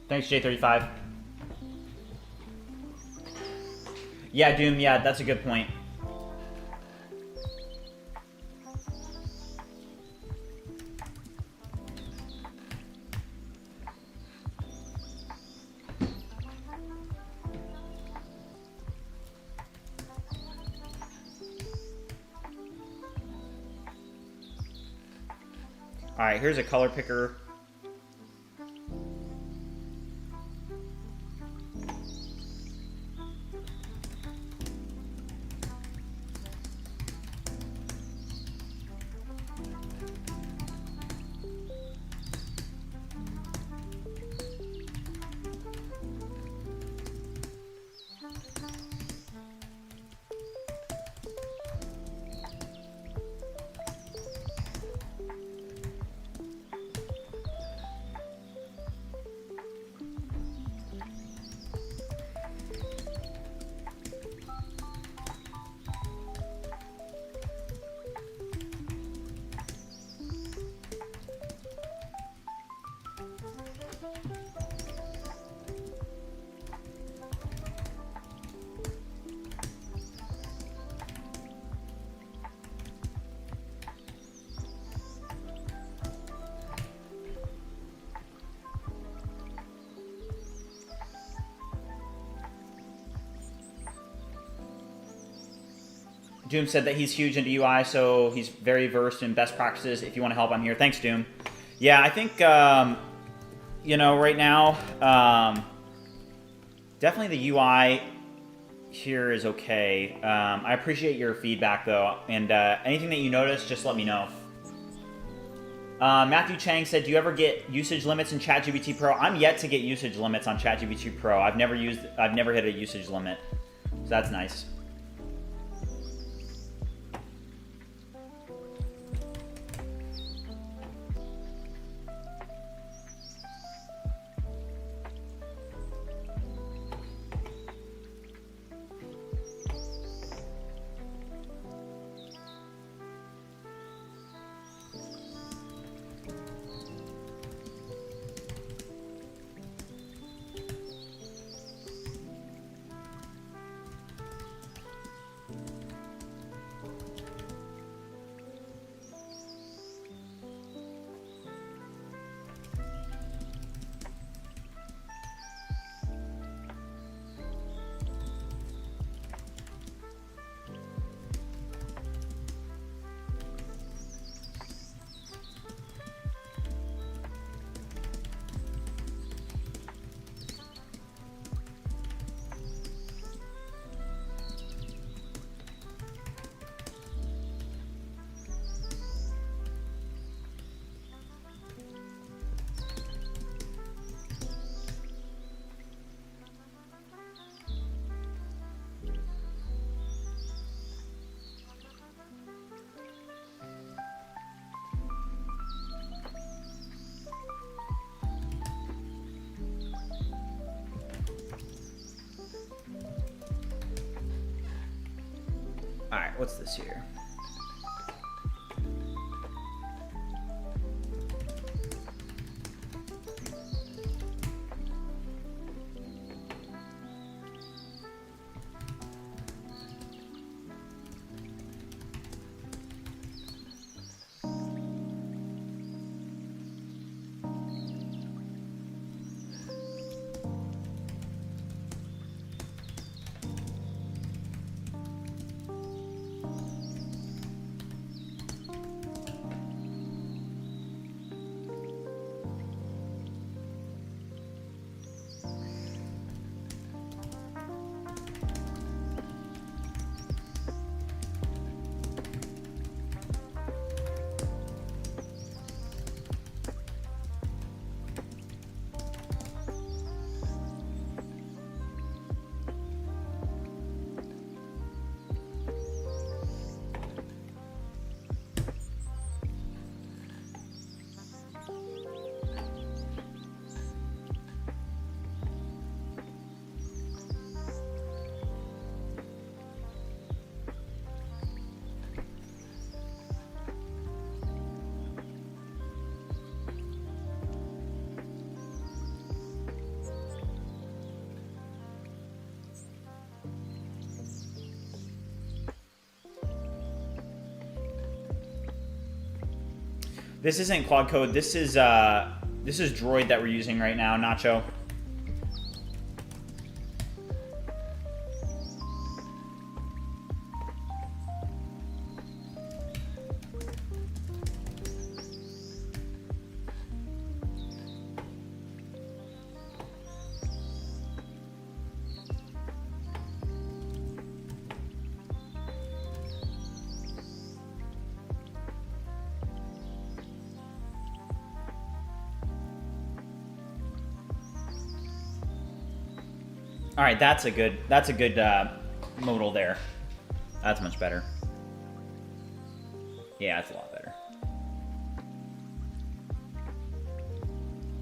Speaker 1: Thanks, J35. Yeah, Doom, yeah, that's a good point. All right, here's a color picker. Doom said that he's huge into UI, so he's very versed in best practices. If you want to help, I'm here. Thanks, Doom. Yeah, I think, right now, definitely the UI here is okay. I appreciate your feedback, though, and anything that you notice, just let me know. Matthew Chang said, do you ever get usage limits in ChatGPT Pro? I'm yet to get usage limits on ChatGPT Pro. I've never hit a usage limit, so that's nice. All right, what's this here? This isn't Claude Code. This is Droid that we're using right now, Nacho. All right, that's a good modal there. That's much better. Yeah, that's a lot better.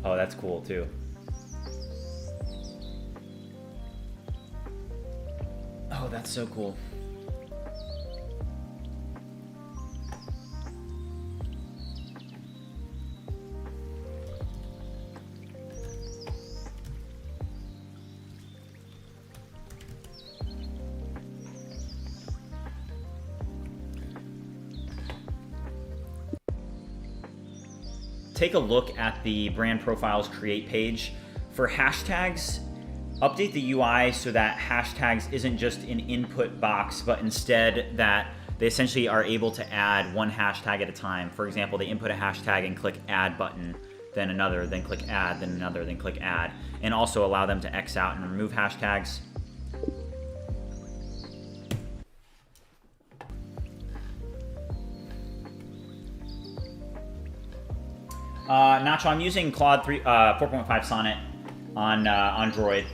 Speaker 1: Oh, that's cool too. Oh, that's so cool. Take a look at the brand profiles create page. For hashtags, update the UI so that hashtags isn't just an input box, but instead that they essentially are able to add one hashtag at a time. For example, they input a hashtag and click add button, then another, then click add, then another, then click add, and also allow them to X out and remove hashtags. Nacho, I'm using Claude 4.5 Sonnet on Droid.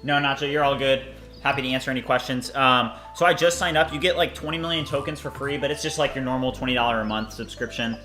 Speaker 1: No, Nacho, you're all good. Happy to answer any questions. So I just signed up. You get like 20 million tokens for free, but it's just like your normal $20 a month subscription.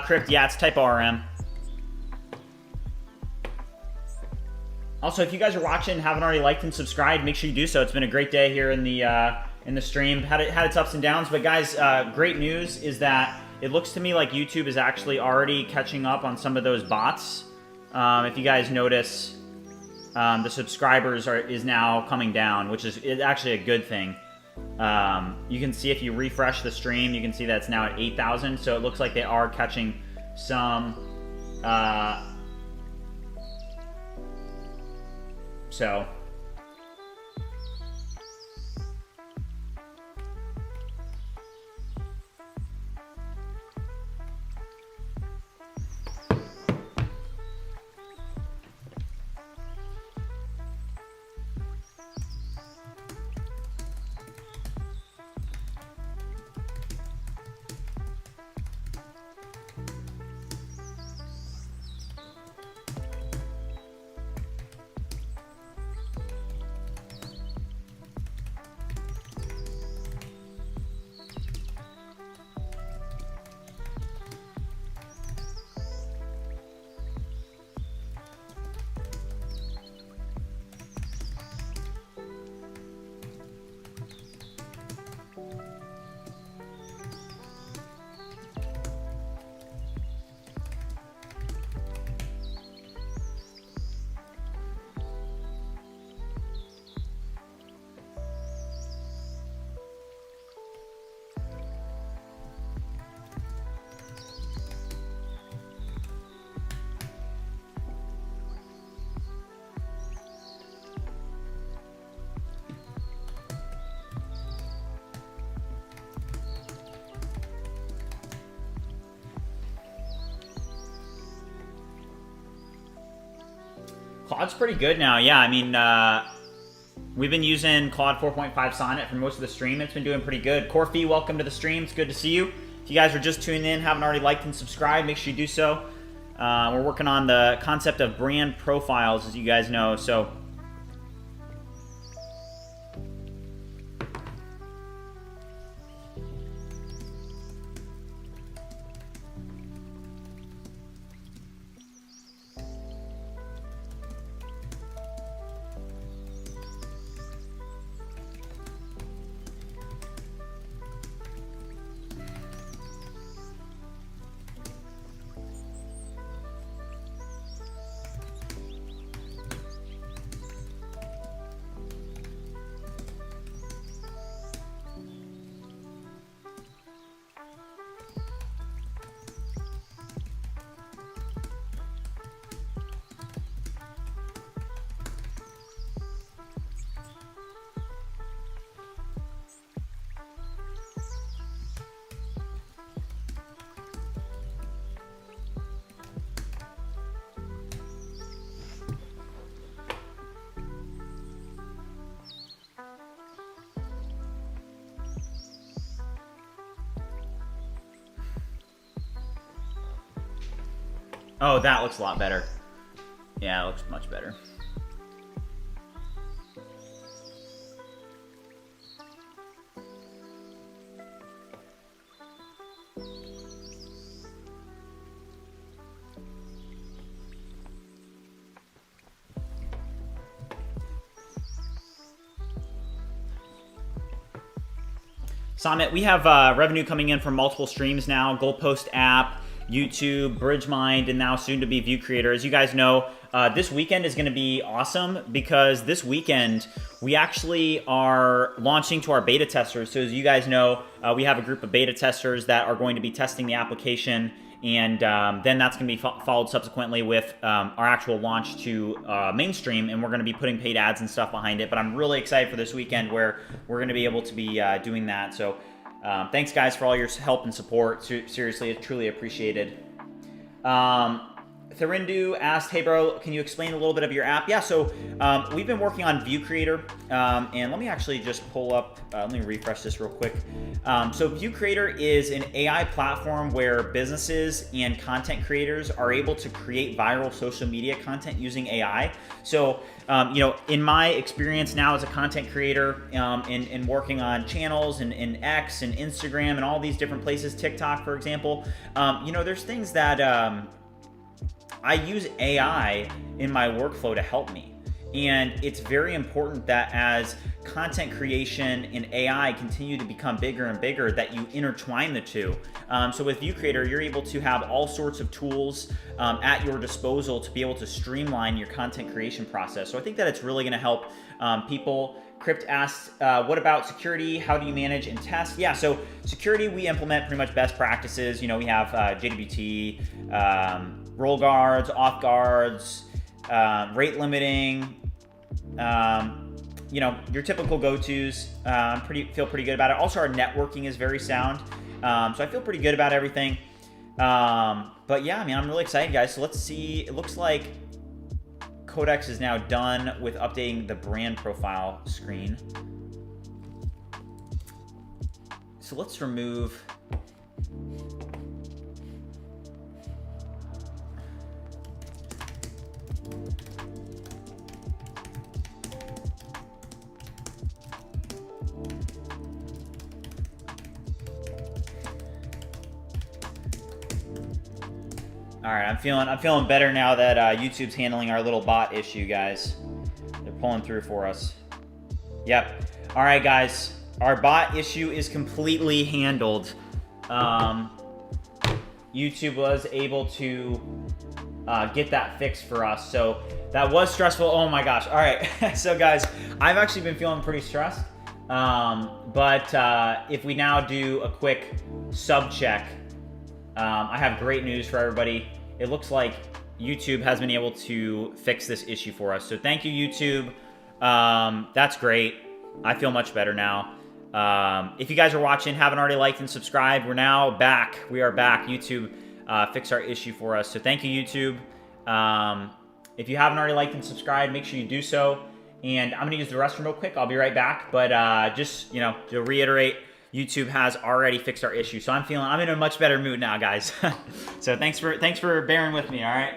Speaker 1: Crypt, yeah, it's type ORM. Also, if you guys are watching and haven't already liked and subscribed, make sure you do so. It's been a great day here in the stream. Had its ups and downs, but guys, great news is that it looks to me like YouTube is actually already catching up on some of those bots. If you guys notice, the subscribers is now coming down, which is actually a good thing. You can see if you refresh the stream, you can see that it's now at 8,000. So it looks like they are catching some. So. Claude's pretty good now. Yeah, I mean, we've been using Claude 4.5 Sonnet for most of the stream. It's been doing pretty good. Corfy, welcome to the stream. It's good to see you. If you guys are just tuning in, haven't already liked and subscribed, make sure you do so. We're working on the concept of brand profiles, as you guys know. So oh, that looks a lot better. Yeah, it looks much better. Sonnet, we have revenue coming in from multiple streams now. Goalpost app, YouTube, BridgeMind, and now soon to be ViewCreator. As you guys know, this weekend is going to be awesome because this weekend we actually are launching to our beta testers. So as you guys know, we have a group of beta testers that are going to be testing the application, and then that's going to be followed subsequently with our actual launch to mainstream, and we're going to be putting paid ads and stuff behind it. But I'm really excited for this weekend where we're going to be able to be doing that. So thanks, guys, for all your help and support. Seriously, it's truly appreciated. Thurindu asked, hey, bro, can you explain a little bit of your app? Yeah, so we've been working on ViewCreator, and let me actually just pull up, let me refresh this real quick. So ViewCreator is an AI platform where businesses and content creators are able to create viral social media content using AI. So, in my experience now as a content creator and working on channels and X and Instagram and all these different places, TikTok, for example, there's things that I use AI in my workflow to help me. And it's very important that as content creation and AI continue to become bigger and bigger, that you intertwine the two. So with ViewCreator, you're able to have all sorts of tools at your disposal to be able to streamline your content creation process. So I think that it's really going to help people. Crypt asked, what about security? How do you manage and test? Yeah, so security, we implement pretty much best practices. We have JWT, roll guards, off guards, rate limiting, your typical go-tos. Feel pretty good about it. Also, our networking is very sound, so I feel pretty good about everything. But yeah, I'm really excited, guys. So let's see. It looks like Codex is now done with updating the brand profile screen. So let's remove. All right, I'm feeling better now that YouTube's handling our little bot issue, guys. They're pulling through for us. Yep. All right, guys, our bot issue is completely handled. YouTube was able to get that fixed for us, so that was stressful. Oh my gosh. All right, so guys, I've actually been feeling pretty stressed. But if we now do a quick sub check. I have great news for everybody. It looks like YouTube has been able to fix this issue for us. So thank you, YouTube. That's great. I feel much better now. If you guys are watching, haven't already liked and subscribed, we're now back. We are back. YouTube fixed our issue for us. So thank you, YouTube. If you haven't already liked and subscribed, make sure you do so. And I'm going to use the restroom real quick. I'll be right back. But just, to reiterate, YouTube has already fixed our issue. So I'm in a much better mood now, guys. So thanks for bearing with me, all right?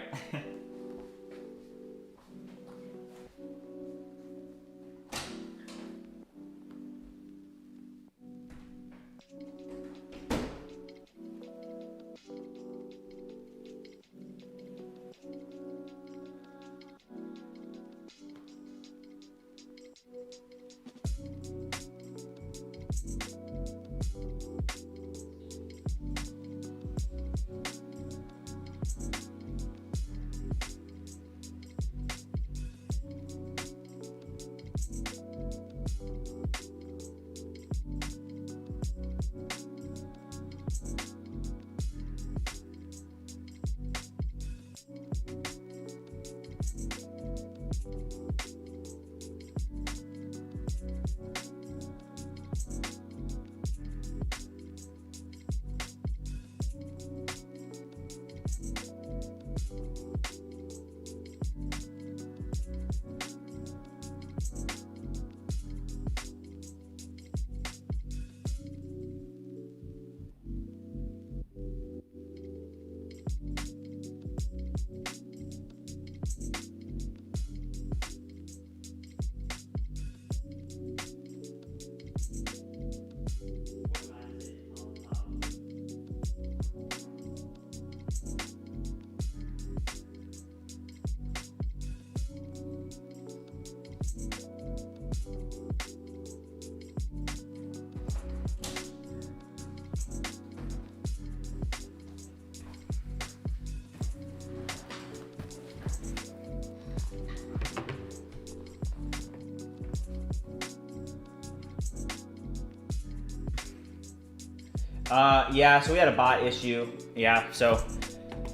Speaker 1: Yeah, so we had a bot issue. Yeah, so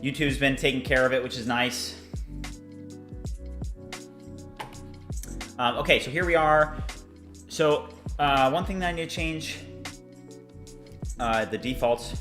Speaker 1: YouTube's been taking care of it, which is nice. Okay, so here we are. So one thing that I need to change, the defaults.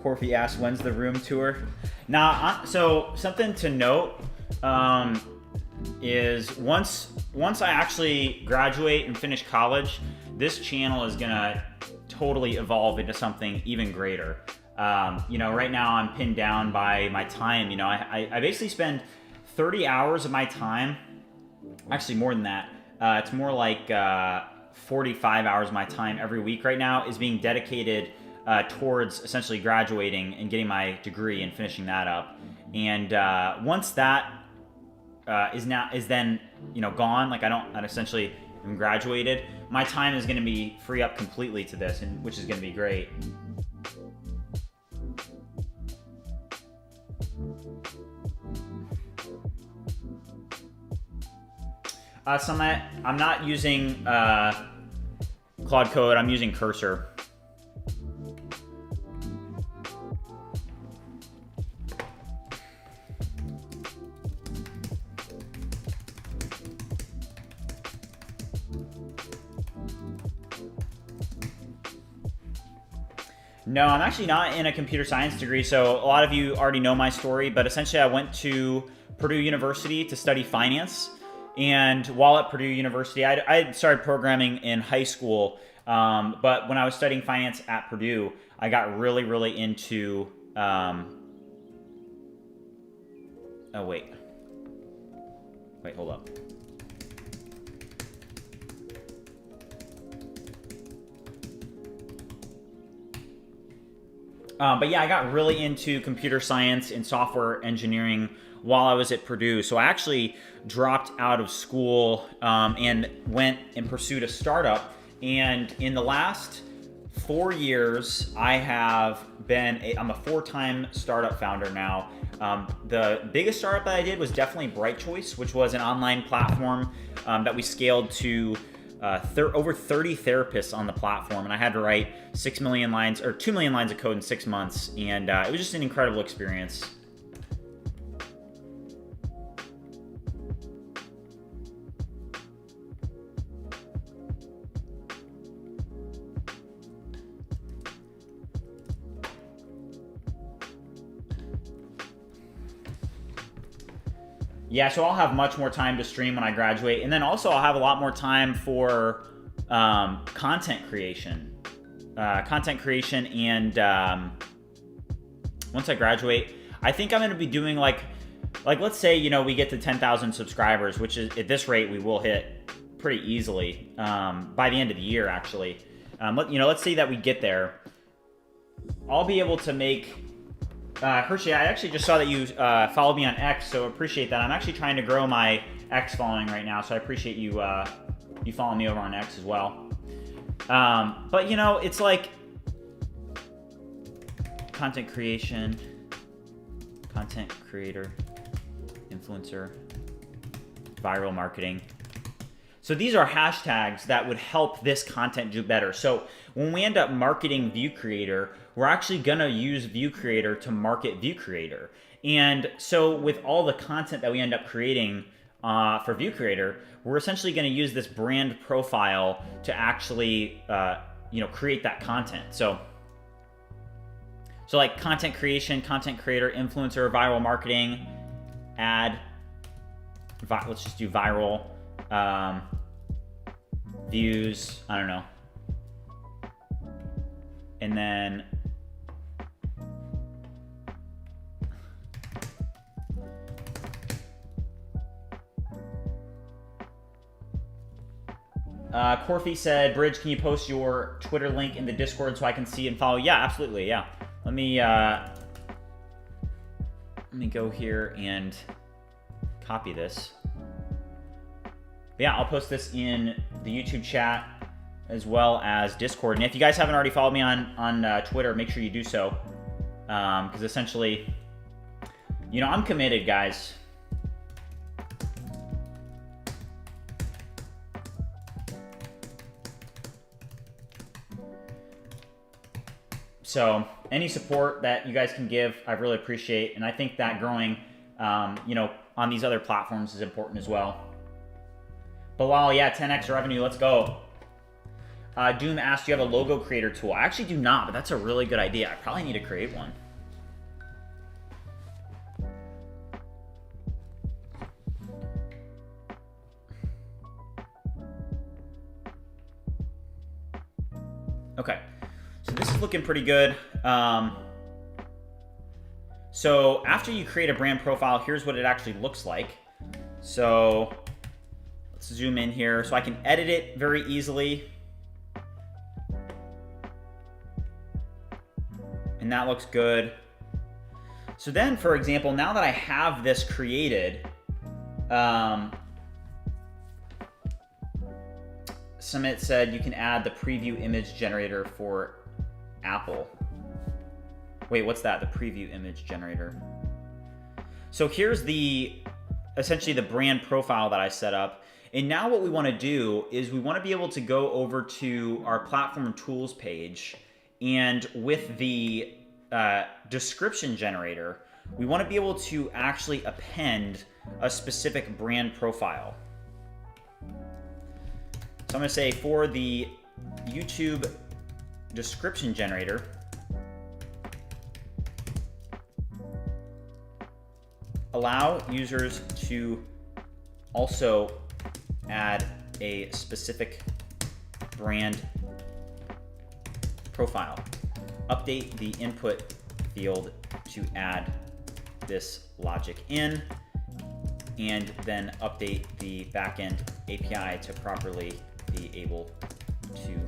Speaker 1: Corfy asked, when's the room tour? Now, so something to note is once I actually graduate and finish college, this channel is gonna totally evolve into something even greater. You know, right now I'm pinned down by my time. You know, I basically spend 30 hours of my time, actually more than that. It's more like 45 hours of my time every week right now is being dedicated towards essentially graduating and getting my degree and finishing that up. And once that is then, you know, gone, like I essentially am graduated, my time is going to be free up completely to this, and which is going to be great. Sonnet, I'm not using Claude Code, I'm using Cursor. No, I'm actually not in a computer science degree, so a lot of you already know my story, but essentially I went to Purdue University to study finance. And while at Purdue University, I started programming in high school, but when I was studying finance at Purdue, I got really, really into, oh wait. Wait, hold up. But yeah, I got really into computer science and software engineering while I was at Purdue. So I actually dropped out of school and went and pursued a startup. And in the last 4 years, I'm a 4-time startup founder now. The biggest startup that I did was definitely Bright Choice, which was an online platform that we scaled to over 30 therapists on the platform, and I had to write 6 million lines or 2 million lines of code in 6 months, and it was just an incredible experience. Yeah, so I'll have much more time to stream when I graduate. And then also I'll have a lot more time for content creation. And once I graduate, I think I'm going to be doing like let's say, we get to 10,000 subscribers, which is at this rate we will hit pretty easily by the end of the year, actually. Let's say that we get there. I'll be able to make... Hershey, I actually just saw that you followed me on X, so appreciate that. I'm actually trying to grow my X following right now, so I appreciate you you following me over on X as well. But it's like content creation, content creator, influencer, viral marketing. So these are hashtags that would help this content do better. So when we end up marketing ViewCreator, we're actually gonna use ViewCreator to market ViewCreator. And so with all the content that we end up creating for ViewCreator, we're essentially gonna use this brand profile to actually create that content. So like content creation, content creator, influencer, viral marketing, let's just do viral, views, I don't know. And then Corfy said, Bridge, can you post your Twitter link in the Discord so I can see and follow? Yeah, absolutely, yeah. Let me go here and copy this. But yeah, I'll post this in the YouTube chat as well as Discord. And if you guys haven't already followed me on Twitter, make sure you do so. Because essentially, I'm committed, guys. So any support that you guys can give, I really appreciate. And I think that growing, on these other platforms is important as well. Bilal, yeah, 10x revenue, let's go. Doom asked, do you have a logo creator tool? I actually do not, but that's a really good idea. I probably need to create one. Okay, so this is looking pretty good. So after you create a brand profile, here's what it actually looks like. So let's zoom in here so I can edit it very easily. And that looks good. So then, for example, now that I have this created, Sumit said you can add the preview image generator for Apple. Wait, what's that? The preview image generator. So here's essentially the brand profile that I set up. And now what we want to do is we want to be able to go over to our platform tools page, and with the description generator, we want to be able to actually append a specific brand profile. So I'm going to say for the YouTube description generator, allow users to also add a specific brand profile. Update the input field to add this logic in. and then update the backend API to properly be able to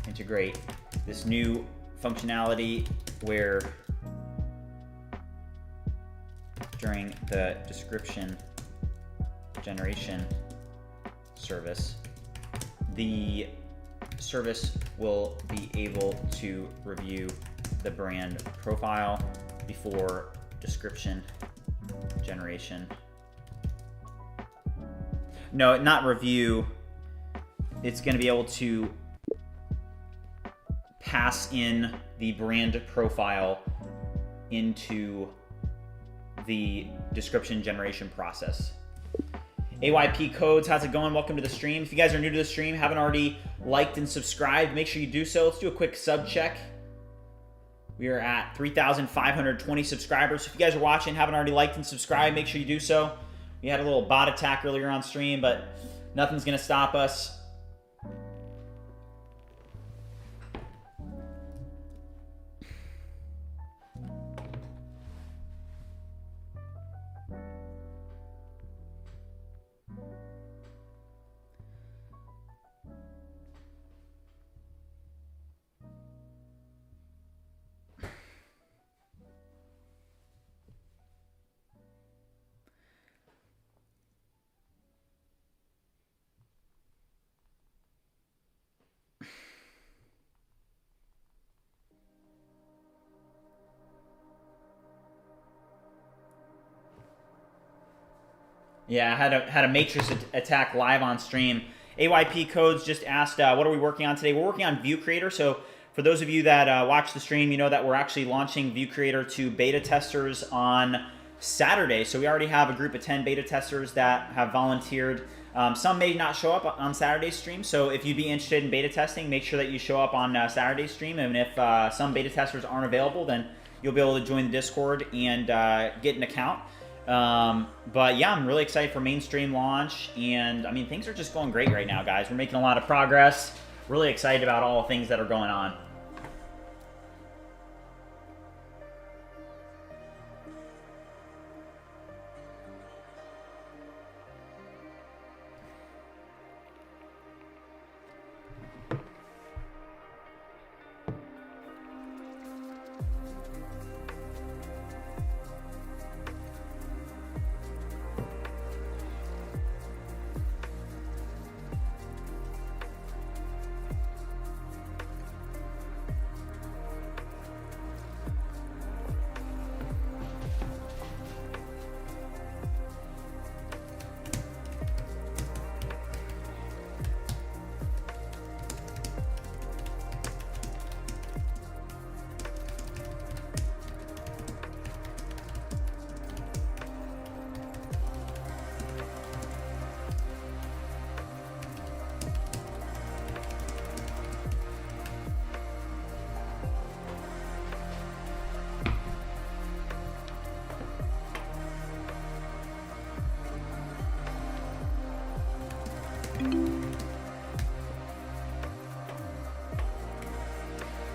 Speaker 1: integrate this new functionality where during the description generation service, the service will be able to review the brand profile before description generation. No, not review. It's going to be able to pass in the brand profile into the description generation process. AYP Codes, how's it going? Welcome to the stream. If you guys are new to the stream, haven't already liked and subscribed, make sure you do so. Let's do a quick sub check. We are at 3,520 subscribers. If you guys are watching, haven't already liked and subscribed, make sure you do so. We had a little bot attack earlier on stream, but nothing's going to stop us. Yeah, I had a matrix attack live on stream. AYP Codes just asked, what are we working on today? We're working on ViewCreator. So for those of you that watch the stream, you know that we're actually launching ViewCreator to beta testers on Saturday. So we already have a group of 10 beta testers that have volunteered. Some may not show up on Saturday's stream. So if you'd be interested in beta testing, make sure that you show up on Saturday's stream. And if some beta testers aren't available, then you'll be able to join the Discord and get an account. But yeah, I'm really excited for mainstream launch, and I mean, things are just going great right now, guys. We're making a lot of progress. Really excited about all the things that are going on.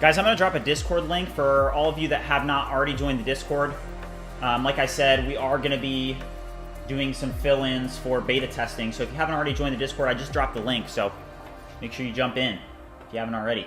Speaker 1: Guys, I'm going to drop a Discord link for all of you that have not already joined the Discord. Like I said, we are going to be doing some fill-ins for beta testing. So if you haven't already joined the Discord, I just dropped the link. So make sure you jump in if you haven't already.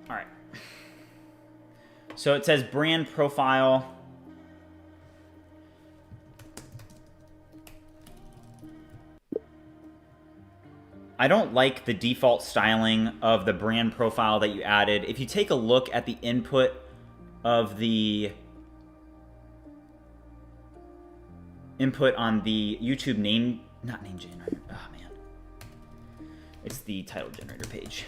Speaker 1: All right. So it says brand profile. I don't like the default styling of the brand profile that you added. If you take a look at the input of the input on the YouTube name, not name generator, oh man. It's the title generator page.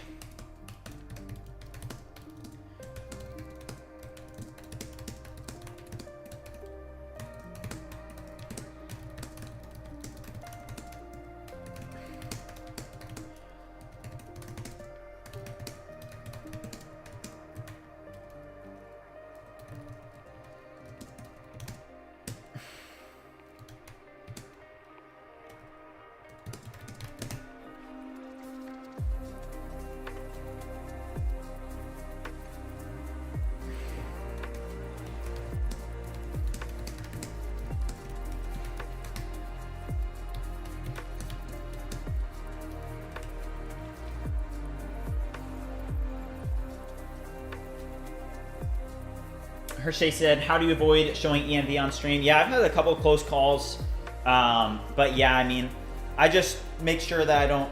Speaker 1: Hershey said, how do you avoid showing EMV on stream? Yeah, I've had a couple of close calls. But yeah, I mean, I just make sure that I don't,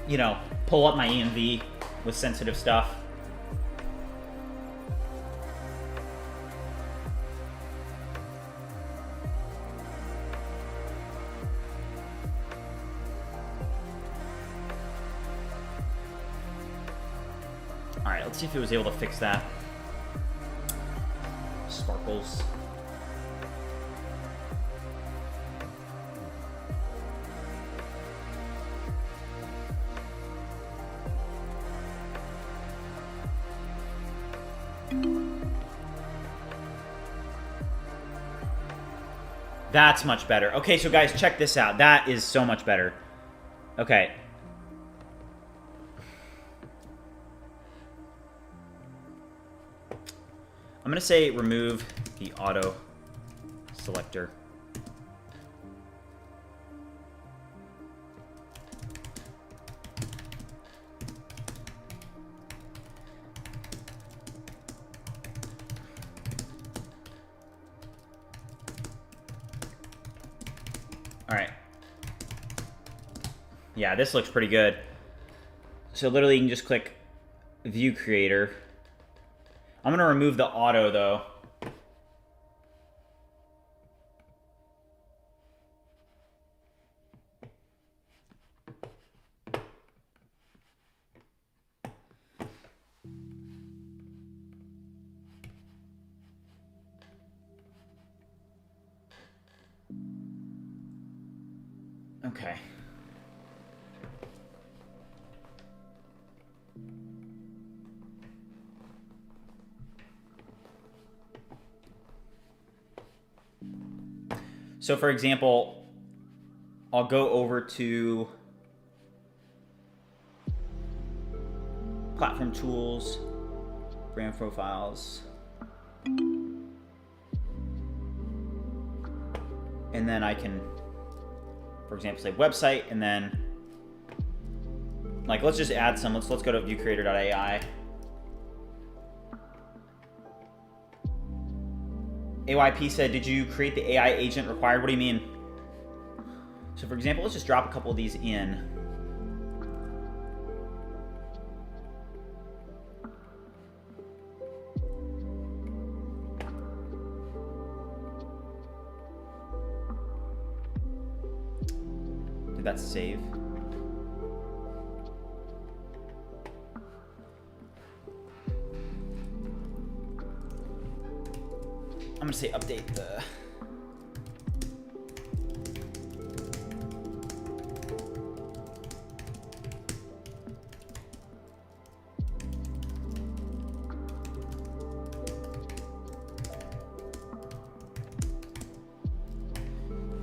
Speaker 1: you know, pull up my EMV with sensitive stuff. All right, let's see if it was able to fix that. Sparkles. That's much better. Okay, so guys, check this out. That is so much better. Okay. I'm gonna say remove the auto selector. All right. Yeah, this looks pretty good. So literally you can just click ViewCreator. I'm gonna remove the auto though. Okay. So for example, I'll go over to platform tools, brand profiles, and then I can, for example, say website, and then like let's just add some. Let's go to viewcreator.ai. AYP said, did you create the AI agent required? What do you mean? So for example, let's just drop a couple of these in. Did that save? I'm gonna say update the.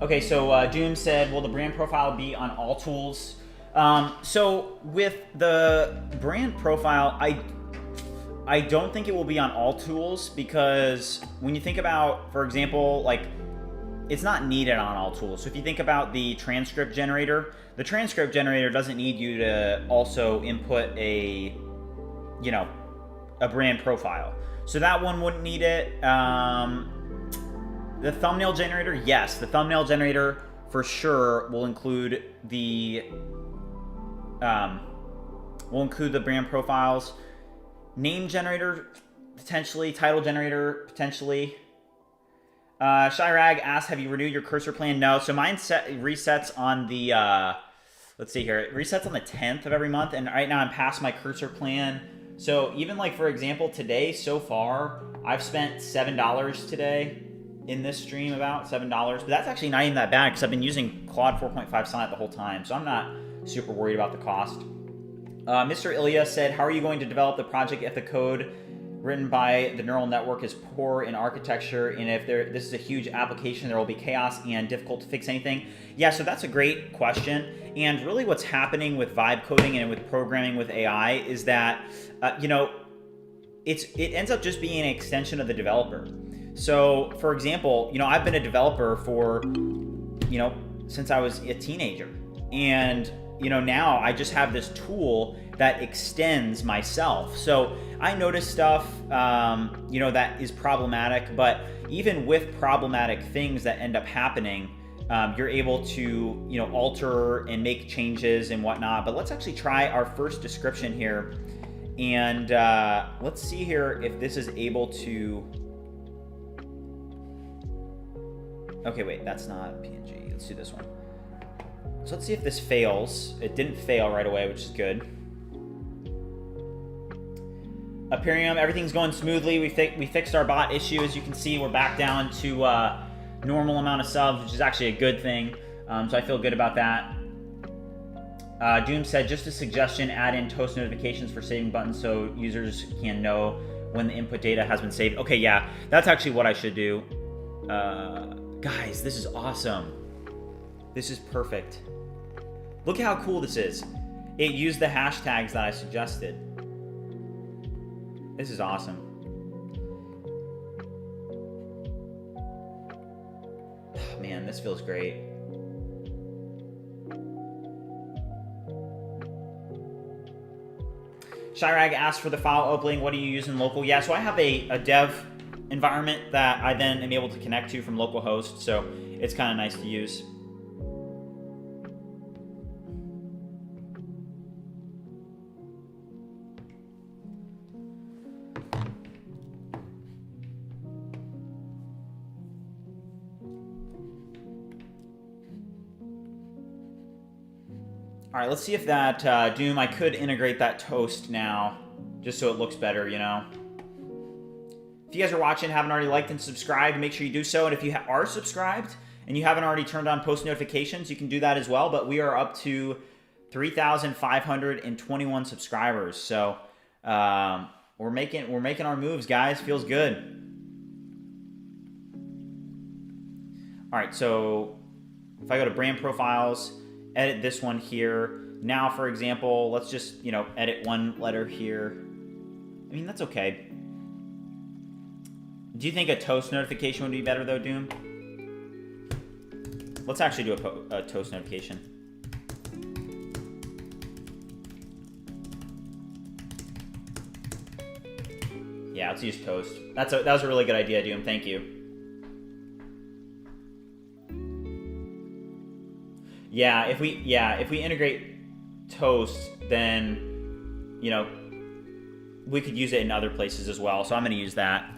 Speaker 1: Okay, so Doom said, will the brand profile be on all tools? So with the brand profile, I don't think it will be on all tools, because when you think about, for example, like it's not needed on all tools. So if you think about the transcript generator, the transcript generator doesn't need you to also input a, you know, a brand profile. So that one wouldn't need it. The thumbnail generator, yes, the thumbnail generator for sure will include the brand profiles. Name generator, potentially. Title generator, potentially. Shirag asks, have you renewed your cursor plan? No. So mine resets on the, let's see here. It resets on the 10th of every month. And right now I'm past my cursor plan. So even like, for example, today, so far, I've spent $7 today in this stream, about $7. But that's actually not even that bad, because I've been using Claude 4.5 Sonnet the whole time. So I'm not super worried about the cost. Mr. Ilya said, how are you going to develop the project if the code written by the neural network is poor in architecture, and if this is a huge application, there will be chaos and difficult to fix anything? Yeah, so that's a great question. And really what's happening with vibe coding and with programming with AI is that, you know, it ends up just being an extension of the developer. So for example, you know, I've been a developer for, you know, since I was a teenager. And you know, now I just have this tool that extends myself. So I notice stuff, you know, that is problematic, but even with problematic things that end up happening, you're able to, you know, alter and make changes and whatnot. But let's actually try our first description here. And let's see here if this is able to... Okay, wait, that's not PNG. Let's do this one. So let's see if this fails. It didn't fail right away, which is good. Aperium, everything's going smoothly. We fixed our bot issue. As you can see, we're back down to normal amount of subs, which is actually a good thing. So I feel good about that. Doom said, just a suggestion, add in toast notifications for saving buttons so users can know when the input data has been saved. Okay, yeah, that's actually what I should do. Guys, this is awesome. This is perfect. Look at how cool this is. It used the hashtags that I suggested. This is awesome. Oh, man, this feels great. Chirag asked for the file opening. What do you use in local? Yeah, so I have a dev environment that I then am able to connect to from localhost, so it's kind of nice to use. All right, let's see if that Doom, I could integrate that toast now, just so it looks better, you know. If you guys are watching, haven't already liked and subscribed, make sure you do so. And if you are subscribed and you haven't already turned on post notifications, you can do that as well. But we are up to 3,521 subscribers, so we're making our moves, guys. Feels good. All right, so if I go to brand profiles, edit this one here. Now, for example, let's just, you know, edit one letter here. I mean, that's okay. Do you think a toast notification would be better, though, Doom? Let's actually do a toast notification. Yeah, let's use toast. That was a really good idea, Doom. Thank you. Yeah, if we integrate toast, then, you know, we could use it in other places as well. So I'm going to use that.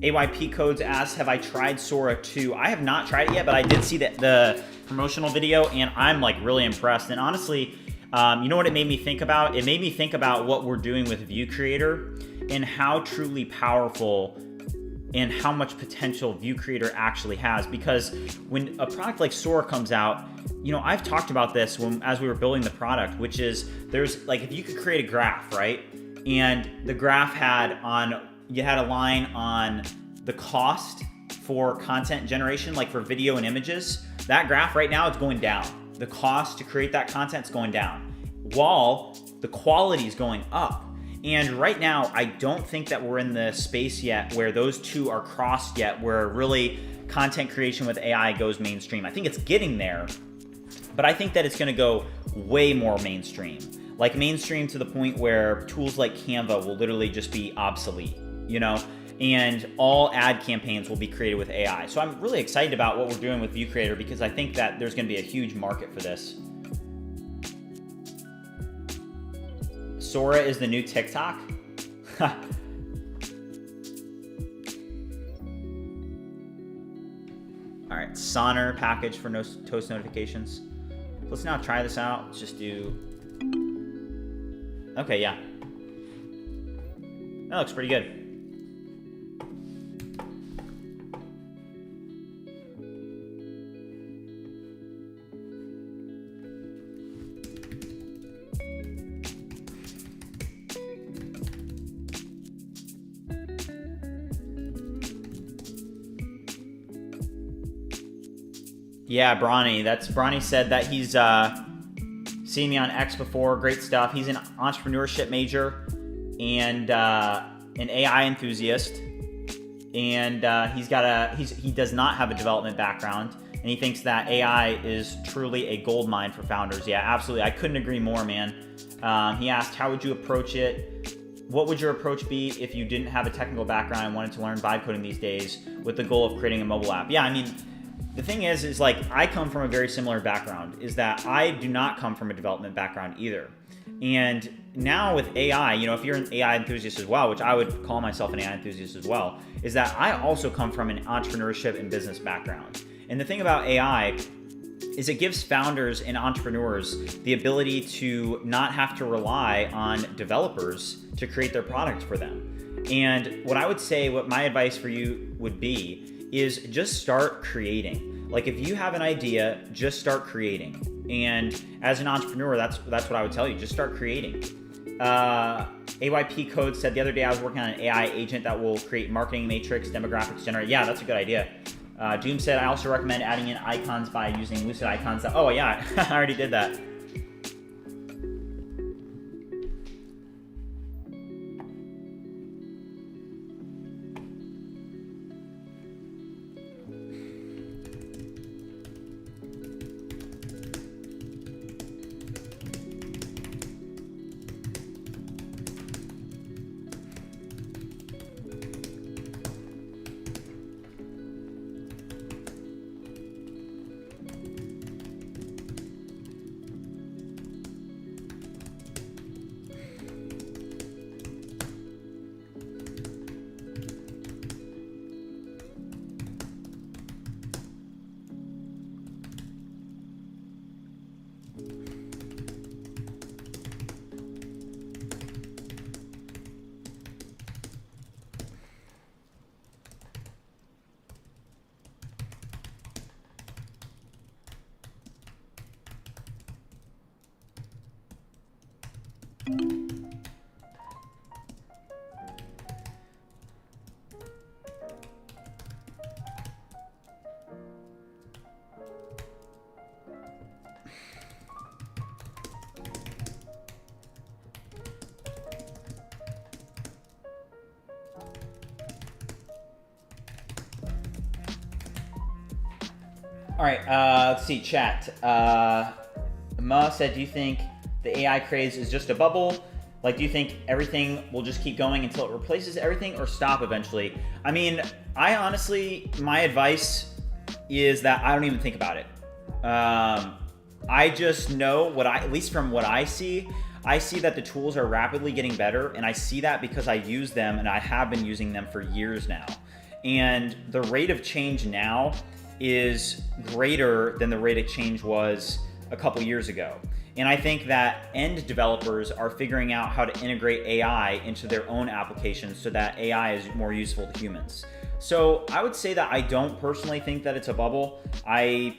Speaker 1: AYP Codes asks, have I tried Sora 2? I have not tried it yet, but I did see the promotional video, and I'm like really impressed. And honestly, you know what it made me think about? It made me think about what we're doing with ViewCreator and how truly powerful and how much potential ViewCreator actually has. Because when a product like Sora comes out, you know, I've talked about this as we were building the product, which is there's like, if you could create a graph, right? And the graph you had a line on the cost for content generation, like for video and images. That graph right now is going down. The cost to create that content is going down, while the quality is going up. And right now, I don't think that we're in the space yet where those two are crossed yet, where really content creation with AI goes mainstream. I think it's getting there, but I think that it's gonna go way more mainstream. Like mainstream to the point where tools like Canva will literally just be obsolete, you know? And all ad campaigns will be created with AI. So I'm really excited about what we're doing with ViewCreator because I think that there's gonna be a huge market for this. Sora is the new TikTok? All right, Sonner package for toast notifications. Let's now try this out. Let's just do, okay, yeah. That looks pretty good. Yeah, Bronny. Bronny said that he's seen me on X before. Great stuff. He's an entrepreneurship major and an AI enthusiast. And he does not have a development background, and he thinks that AI is truly a gold mine for founders. Yeah, absolutely. I couldn't agree more, man. He asked, how would you approach it? What would your approach be if you didn't have a technical background and wanted to learn vibe coding these days with the goal of creating a mobile app? Yeah, I mean, the thing is like I come from a very similar background, is that I do not come from a development background either. And now with AI, you know, if you're an AI enthusiast as well, which I would call myself an AI enthusiast as well, is that I also come from an entrepreneurship and business background. And the thing about AI is it gives founders and entrepreneurs the ability to not have to rely on developers to create their product for them. And what I would say, what my advice for you would be, is just start creating. Like if you have an idea, just start creating. And as an entrepreneur, that's what I would tell you. Just start creating. AYP Code said the other day I was working on an AI agent that will create marketing matrix, demographics, generate. Yeah, that's a good idea. Doom said I also recommend adding in icons by using Lucid icons. Oh yeah, I already did that. All right, let's see, chat. Ma said, do you think the AI craze is just a bubble? Like, do you think everything will just keep going until it replaces everything or stop eventually? I mean, I honestly, my advice is that I don't even think about it. I just know at least from what I see that the tools are rapidly getting better, and I see that because I use them and I have been using them for years now. And the rate of change now is greater than the rate of change was a couple years ago. And I think that end developers are figuring out how to integrate AI into their own applications so that AI is more useful to humans. So I would say that I don't personally think that it's a bubble. I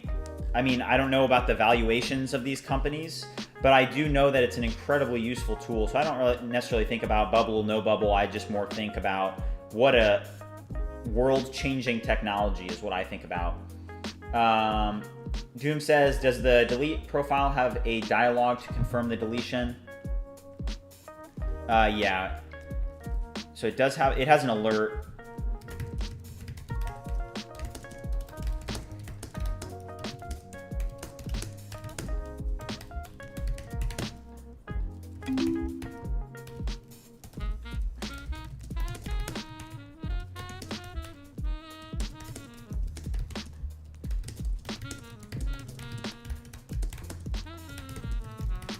Speaker 1: mean, I don't know about the valuations of these companies, but I do know that it's an incredibly useful tool. So I don't really necessarily think about bubble, no bubble. I just more think about what a world-changing technology is what I think about. Doom says, does the delete profile have a dialog to confirm the deletion? Yeah. So it has an alert.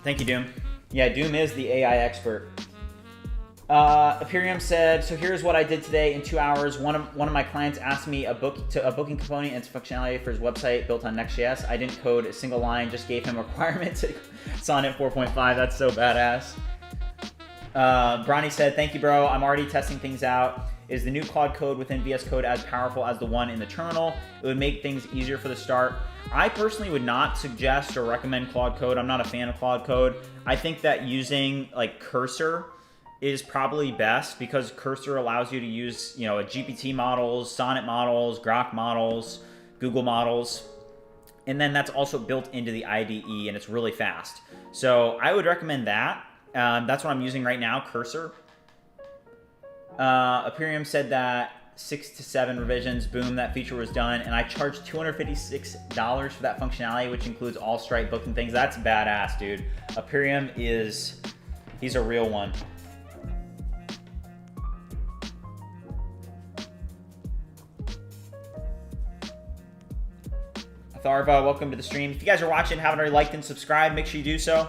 Speaker 1: Thank you, Doom. Yeah, Doom is the AI expert. Imperium said, so here's what I did today in 2 hours. One of my clients asked me a booking component and its functionality for his website built on Next.js. I didn't code a single line, just gave him requirements to Sonnet 4.5. That's so badass. Bronny said, thank you, bro. I'm already testing things out. Is the new Claude code within VS Code as powerful as the one in the terminal? It would make things easier for the start. I personally would not suggest or recommend Claude code. I'm not a fan of Claude code. I think that using like Cursor is probably best because Cursor allows you to use, you know, GPT models, Sonnet models, Grok models, Google models. And then that's also built into the IDE, and it's really fast. So I would recommend that. That's what I'm using right now, Cursor. Aperium said that 6 to 7 revisions, boom, that feature was done, and I charged $256 for that functionality, which includes all Stripe booking things. That's badass, dude. Aperium he's a real one. Tharva, welcome to the stream. If you guys are watching, haven't already liked and subscribed, make sure you do so.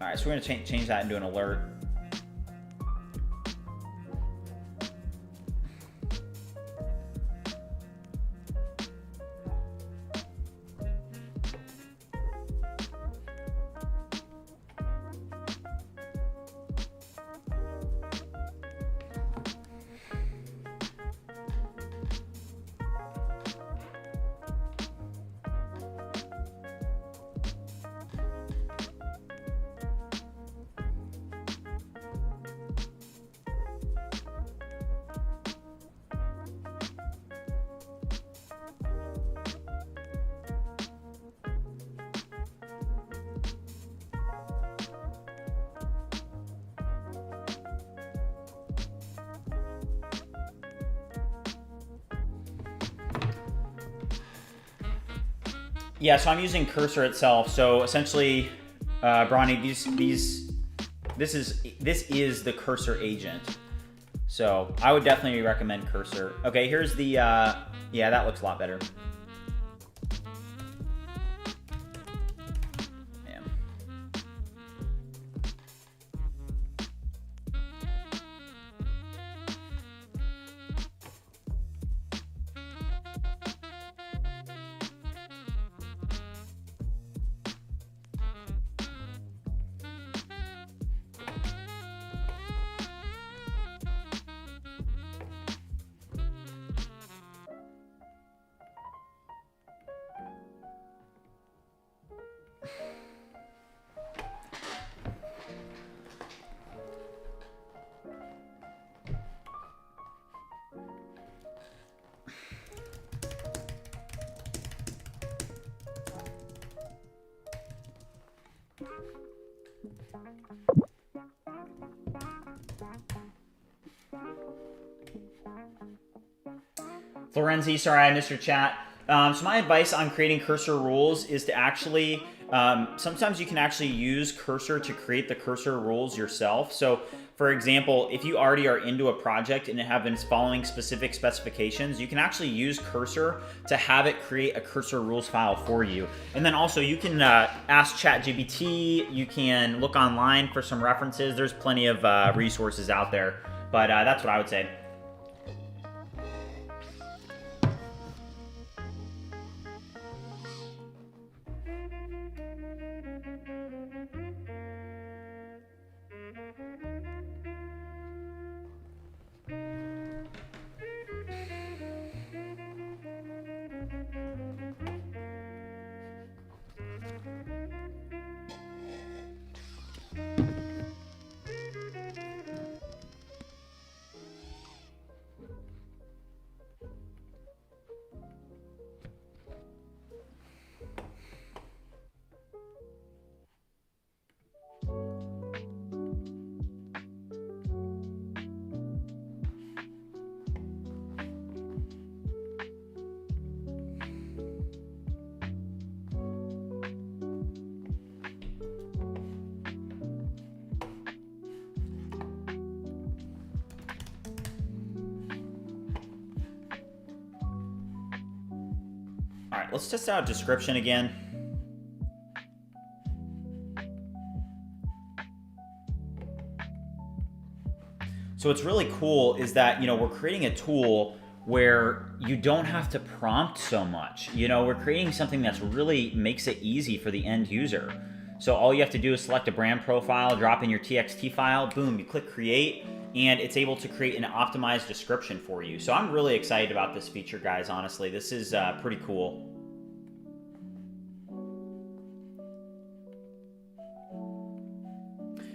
Speaker 1: All right, so we're gonna change that into an alert. Yeah, so I'm using Cursor itself. So essentially, Bronny, this is the Cursor agent. So I would definitely recommend Cursor. Okay, here's the yeah, that looks a lot better. Florenzi, sorry I missed your chat. So my advice on creating cursor rules is to actually, sometimes you can actually use Cursor to create the cursor rules yourself. So for example, if you already are into a project and have been following specific specifications, you can actually use Cursor to have it create a cursor rules file for you. And then also you can ask ChatGPT, you can look online for some references. There's plenty of resources out there, but that's what I would say. All right, let's test out description again. So what's really cool is that, we're creating a tool where you don't have to prompt so much. We're creating something that's really makes it easy for the end user. So all you have to do is select a brand profile, drop in your TXT file, boom, you click create, and it's able to create an optimized description for you. So I'm really excited about this feature, guys, honestly. This is pretty cool.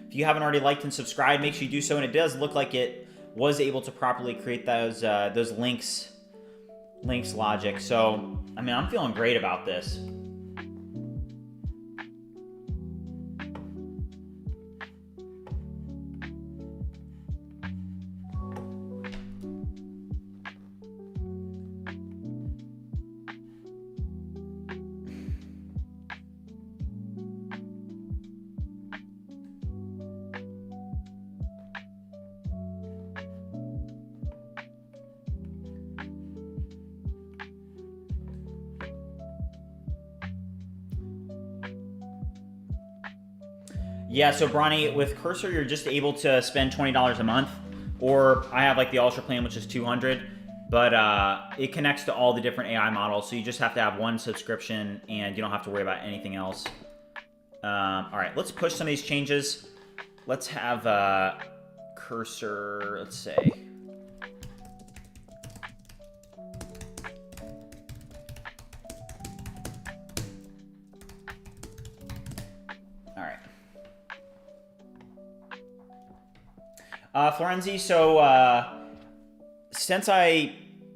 Speaker 1: If you haven't already liked and subscribed, make sure you do so. And it does look like it was able to properly create those links logic. So, I mean, I'm feeling great about this. Yeah, so Bronny, with Cursor, you're just able to spend $20 a month, or I have like the Ultra plan, which is $200, but it connects to all the different AI models, so you just have to have one subscription, and you don't have to worry about anything else. All right, let's push some of these changes. Let's have Cursor, let's say. Florenzi, so since I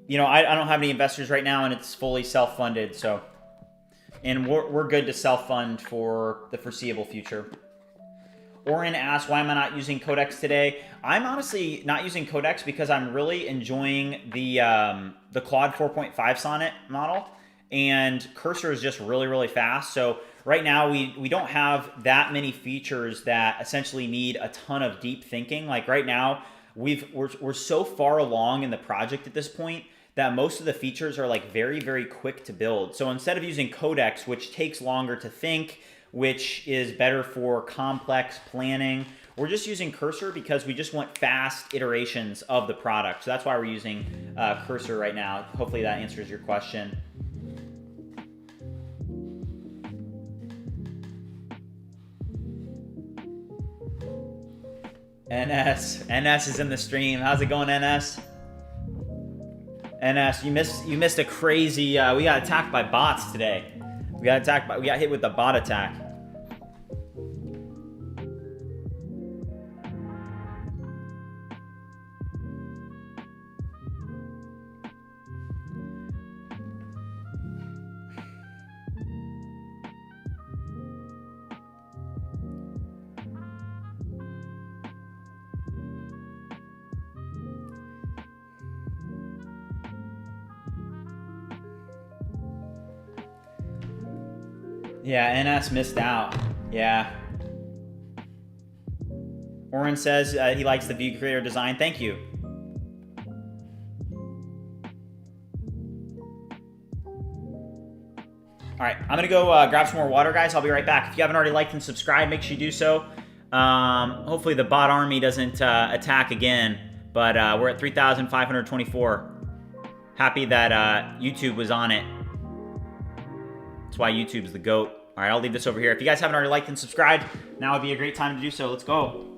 Speaker 1: don't have any investors right now and it's fully self-funded, so, and we're good to self-fund for the foreseeable future. Oren asks, why am I not using Codex today? I'm honestly not using Codex because I'm really enjoying the Claude 4.5 Sonnet model, and Cursor is just really, really fast. So right now we don't have that many features that essentially need a ton of deep thinking. Like right now we're so far along in the project at this point that most of the features are like very, very quick to build. So instead of using Codex, which takes longer to think, which is better for complex planning, we're just using Cursor because we just want fast iterations of the product. So that's why we're using Cursor right now. Hopefully that answers your question. NS is in the stream. How's it going, NS? NS, you missed a crazy. We got attacked by bots today. We got hit with the bot attack. Yeah, NS missed out. Yeah. Oren says he likes the ViewCreator design. Thank you. All right, I'm going to go grab some more water, guys. I'll be right back. If you haven't already liked and subscribed, make sure you do so. Hopefully the bot army doesn't attack again, but we're at 3,524. Happy that YouTube was on it. That's why YouTube's the GOAT. All right, I'll leave this over here. If you guys haven't already liked and subscribed, now would be a great time to do so. Let's go.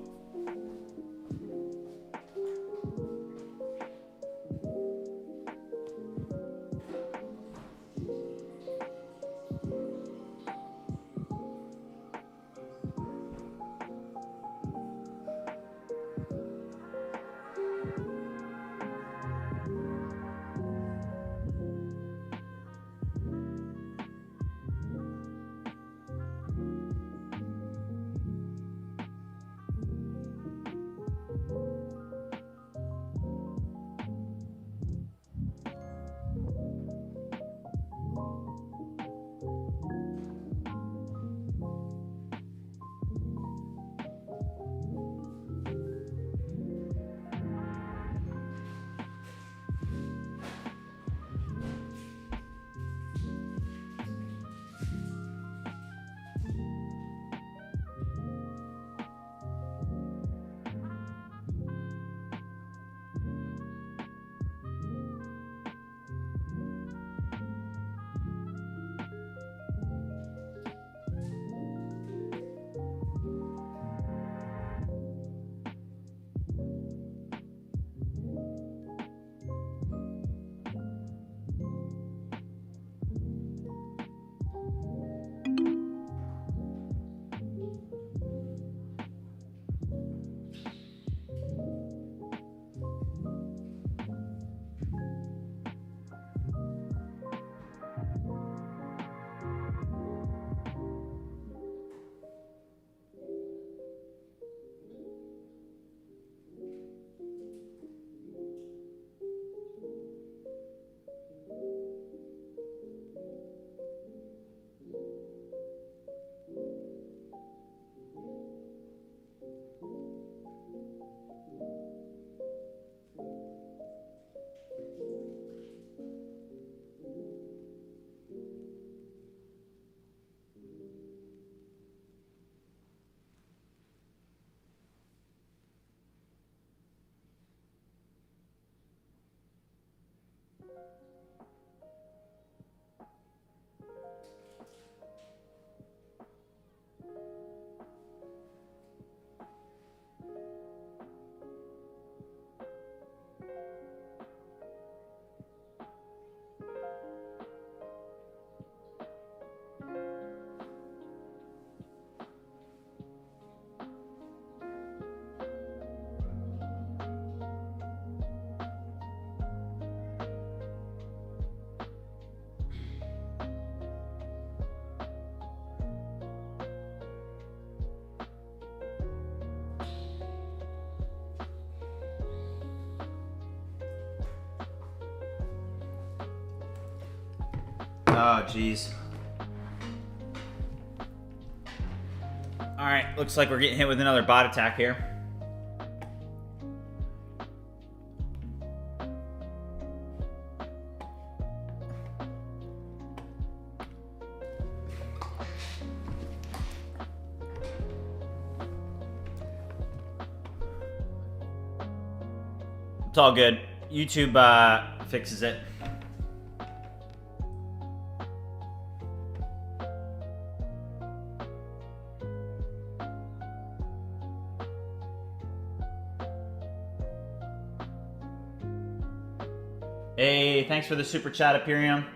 Speaker 1: Oh, jeez. All right, looks like we're getting hit with another bot attack here. It's all good. YouTube fixes it. Hey, thanks for the super chat, Imperium.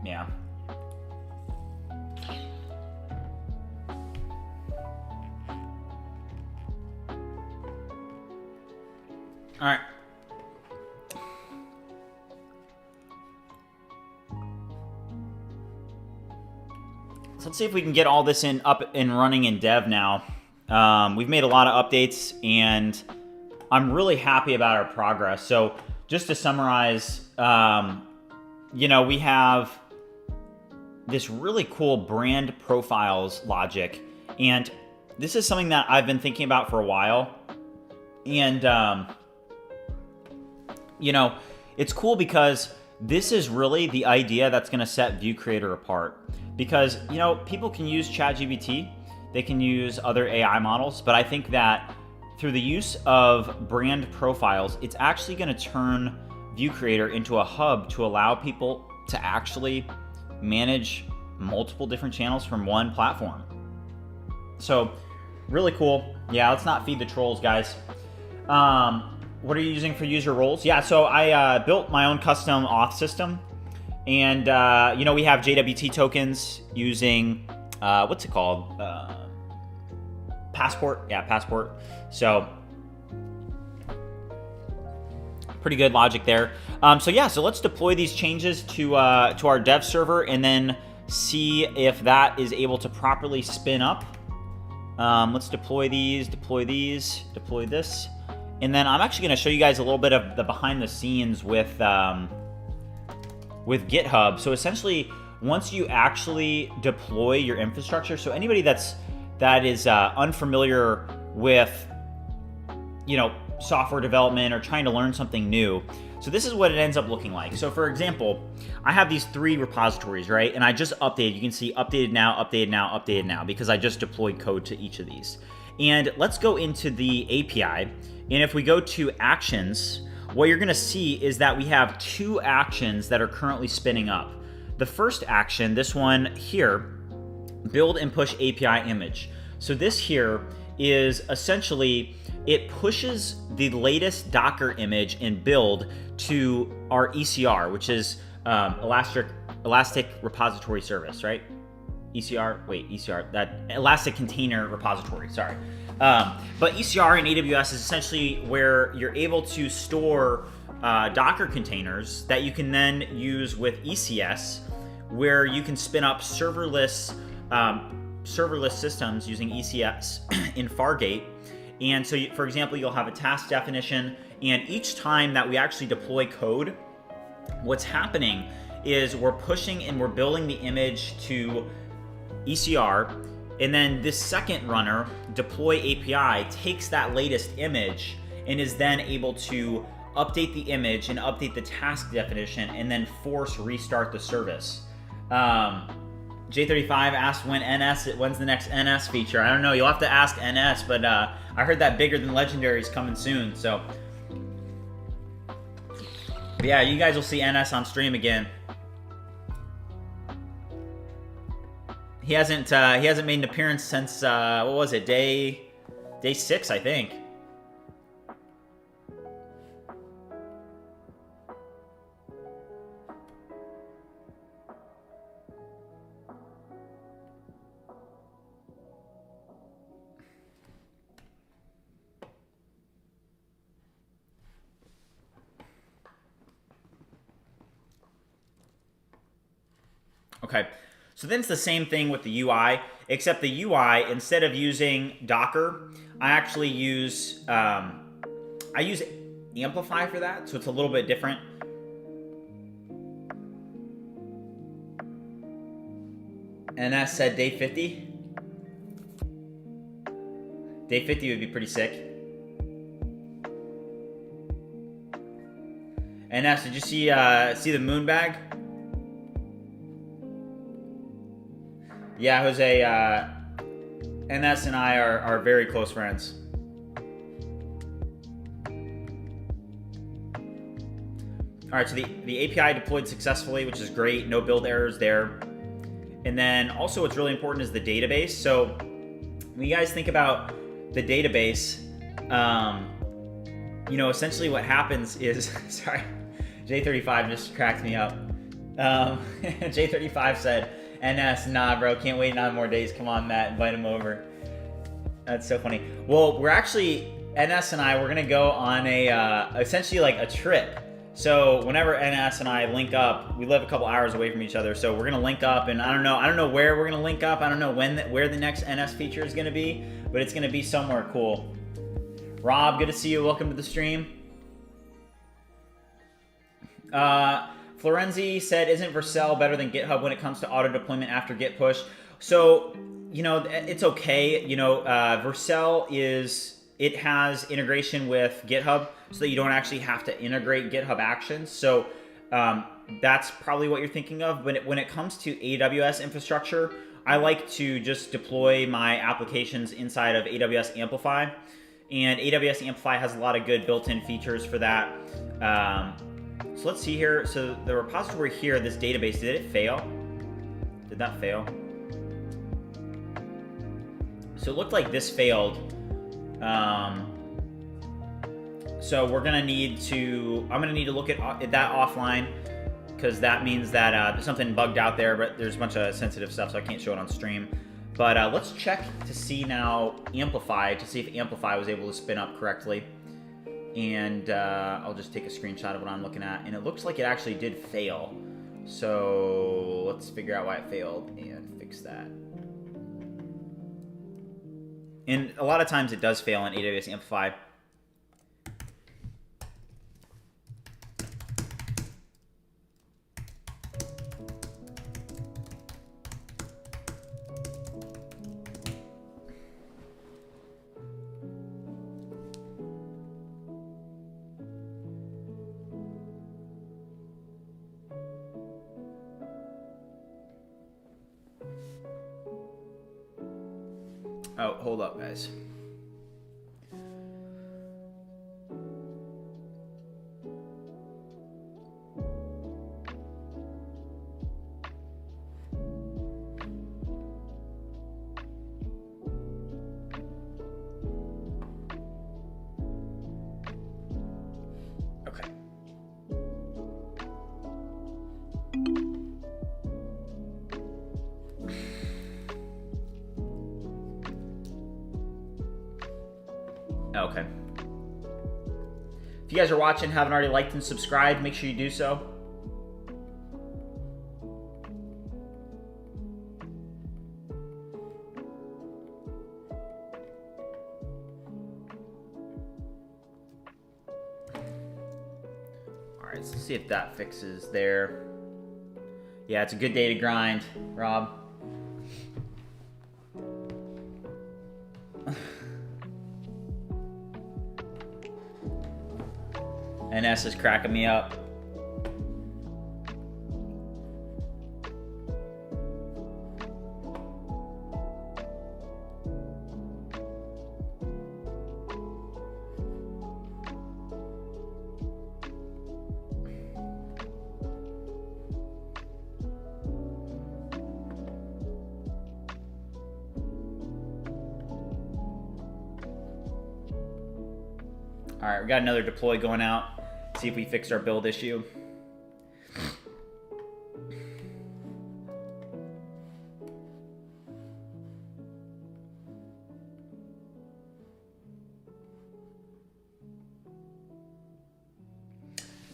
Speaker 1: Yeah. All right. So let's see if we can get all this up and running in dev now. We've made a lot of updates, and I'm really happy about our progress. So just to summarize, you know, we have this really cool brand profiles logic, and this is something that I've been thinking about for a while. And you know, it's cool because this is really the idea that's going to set ViewCreator apart. Because, you know, people can use ChatGPT, they can use other AI models, but I think that through the use of brand profiles, it's actually going to turn ViewCreator into a hub to allow people to actually manage multiple different channels from one platform. So, really cool. Yeah, let's not feed the trolls, guys. What are you using for user roles? Yeah, so I built my own custom auth system. And, you know, we have JWT tokens using, what's it called? Passport. Yeah, Passport. So, pretty good logic there. So yeah, so let's deploy these changes to our dev server and then see if that is able to properly spin up. Let's deploy these, deploy this. And then I'm actually going to show you guys a little bit of the behind the scenes with GitHub. So essentially, once you actually deploy your infrastructure, so anybody that is unfamiliar with, you know, software development or trying to learn something new, so this is what it ends up looking like. So for example, I have these 3 repositories, right? And I just updated. You can see updated now, updated now, updated now, because I just deployed code to each of these. And let's go into the API. And if we go to actions, what you're going to see is that we have 2 actions that are currently spinning up. The first action, this one here, build and push API image. So this here is essentially, it pushes the latest Docker image and build to our ECR, which is Elastic Repository Service, right? ECR, that Elastic Container Repository, sorry. But ECR in AWS is essentially where you're able to store Docker containers that you can then use with ECS, where you can spin up serverless systems using ECS in Fargate. And so, for example, you'll have a task definition, and each time that we actually deploy code, what's happening is we're pushing and we're building the image to ECR, and then this second runner, deploy API, takes that latest image and is then able to update the image and update the task definition and then force restart the service. J35 asked when's the next NS feature. I don't know, you'll have to ask NS, but I heard that bigger than legendary is coming soon, so. But yeah, you guys will see NS on stream again. He hasn't made an appearance since what was it, day 6, I think. Okay, so then it's the same thing with the UI, except the UI, instead of using Docker, I actually use Amplify for that, so it's a little bit different. NS said day 50. Day 50 would be pretty sick. NS, did you see the moon bag? Yeah, Jose, NS and I are very close friends. All right, so the API deployed successfully, which is great. No build errors there. And then also what's really important is the database. So when you guys think about the database, you know, essentially what happens is, sorry, J35 just cracked me up. J35 said, NS, nah, bro, can't wait 9 more days. Come on, Matt, invite him over. That's so funny. Well, we're actually, NS and I, we're gonna go on a, essentially like a trip. So whenever NS and I link up, we live a couple hours away from each other. So we're gonna link up, and I don't know where we're gonna link up. I don't know where the next NS feature is gonna be, but it's gonna be somewhere cool. Rob, good to see you. Welcome to the stream. Florenzi said, isn't Vercel better than GitHub when it comes to auto deployment after Git push? So, you know, it's okay. You know, Vercel it has integration with GitHub so that you don't actually have to integrate GitHub Actions. So that's probably what you're thinking of. But when it comes to AWS infrastructure, I like to just deploy my applications inside of AWS Amplify. And AWS Amplify has a lot of good built-in features for that. So let's see here. So the repository here, this database, did it fail? Did that fail? So it looked like this failed. So we're gonna need to, I'm gonna need to look at that offline, because that means that there's something bugged out there, but there's a bunch of sensitive stuff, so I can't show it on stream. But let's check to see now Amplify, to see if Amplify was able to spin up correctly. And I'll just take a screenshot of what I'm looking at, and it looks like it actually did fail. So let's figure out why it failed and fix that. And a lot of times it does fail in AWS Amplify. Oh, hold up, guys. Okay. Okay. If you guys are watching, haven't already liked and subscribed, make sure you do so. All right, let's see if that fixes there. Yeah, it's a good day to grind, Rob. NS is cracking me up. All right, we got another deploy going out. See if we fixed our build issue.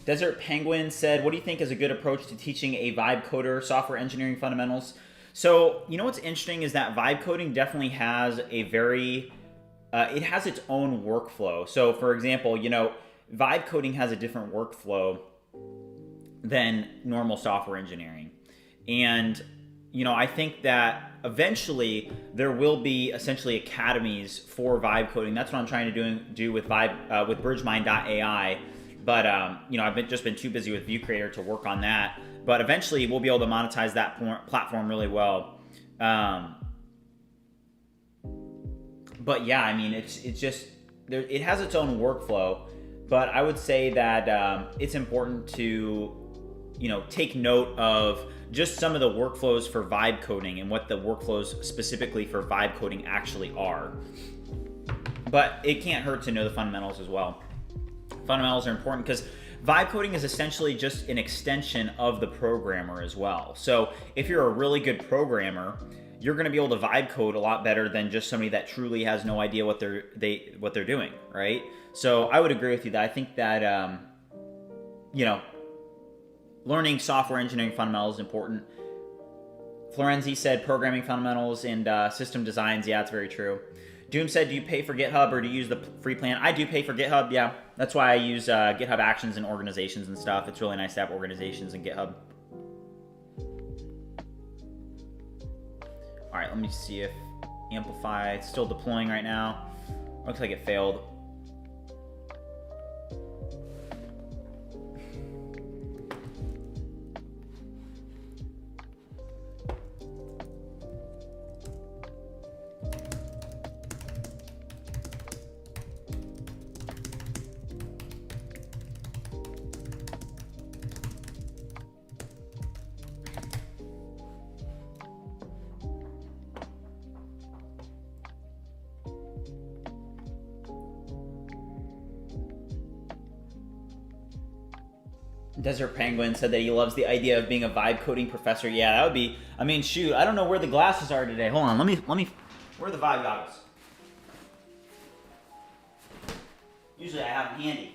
Speaker 1: Desert Penguin said, what do you think is a good approach to teaching a vibe coder software engineering fundamentals? So, you know what's interesting is that vibe coding definitely has a very, it has its own workflow. So, for example, you know, vibe coding has a different workflow than normal software engineering. And, you know, I think that eventually there will be essentially academies for vibe coding. That's what I'm trying to do with vibe with bridgemind.ai. But you know, I've just been too busy with ViewCreator to work on that. But eventually, we'll be able to monetize that platform really well. But yeah, I mean, it's just it has its own workflow. But I would say that it's important to, you know, take note of just some of the workflows for vibe coding and what the workflows specifically for vibe coding actually are. But it can't hurt to know the fundamentals as well. Fundamentals are important because vibe coding is essentially just an extension of the programmer as well. So if you're a really good programmer, you're going to be able to vibe code a lot better than just somebody that truly has no idea what they're doing, right? So I would agree with you that I think that you know, learning software engineering fundamentals is important. Florenzi said programming fundamentals and system designs. Yeah, it's very true. Doom said, do you pay for GitHub or do you use the free plan? I do pay for GitHub, yeah. That's why I use GitHub Actions and organizations and stuff. It's really nice to have organizations in GitHub. All right, let me see if Amplify, it's still deploying right now. Looks like it failed. Desert Penguin said that he loves the idea of being a vibe coding professor. Yeah, that would be, I mean, shoot, I don't know where the glasses are today. Hold on, let me, where are the vibe goggles? Usually I have them handy.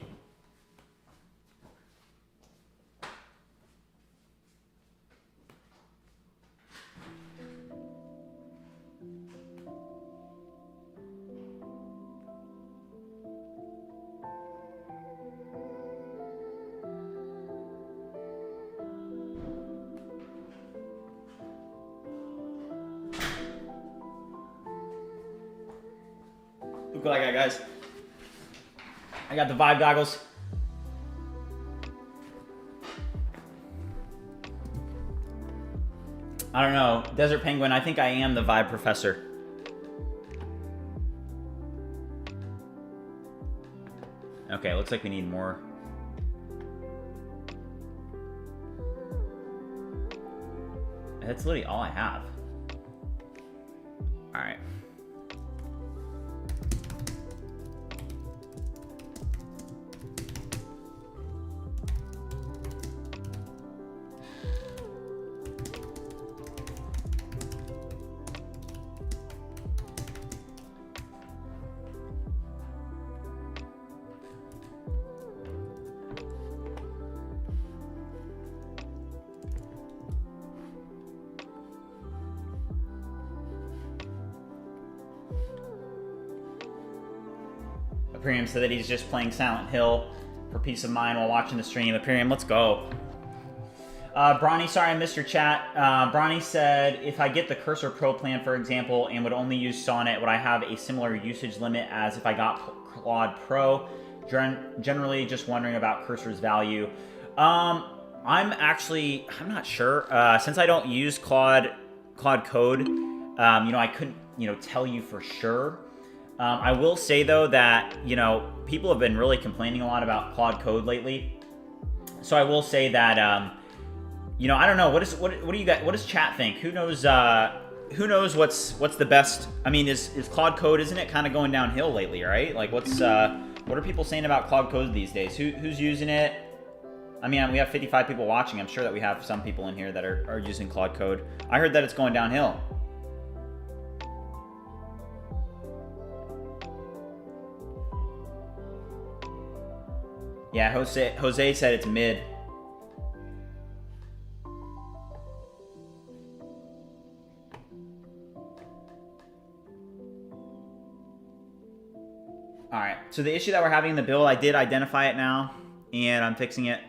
Speaker 1: Look what I got, guys. I got the vibe goggles. I don't know. Desert Penguin, I think I am the vibe professor. Okay, looks like we need more. That's literally all I have. All right. Imperium said that he's just playing Silent Hill for peace of mind while watching the stream. Imperium, let's go. Bronny, sorry I missed your chat. Bronny said, if I get the Cursor Pro plan, for example, and would only use Sonnet, would I have a similar usage limit as if I got Claude Pro? Generally, just wondering about Cursor's value. I'm not sure. Since I don't use Claude Code, you know, I couldn't, you know, tell you for sure. I will say though that, you know, people have been really complaining a lot about Claude Code lately. So I will say that, you know, I don't know. What do you got? What does chat think? Who knows what's the best? I mean, is Claude Code, isn't it kind of going downhill lately, right? Like what are people saying about Claude Code these days? Who's using it? I mean, we have 55 people watching. I'm sure that we have some people in here that are using Claude Code. I heard that it's going downhill. Yeah, Jose said it's mid. All right, so the issue that we're having in the build, I did identify it now, and I'm fixing it.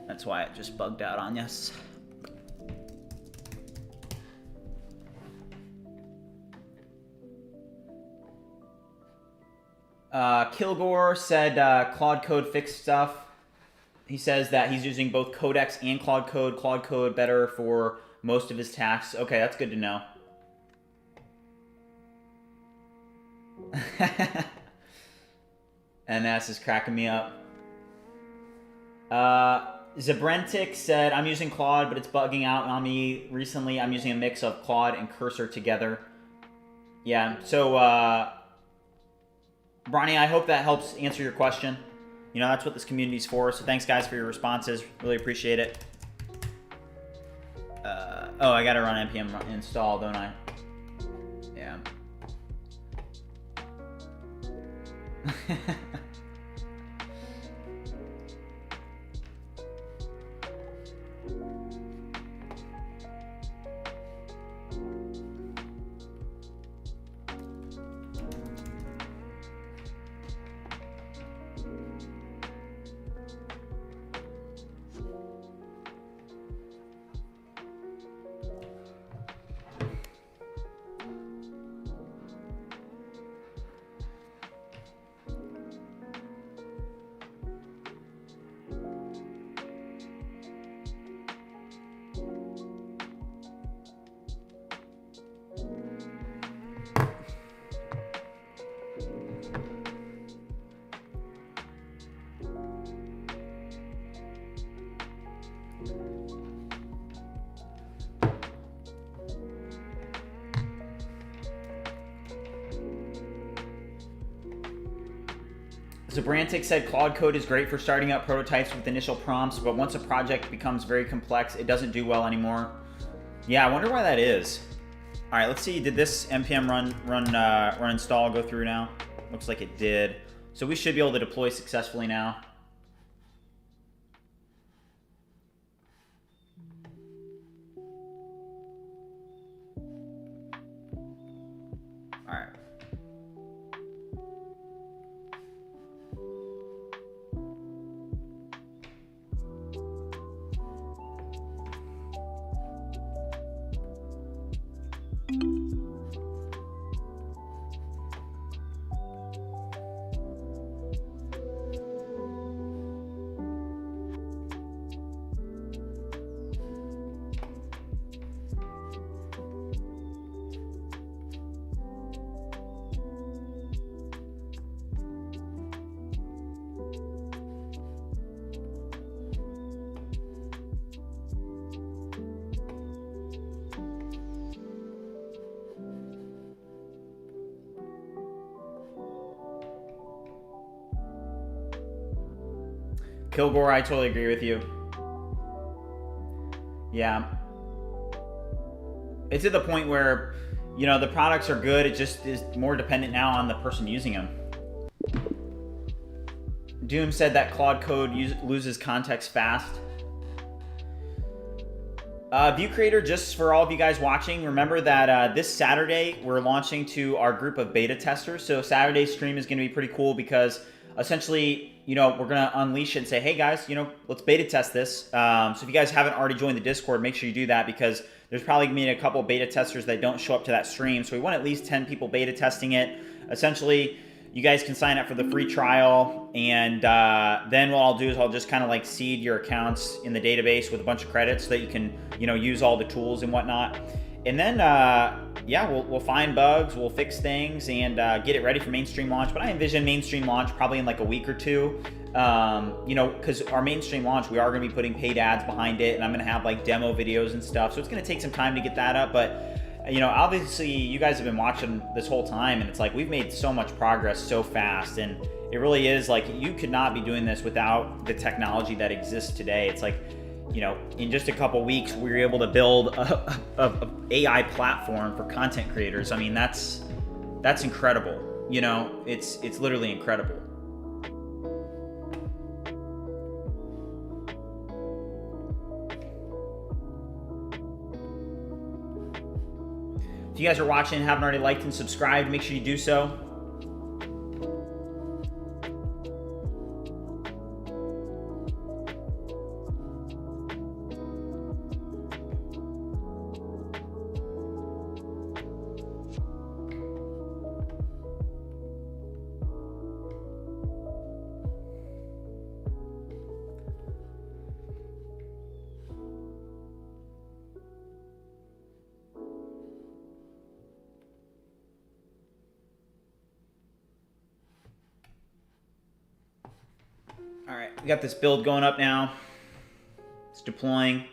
Speaker 1: That's why it just bugged out on us. Kilgore said Claude Code fixed stuff. He says that he's using both Codex and Claude Code. Claude Code better for most of his tasks. Okay, that's good to know. And that's just cracking me up. Zabrentic said, I'm using Claude, but it's bugging out on me. Recently, I'm using a mix of Claude and Cursor together. Yeah, so, Bronny, I hope that helps answer your question. You know, that's what this community's for. So thanks, guys, for your responses. Really appreciate it. Oh, I got to run npm install, don't I? Yeah. Zabrantic said Claude Code is great for starting up prototypes with initial prompts, but once a project becomes very complex, it doesn't do well anymore. Yeah, I wonder why that is. All right, let's see. Did this npm run install go through now? Looks like it did. So we should be able to deploy successfully now. All right. Kilgore, I totally agree with you. Yeah. It's at the point where, you know, the products are good. It just is more dependent now on the person using them. Doom said that Claude Code loses context fast. ViewCreator, just for all of you guys watching, remember that this Saturday we're launching to our group of beta testers. So Saturday's stream is going to be pretty cool because essentially, you know, we're going to unleash it and say, hey guys, you know, let's beta test this. So if you guys haven't already joined the Discord, make sure you do that because there's probably going to be a couple beta testers that don't show up to that stream. So we want at least 10 people beta testing it. Essentially, you guys can sign up for the free trial, and then what I'll do is I'll just kind of like seed your accounts in the database with a bunch of credits so that you can, you know, use all the tools and whatnot. And then, yeah, we'll find bugs, we'll fix things, and get it ready for mainstream launch. But I envision mainstream launch probably in like a week or two. You know, because our mainstream launch, we are going to be putting paid ads behind it, and I'm going to have like demo videos and stuff. So it's going to take some time to get that up, but you know, obviously you guys have been watching this whole time, and it's like we've made so much progress so fast, and it really is like you could not be doing this without the technology that exists today. It's like, you know, in just a couple weeks we were able to build a AI platform for content creators. I mean, that's incredible. You know, it's literally incredible. If you guys are watching and haven't already liked and subscribed, make sure you do so. All right, we got this build going up now. It's deploying.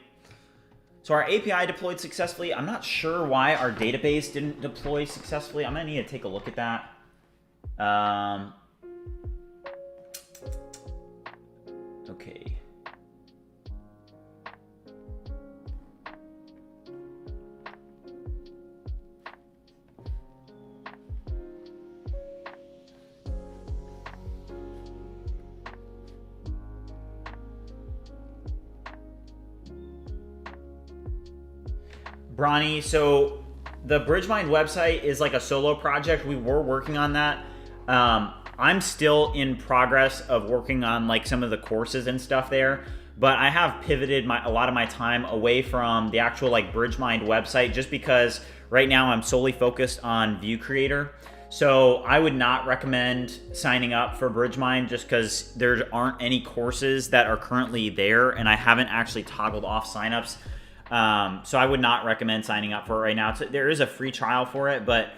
Speaker 1: So our API deployed successfully. I'm not sure why our database didn't deploy successfully. I'm gonna need to take a look at that. Okay. Bronny, so the BridgeMind website is like a solo project. We were working on that. I'm still in progress of working on like some of the courses and stuff there, but I have pivoted a lot of my time away from the actual like BridgeMind website just because right now I'm solely focused on ViewCreator. So I would not recommend signing up for BridgeMind just because there aren't any courses that are currently there, and I haven't actually toggled off signups. So I would not recommend signing up for it right now. There is a free trial for it, but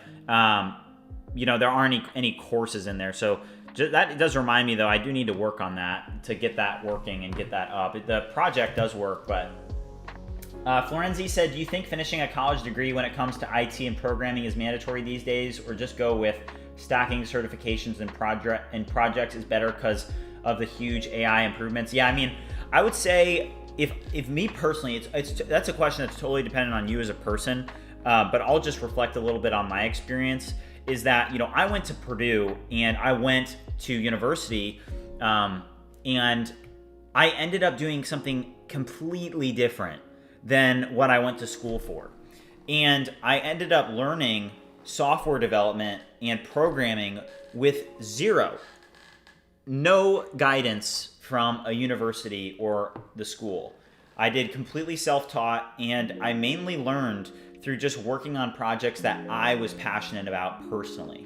Speaker 1: you know, there aren't any courses in there. So that does remind me, though, I do need to work on that to get that working and get that up. The project does work, but Florenzi said, do you think finishing a college degree when it comes to IT and programming is mandatory these days, or just go with stacking certifications and projects is better because of the huge AI improvements? Yeah, I mean, I would say if me personally, that's a question that's totally dependent on you as a person, but I'll just reflect a little bit on my experience. Is that, you know, I went to Purdue and I went to university, and I ended up doing something completely different than what I went to school for. And I ended up learning software development and programming with no guidance from a university or the school. I did completely self-taught, and I mainly learned through just working on projects that I was passionate about personally.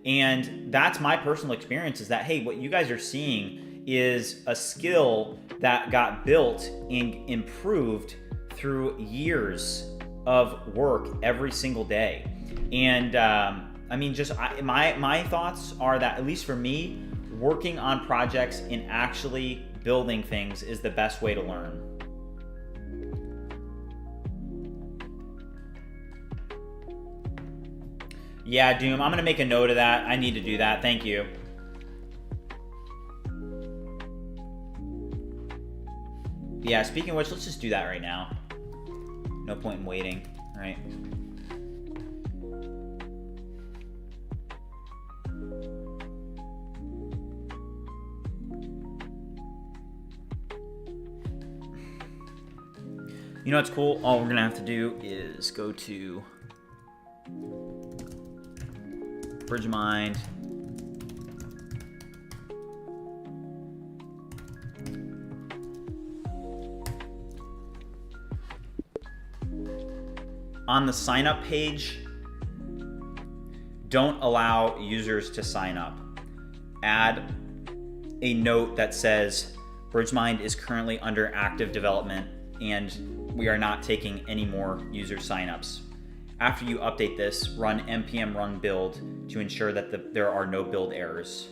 Speaker 1: And that's my personal experience, is that, hey, what you guys are seeing is a skill that got built and improved through years of work every single day. And I mean, just my thoughts are that, at least for me, working on projects and actually building things is the best way to learn. Yeah, Doom, I'm gonna make a note of that. I need to do that. Thank you. Yeah, speaking of which, let's just do that right now. No point in waiting, right? You know what's cool? All we're gonna have to do is go to BridgeMind. On the sign up page, don't allow users to sign up. Add a note that says BridgeMind is currently under active development and we are not taking any more user signups. After you update this, run npm run build to ensure that there are no build errors.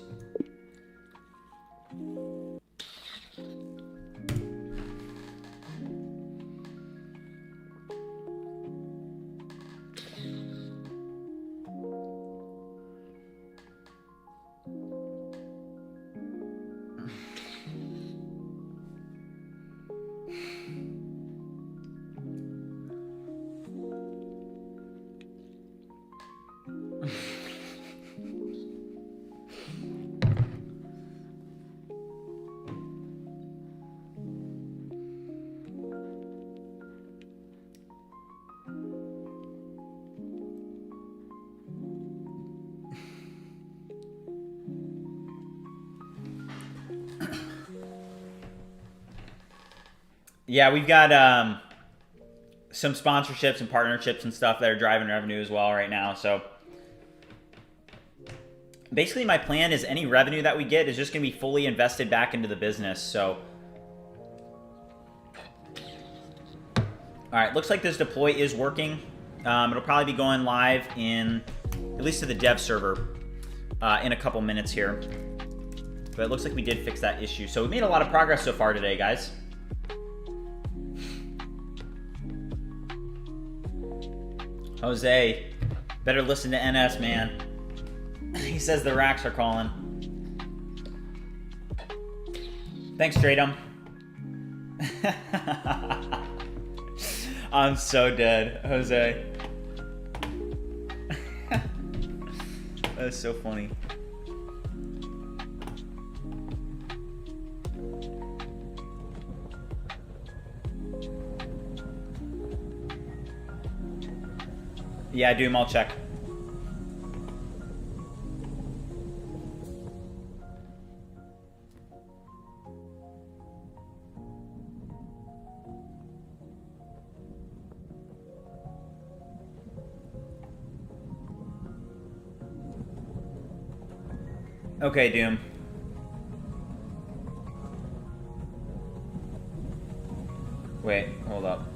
Speaker 1: Yeah, we've got some sponsorships and partnerships and stuff that are driving revenue as well right now. So basically my plan is any revenue that we get is just going to be fully invested back into the business. So, all right, looks like this deploy is working. It'll probably be going live in, at least to the dev server, in a couple minutes here. But it looks like we did fix that issue. So we made a lot of progress so far today, guys. Jose, better listen to NS, man. He says the racks are calling. Thanks, Stratum. I'm so dead, Jose. That's so funny. Yeah, Doom, I'll check. Okay, Doom. Wait, hold up.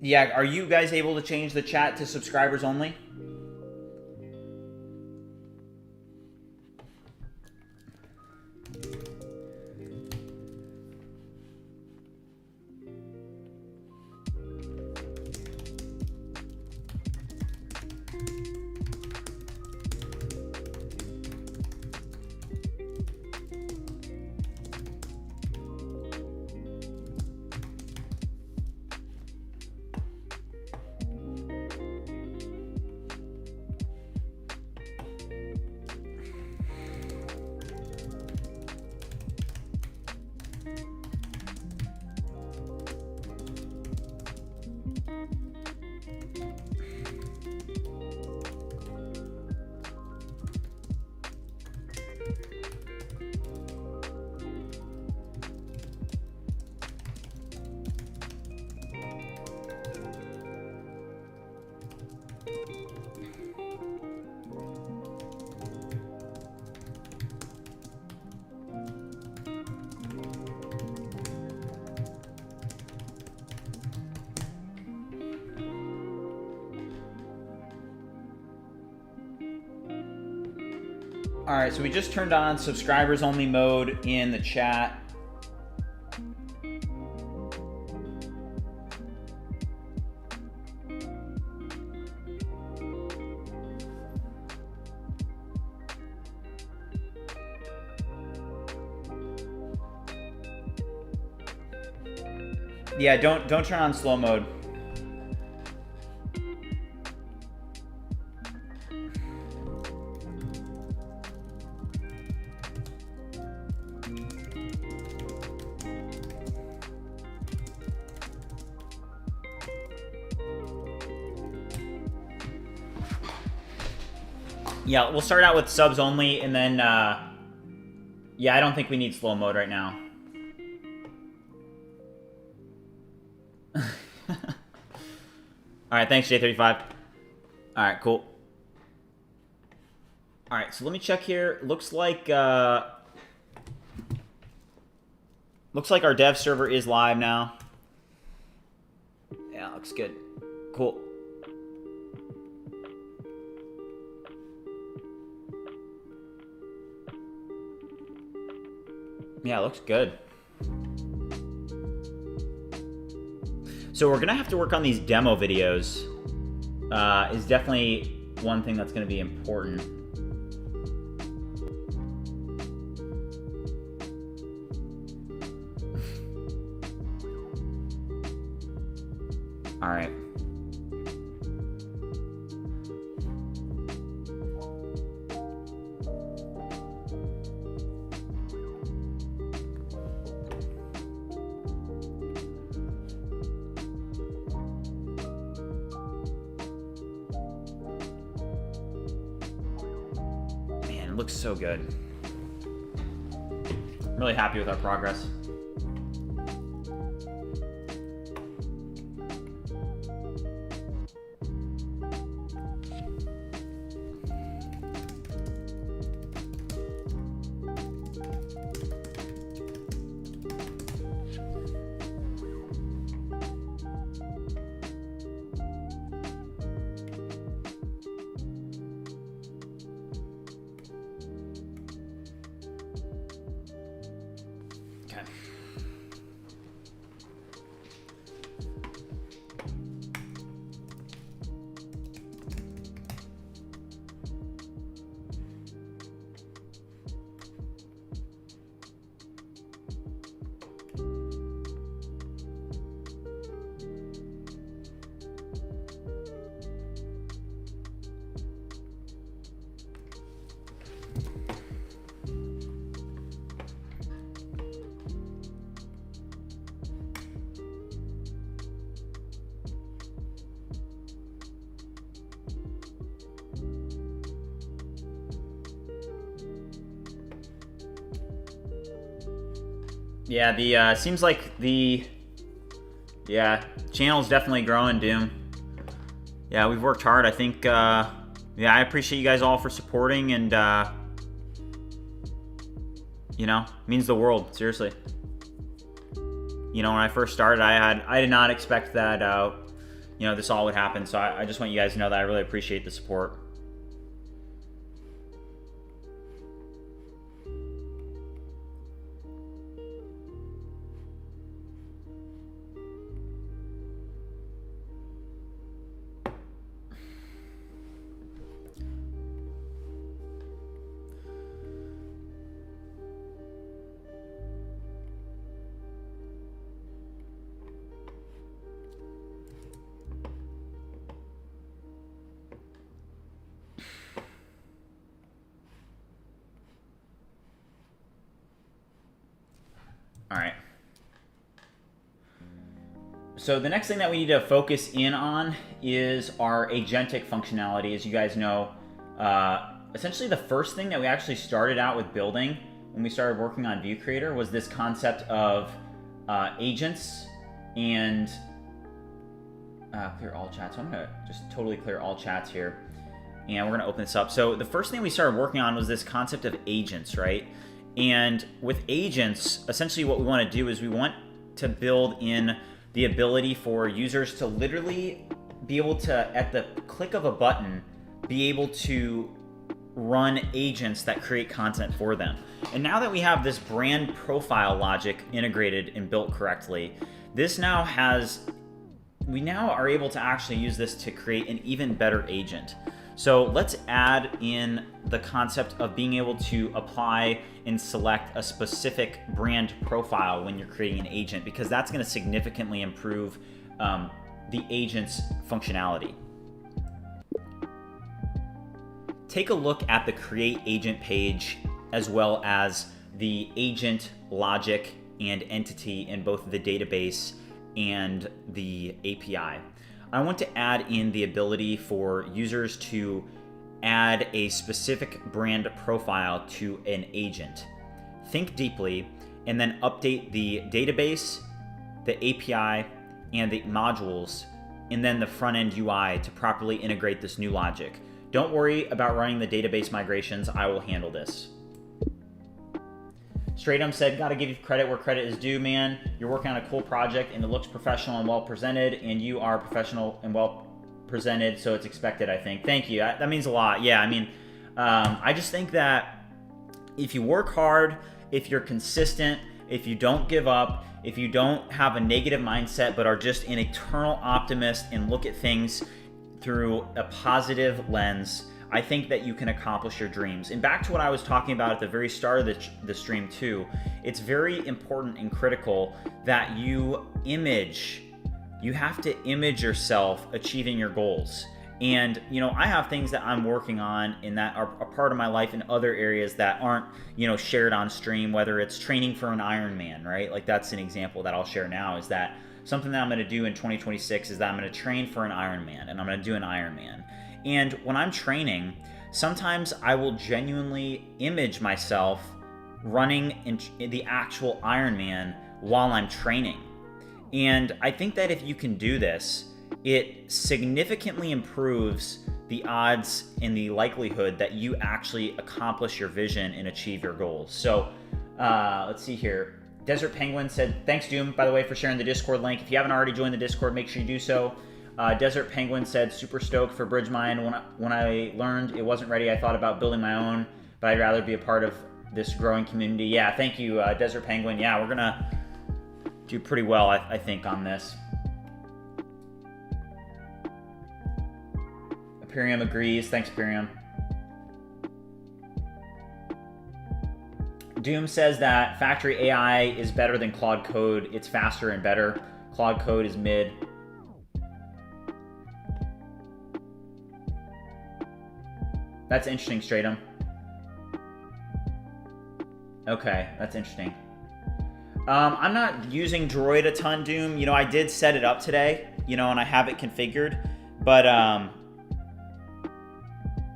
Speaker 1: Yeah, are you guys able to change the chat to subscribers only? All right, so we just turned on subscribers only mode in the chat. Yeah, don't turn on slow mode. Yeah, we'll start out with subs only, and then, yeah, I don't think we need slow mode right now. All right, thanks, J35. All right, cool. All right, so let me check here. Looks like our dev server is live now. Yeah, looks good. Cool. Yeah, it looks good. So we're gonna have to work on these demo videos. Is definitely one thing that's gonna be important. All right. It looks so good. I'm really happy with our progress. Yeah, the seems like the channel's definitely growing, Doom. Yeah, we've worked hard. I think yeah, I appreciate you guys all for supporting, and you know, means the world, seriously. You know, when I first started, I did not expect that you know, this all would happen. So I just want you guys to know that I really appreciate the support. All right. So the next thing that we need to focus in on is our agentic functionality. As you guys know, essentially the first thing that we actually started out with building when we started working on ViewCreator was this concept of agents and clear all chats. So I'm gonna just totally clear all chats here, and we're gonna open this up. So the first thing we started working on was this concept of agents, right? And with agents, essentially what we want to do is we want to build in the ability for users to literally be able to, at the click of a button, be able to run agents that create content for them. And now that we have this brand profile logic integrated and built correctly, we now are able to actually use this to create an even better agent. So let's add in the concept of being able to apply and select a specific brand profile when you're creating an agent, because that's going to significantly improve the agent's functionality. Take a look at the create agent page, as well as the agent logic and entity in both the database and the API. I want to add in the ability for users to add a specific brand profile to an agent. Think deeply, and then update the database, the API, and the modules, and then the front-end UI to properly integrate this new logic. Don't worry about running the database migrations. I will handle this. Stratum said, gotta give you credit where credit is due, man. You're working on a cool project and it looks professional and well presented, and you are professional and well presented, so it's expected, I think. Thank you. That means a lot. Yeah, I mean, I just think that if you work hard, if you're consistent, if you don't give up, if you don't have a negative mindset but are just an eternal optimist and look at things through a positive lens, I think that you can accomplish your dreams. And back to what I was talking about at the very start of the stream too, it's very important and critical that you have to image yourself achieving your goals. And, you know, I have things that I'm working on and that are a part of my life in other areas that aren't, you know, shared on stream, whether it's training for an Ironman, right? Like that's an example that I'll share now, is that something that I'm going to do in 2026 is that I'm going to train for an Ironman, and I'm going to do an Ironman. And when I'm training, sometimes I will genuinely image myself running in the actual Iron Man while I'm training. And I think that if you can do this, it significantly improves the odds and the likelihood that you actually accomplish your vision and achieve your goals. So let's see here. Desert Penguin said, thanks Doom, by the way, for sharing the Discord link. If you haven't already joined the Discord, make sure you do so. Desert Penguin said, super stoked for BridgeMine. When I learned it wasn't ready, I thought about building my own, but I'd rather be a part of this growing community. Yeah, thank you, Desert Penguin. Yeah, we're gonna do pretty well, I think, on this. Imperium agrees. Thanks, Imperium. Doom says that factory AI is better than Claude Code. It's faster and better. Claude Code is mid. That's interesting, Stratum. Okay, that's interesting. I'm not using Droid a ton, Doom. You know, I did set it up today, you know, and I have it configured, but,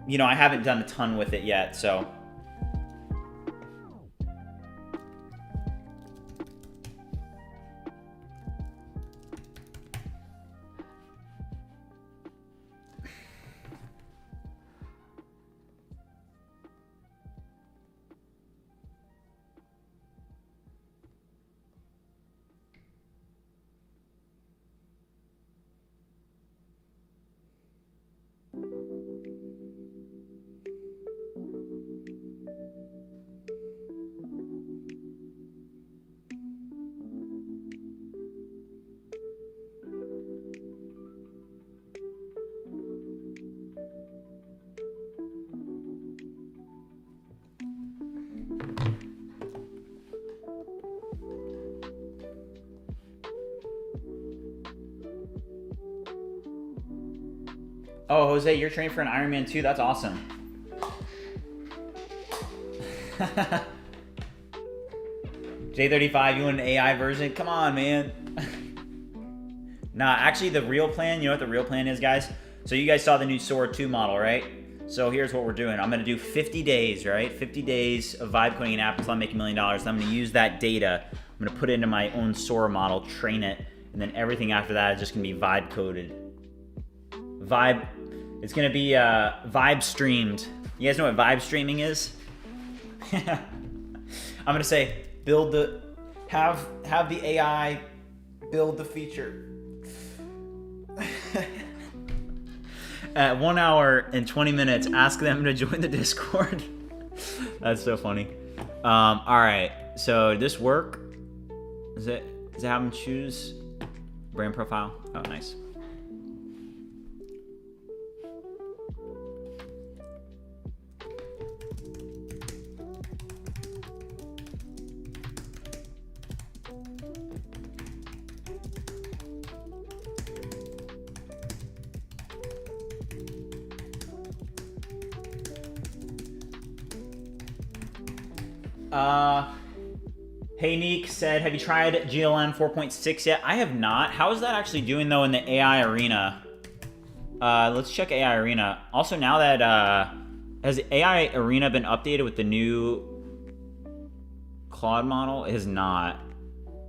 Speaker 1: you know, I haven't done a ton with it yet, so. Oh, Jose, you're training for an Iron Man 2? That's awesome. J35, you want an AI version? Come on, man. Nah, actually, the real plan, you know what the real plan is, guys? So you guys saw the new Sora 2 model, right? So here's what we're doing. I'm going to do 50 days, right? 50 days of vibe coding an app until I make $1 million. I'm going to use that data. I'm going to put it into my own Sora model, train it, and then everything after that is just going to be vibe coded. Vibe... It's gonna be vibe streamed. You guys know what vibe streaming is? I'm gonna say build the have the AI build the feature. At 1 hour and 20 minutes, ask them to join the Discord. That's so funny. All right, so did this work? Does it have them choose brand profile? Oh, nice. Hey Neek said, have you tried GLM 4.6 yet? I have not. How is that actually doing though in the AI arena? Let's check AI arena. Also, now that has AI arena been updated with the new Claude model? It has not.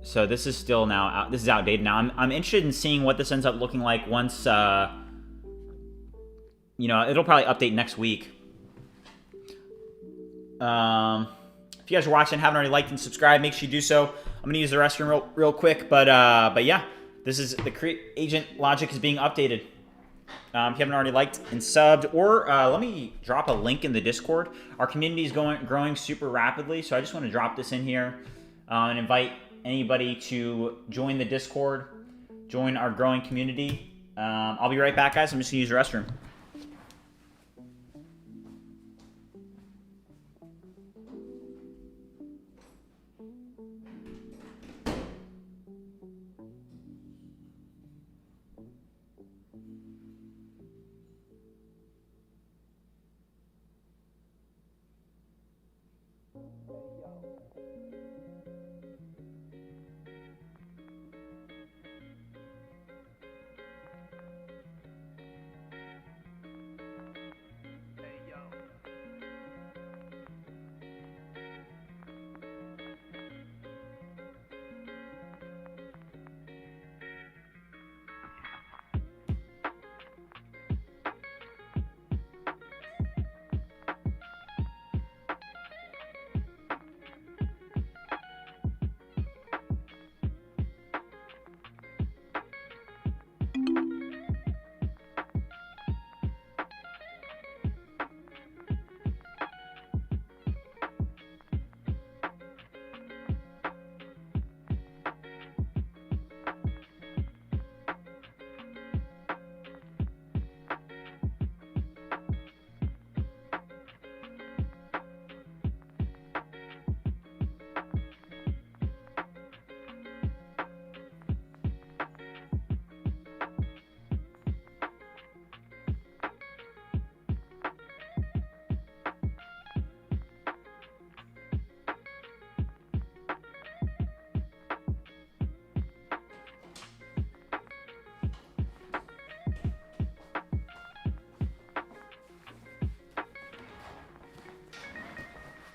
Speaker 1: So this is still now out. This is outdated now. I'm interested in seeing what this ends up looking like once. You know, it'll probably update next week. If you guys are watching and haven't already liked and subscribed, make sure you do so. I'm going to use the restroom real quick, but yeah, this is the create agent logic is being updated. If you haven't already liked and subbed, or let me drop a link in the Discord. Our community is growing super rapidly, so I just want to drop this in here and invite anybody to join the Discord, join our growing community. I'll be right back, guys. I'm just going to use the restroom.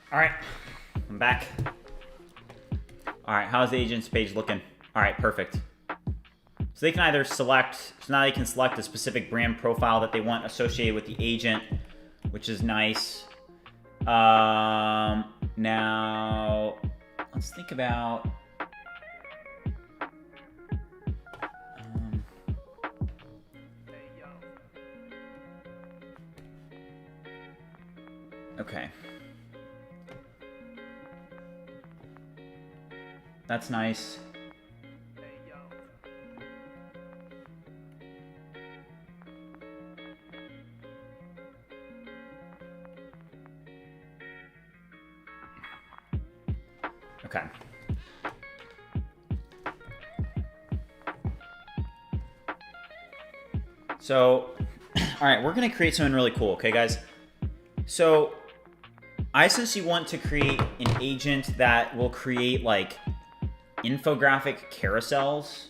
Speaker 1: All right, I'm back. All right, how's the agents page looking? All right, perfect. So they can either select, so now they can select a specific brand profile that they want associated with the agent, which is nice. Now, let's think about, okay. That's nice. Okay. So, all right, we're going to create something really cool, okay, guys? So, I essentially want to create an agent that will create, like, infographic carousels,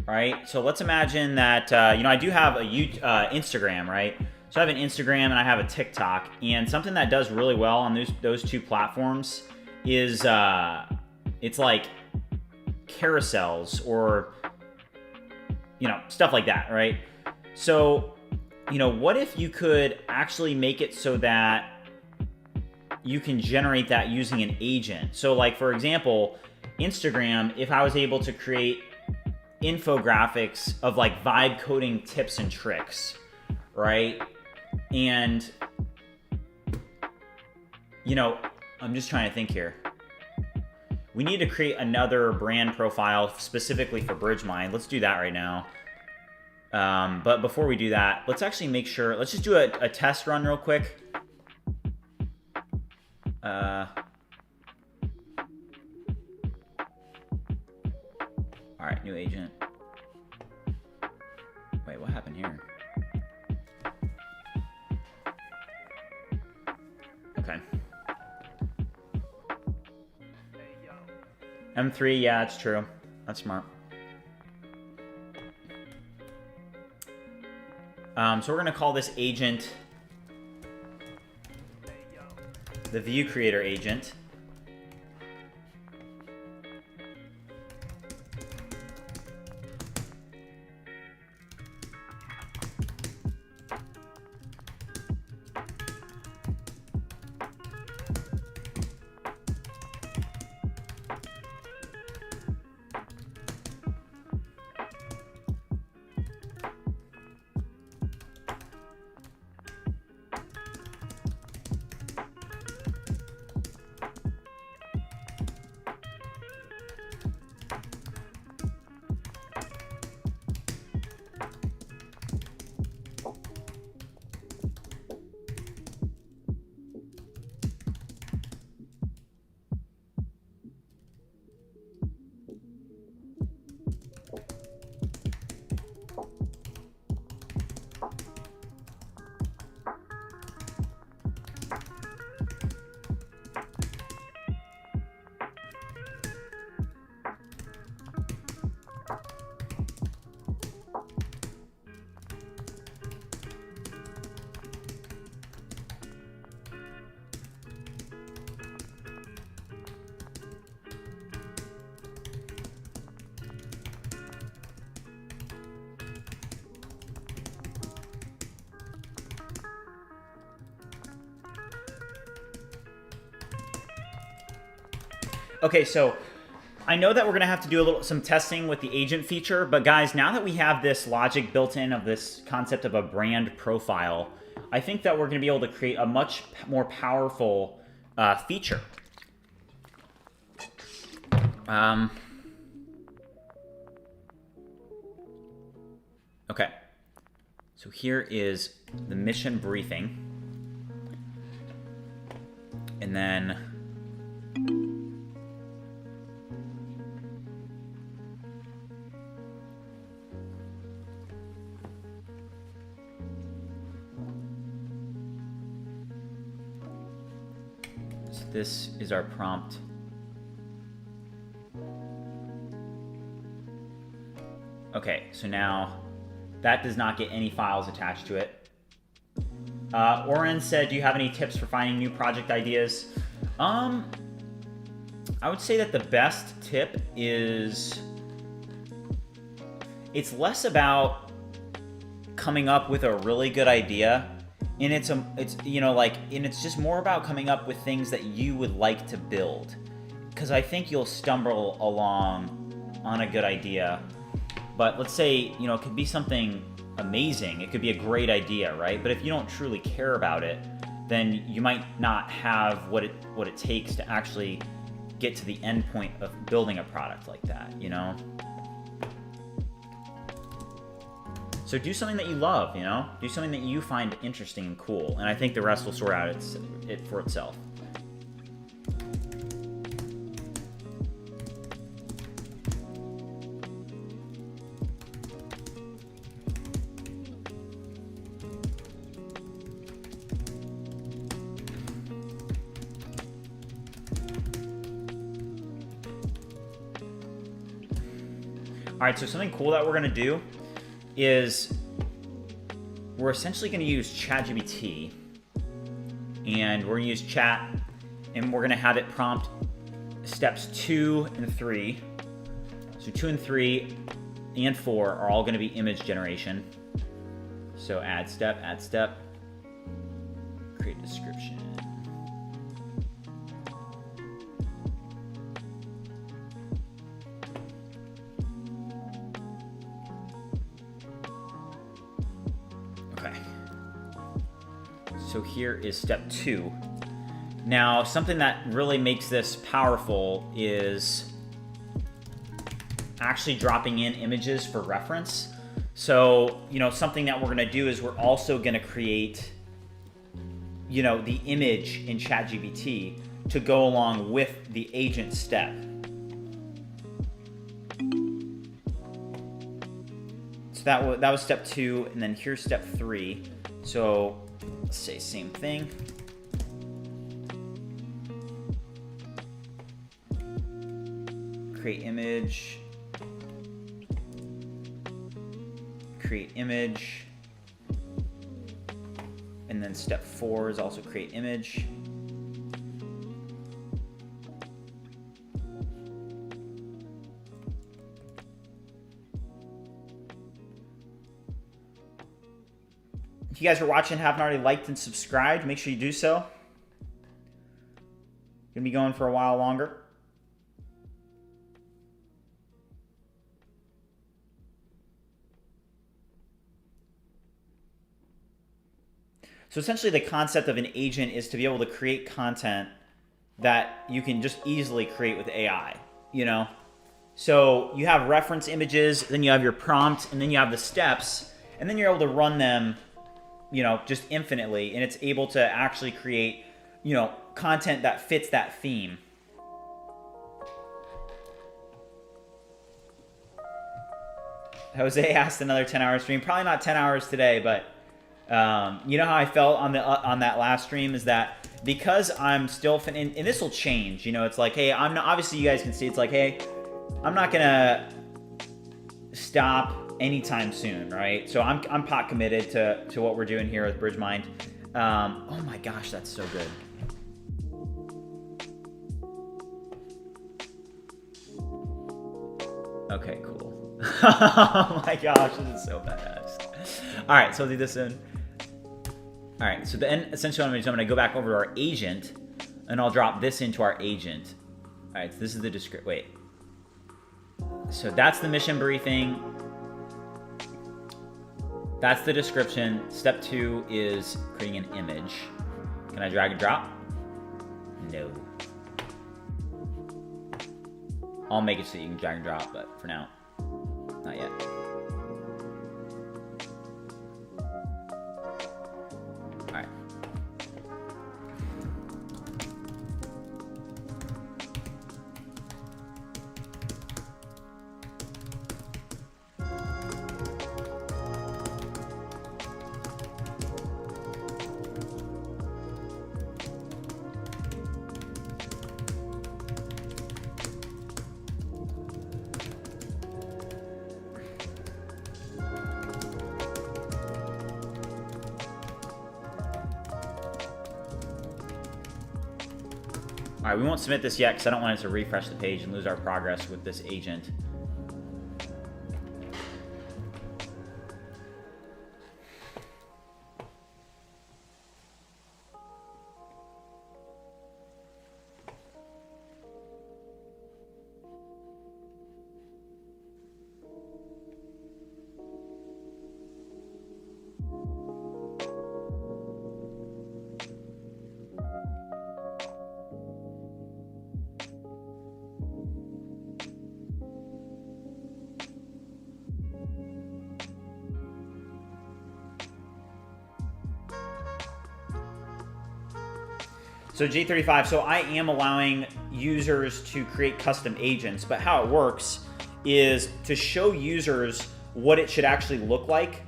Speaker 1: right? So let's imagine that, you know, I do have a Instagram, right? So I have an Instagram and I have a TikTok, and something that does really well on those two platforms is it's like carousels or, you know, stuff like that, right? So, you know, what if you could actually make it so that you can generate that using an agent? So like, for example, Instagram, if I was able to create infographics of like vibe coding tips and tricks, right? And, you know, I'm just trying to think here. We need to create another brand profile specifically for BridgeMind. Let's do that right now. But before we do that, let's actually make sure, let's just do a test run real quick. All right, new agent. Wait, what happened here? Okay. M3, yeah, it's true. That's smart. So we're going to call this agent the ViewCreator agent. Okay, so I know that we're going to have to do some testing with the agent feature, but guys, now that we have this logic built in of this concept of a brand profile, I think that we're going to be able to create a much more powerful feature. Okay, so here is the mission briefing, and then this is our prompt. Okay, so now that does not get any files attached to it. Oren said, do you have any tips for finding new project ideas? I would say that the best tip is it's less about coming up with a really good idea, and it's just more about coming up with things that you would like to build, because I think you'll stumble along on a good idea. But let's say, it could be something amazing. It could be a great idea, right? But if you don't truly care about it, then you might not have what it takes to actually get to the end point of building a product like that, So do something that you love, Do something that you find interesting and cool, and I think the rest will sort out it for itself. All right, so something cool that we're going to do is we're essentially going to use ChatGPT, and we're going to use chat, and we're going to have it prompt steps 2 and 3. So 2 and 3 and 4 are all going to be image generation. So add step, create description. So here is step 2. Now, something that really makes this powerful is actually dropping in images for reference. So, something that we're going to do is we're also going to create, the image in ChatGPT to go along with the agent step. So that was step 2, and then here's step 3. So let's say same thing. Create image. Create image. And then step 4 is also create image. If you guys are watching and haven't already liked and subscribed, make sure you do so. Gonna be going for a while longer. So essentially the concept of an agent is to be able to create content that you can just easily create with AI, So you have reference images, then you have your prompt, and then you have the steps, and then you're able to run them just infinitely, and it's able to actually create, content that fits that theme. Jose asked another 10-hour stream. Probably not 10 hours today, but you know how I felt on that last stream is that because I'm still and this will change. It's like, hey, I'm not, obviously you guys can see it's like, hey, I'm not gonna stop anytime soon, right? So I'm pot committed to what we're doing here with BridgeMind. Oh my gosh, that's so good. Okay, cool. Oh my gosh, this is so badass. All right, so I'll do this in. All right, so then essentially what I'm going to go back over to our agent, and I'll drop this into our agent. All right, so this is the description. Wait. So that's the mission briefing. That's the description. Step 2 is creating an image. Can I drag and drop? No. I'll make it so you can drag and drop, but for now, not yet. All right. All right, we won't submit this yet because I don't want it to refresh the page and lose our progress with this agent. So J35, so I am allowing users to create custom agents, but how it works is to show users what it should actually look like.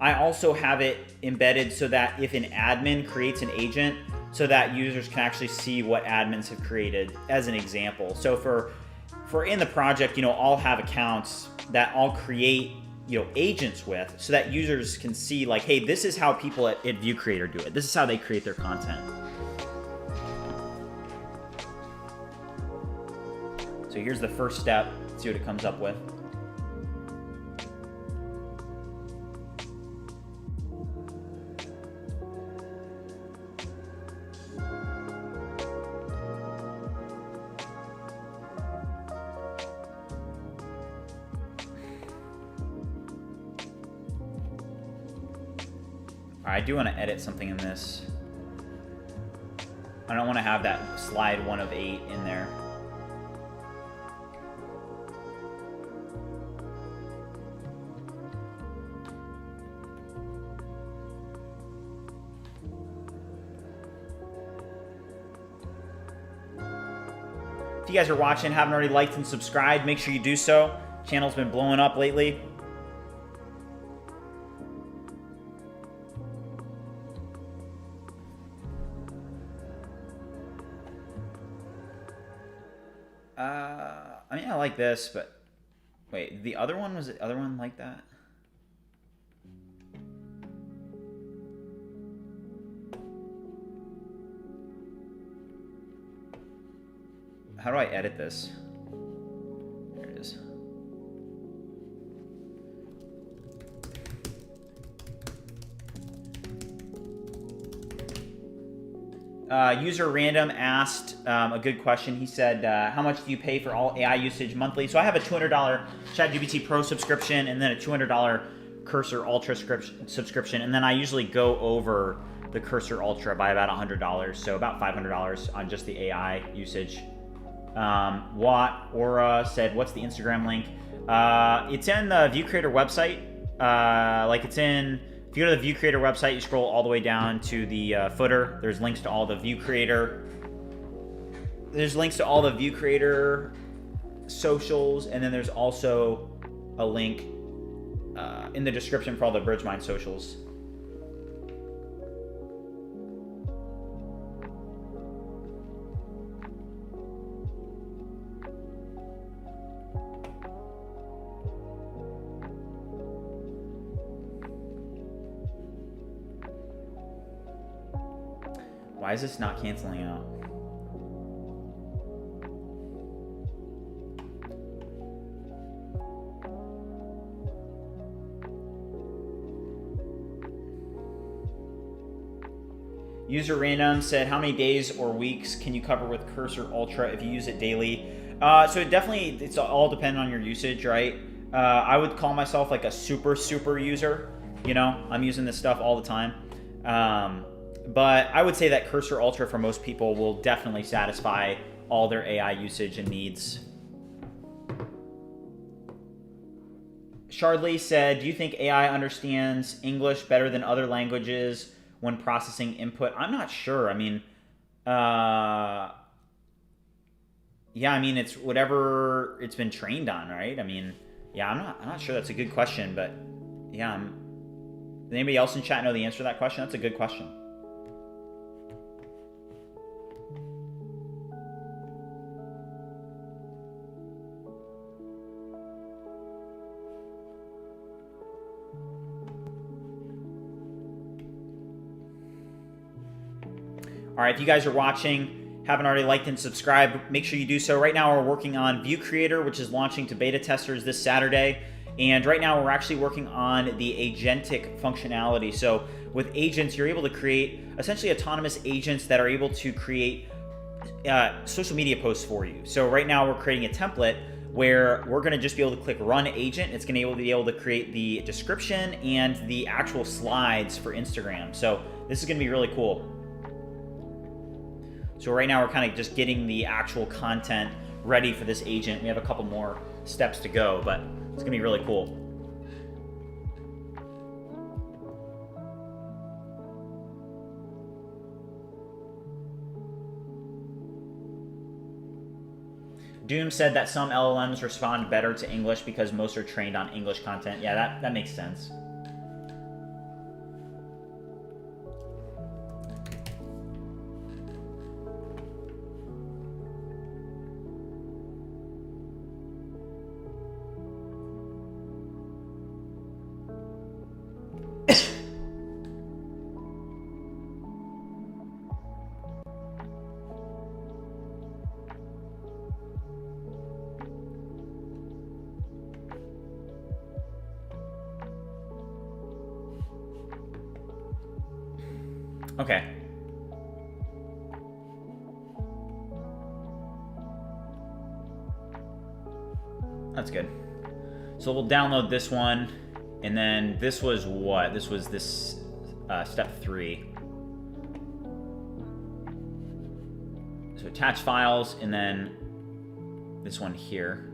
Speaker 1: I also have it embedded so that if an admin creates an agent, so that users can actually see what admins have created as an example. So for in the project, I'll have accounts that I'll create agents with so that users can see like, hey, this is how people at ViewCreator do it. This is how they create their content. So here's the first step. Let's see what it comes up with. I do want to edit something in this. I don't want to have that slide 1 of 8 in there. If you guys are watching, haven't already liked and subscribed, make sure you do so. Channel's been blowing up lately. I mean, I like this, but wait, the other one, was the other one like that? How do I edit this? There it is. User Random asked a good question. He said, how much do you pay for all AI usage monthly? So I have a $200 ChatGPT Pro subscription and then a $200 Cursor Ultra subscription. And then I usually go over the Cursor Ultra by about $100. So about $500 on just the AI usage. Watt Aura said, what's the Instagram link? It's in the ViewCreator website. If you go to the ViewCreator website, you scroll all the way down to the footer. There's links to all the ViewCreator. There's links to all the ViewCreator socials, and then there's also a link in the description for all the BridgeMind socials. Why is this not canceling out? User Random said, how many days or weeks can you cover with Cursor Ultra if you use it daily? So it's all dependent on your usage, right? I would call myself like a super user. I'm using this stuff all the time. But I would say that Cursor Ultra for most people will definitely satisfy all their AI usage and needs. Shardley said, do you think AI understands English better than other languages when processing input? I'm not sure. I mean, it's whatever it's been trained on, right? I mean, yeah, I'm not sure. That's a good question, but yeah, does anybody else in chat know the answer to that question? That's a good question. All right, if you guys are watching, haven't already liked and subscribed, make sure you do so. Right now we're working on ViewCreator, which is launching to beta testers this Saturday. And right now we're actually working on the Agentic functionality. So with agents, you're able to create essentially autonomous agents that are able to create social media posts for you. So right now we're creating a template where we're going to just be able to click run agent. It's going to be able to create the description and the actual slides for Instagram. So this is going to be really cool. So right now we're kind of just getting the actual content ready for this agent. We have a couple more steps to go, but it's going to be really cool. Doom said that some LLMs respond better to English because most are trained on English content. Yeah, that makes sense. Okay. That's good. So we'll download this one, and then this was what? This was step 3. So attach files, and then this one here.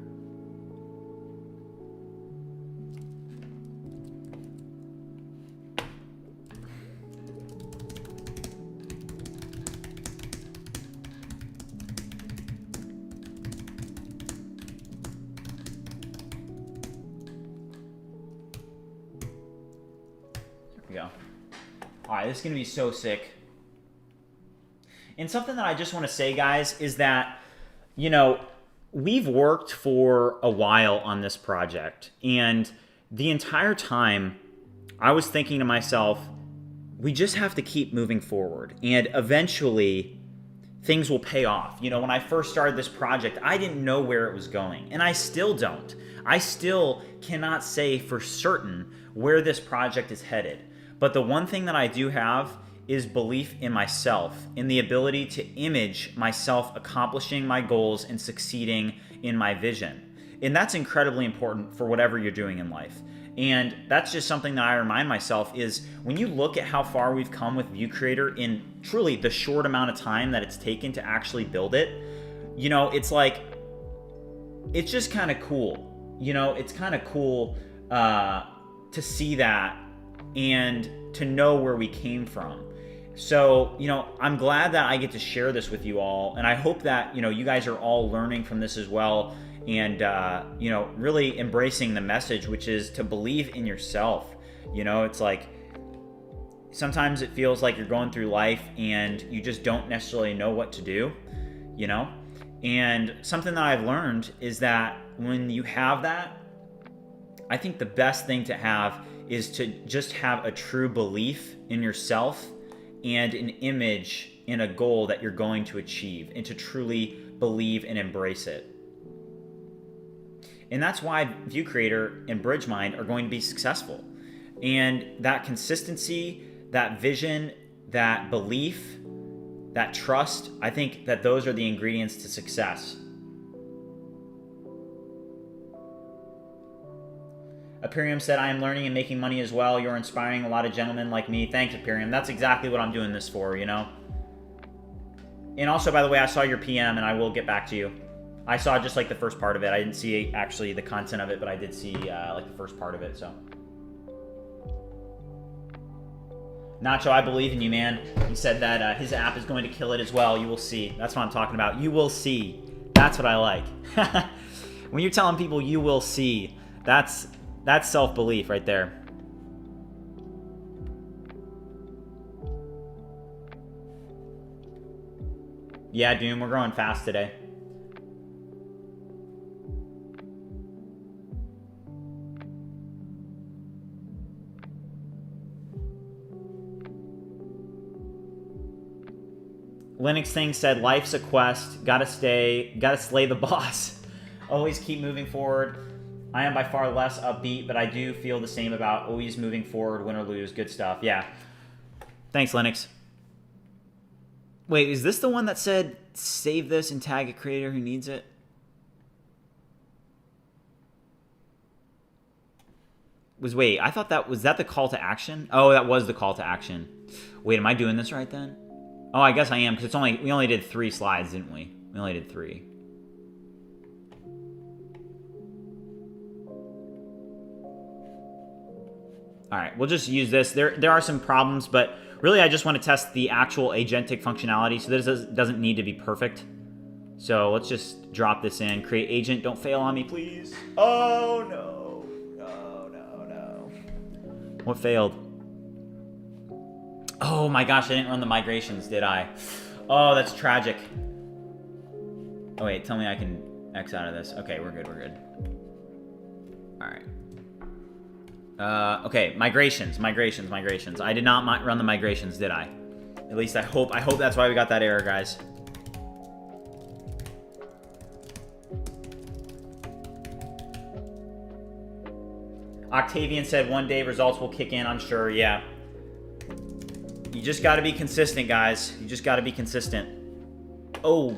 Speaker 1: Go. All right, this is going to be so sick. And something that I just want to say, guys, is that, you know, we've worked for a while on this project. And the entire time, I was thinking to myself, we just have to keep moving forward. And eventually, things will pay off. You know, when I first started this project, I didn't know where it was going. And I still don't. I still cannot say for certain where this project is headed. But the one thing that I do have is belief in myself, in the ability to image myself accomplishing my goals and succeeding in my vision. And that's incredibly important for whatever you're doing in life. And that's just something that I remind myself is when you look at how far we've come with ViewCreator in truly the short amount of time that it's taken to actually build it, you know, it's like, it's just kind of cool. You know, it's kind of cool to see that and to know where we came from. So, you know, I'm glad that I get to share this with you all. And I hope that, you know, you guys are all learning from this as well. And, you know, really embracing the message, which is to believe in yourself. You know, it's like, sometimes it feels like you're going through life and you just don't necessarily know what to do, you know? And something that I've learned is that when you have that, I think the best thing to have is to just have a true belief in yourself and an image in a goal that you're going to achieve, and to truly believe and embrace it. And that's why ViewCreator and BridgeMind are going to be successful. And that consistency, that vision, that belief, that trust, I think that those are the ingredients to success. Imperium said, I am learning and making money as well. You're inspiring a lot of gentlemen like me. Thanks, Imperium. That's exactly what I'm doing this for, you know? And also, by the way, I saw your PM, and I will get back to you. I saw just like the first part of it. I didn't see actually the content of it, but I did see like the first part of it, so. Nacho, I believe in you, man. He said that his app is going to kill it as well. You will see. That's what I'm talking about. You will see. That's what I like. When you're telling people you will see, that's self-belief right there. Yeah, Doom, we're growing fast today. Linux Thing said, life's a quest. Gotta slay the boss. Always keep moving forward. I am by far less upbeat, but I do feel the same about always moving forward, win or lose. Good stuff. Yeah. Thanks, Linux. Wait, is this the one that said, save this and tag a creator who needs it? Wait, I thought was that the call to action? Oh, that was the call to action. Wait, am I doing this right then? Oh, I guess I am, because we only did 3 slides, didn't we? We only did 3. All right, we'll just use this. There are some problems, but really I just want to test the actual agentic functionality, so this doesn't need to be perfect. So let's just drop this in. Create agent. Don't fail on me, please. Oh, no. What failed? Oh my gosh, I didn't run the migrations, did I? Oh, that's tragic. Oh wait, tell me I can X out of this. Okay, we're good. All right. Okay, migrations. I did not run the migrations, did I? At least I hope that's why we got that error, guys. Octavian said one day results will kick in, I'm sure. Yeah. You just got to be consistent, guys. You just got to be consistent. Oh.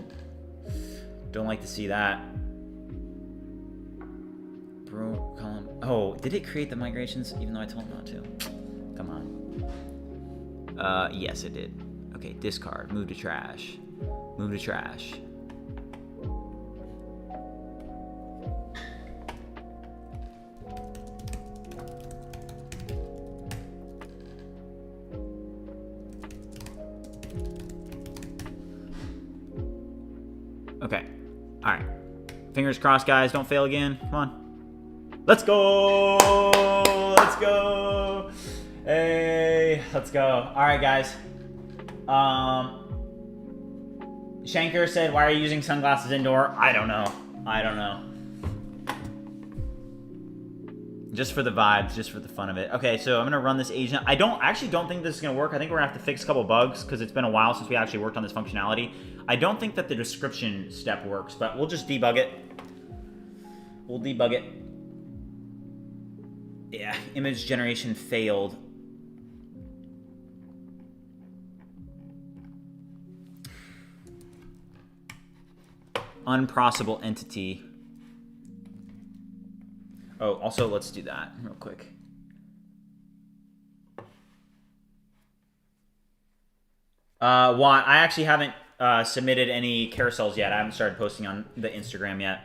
Speaker 1: Don't like to see that. Bro, column. Oh, did it create the migrations even though I told it not to? Come on. Yes, it did. Okay, discard. Move to trash. Okay. All right. Fingers crossed, guys. Don't fail again. Come on. Let's go. Hey, let's go. All right, guys. Shankar said, why are you using sunglasses indoor? I don't know. Just for the vibes, just for the fun of it. Okay, so I'm gonna run this agent. I actually don't think this is gonna work. I think we're gonna have to fix a couple bugs because it's been a while since we actually worked on this functionality. I don't think that the description step works, but we'll just debug it. Yeah, image generation failed. Unprocessable entity. Oh, also, let's do that real quick. Watt, I actually haven't submitted any carousels yet. I haven't started posting on the Instagram yet.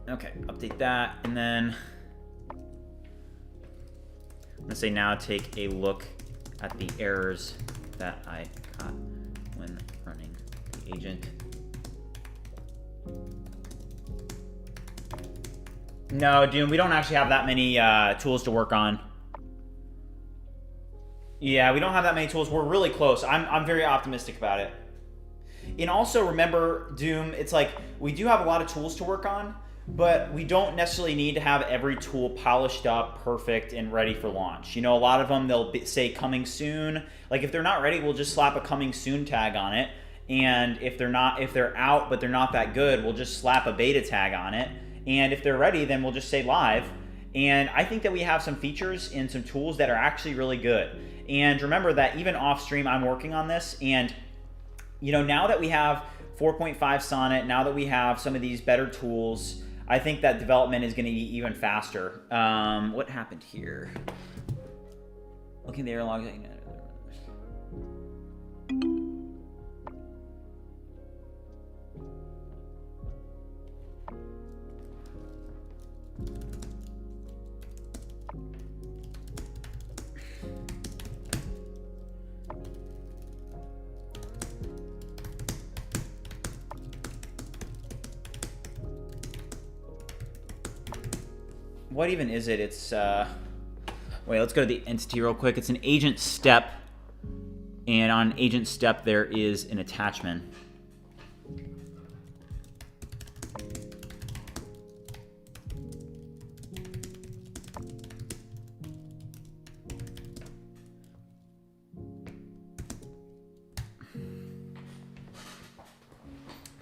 Speaker 1: Okay, update that, and then I'm gonna say now take a look at the errors that I got when running the agent. No, Doom, we don't actually have that many tools to work on. Yeah, we don't have that many tools. We're really close. I'm very optimistic about it. And also remember, Doom, it's like we do have a lot of tools to work on, but we don't necessarily need to have every tool polished up, perfect, and ready for launch. You know, a lot of them, they'll say coming soon. Like if they're not ready, we'll just slap a coming soon tag on it. And if they're out, but they're not that good, we'll just slap a beta tag on it. And if they're ready, then we'll just say live. And I think that we have some features and some tools that are actually really good. And remember that even off stream, I'm working on this. And you know, now that we have 4.5 Sonnet, now that we have some of these better tools, I think that development is going to be even faster. What happened here? Looking at the error logs. what even is it? It's wait, let's go to the entity real quick. It's an agent step, and on agent step there is an attachment.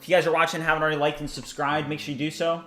Speaker 1: If you guys are watching and haven't already liked and subscribed, make sure you do so.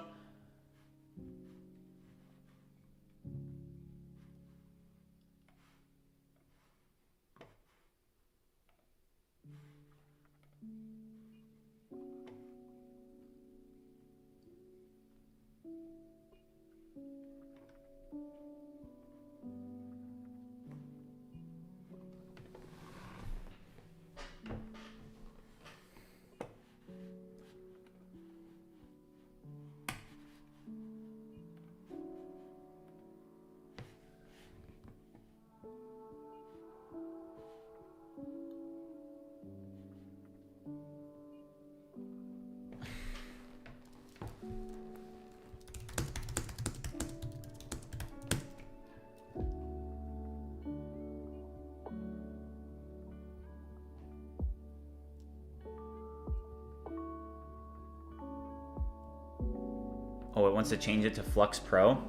Speaker 1: Oh, it wants to change it to Flux Pro.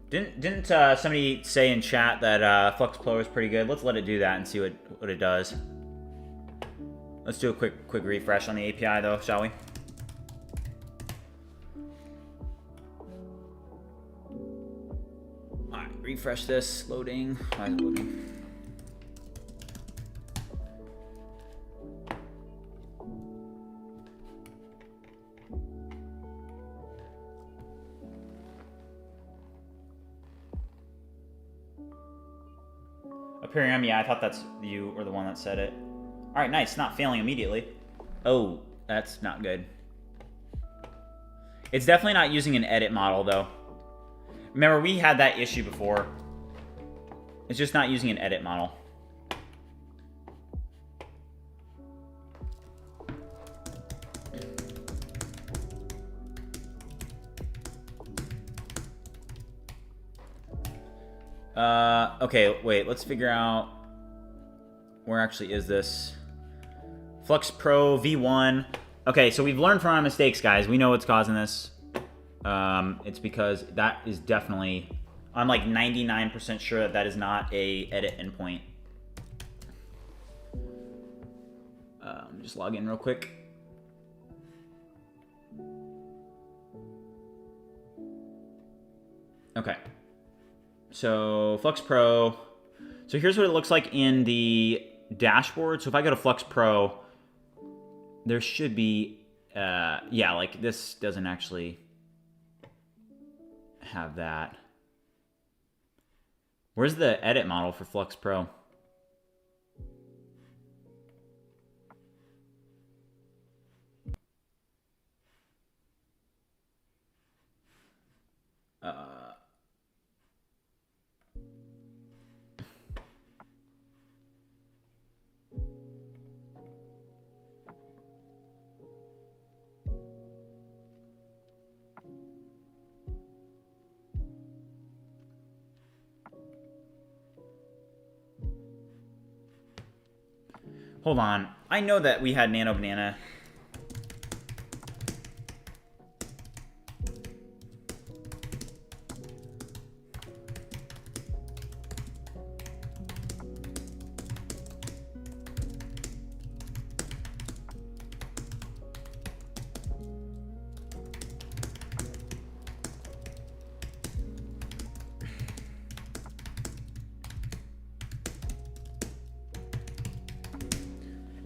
Speaker 1: Didn't somebody say in chat that Flux Pro is pretty good? Let's let it do that and see what it does. Let's do a quick refresh on the API though, shall we? All right, refresh this. Loading. Why is it loading? Appearing, yeah, I thought that's you or the one that said it. All right, nice. Not failing immediately. Oh, that's not good. It's definitely not using an edit model, though. Remember, we had that issue before. It's just not using an edit model. Okay, wait, let's figure out where actually is this. Flux Pro V1. Okay, so we've learned from our mistakes, guys. We know what's causing this. It's because that is definitely, I'm like 99% sure that that is not a edit endpoint. Just log in real quick. Okay. So Flux Pro. So here's what it looks like in the dashboard. So if I go to Flux Pro, there should be, yeah, like this doesn't actually have that. Where's the edit model for Flux Pro? Hold on. I know that we had Nano Banana.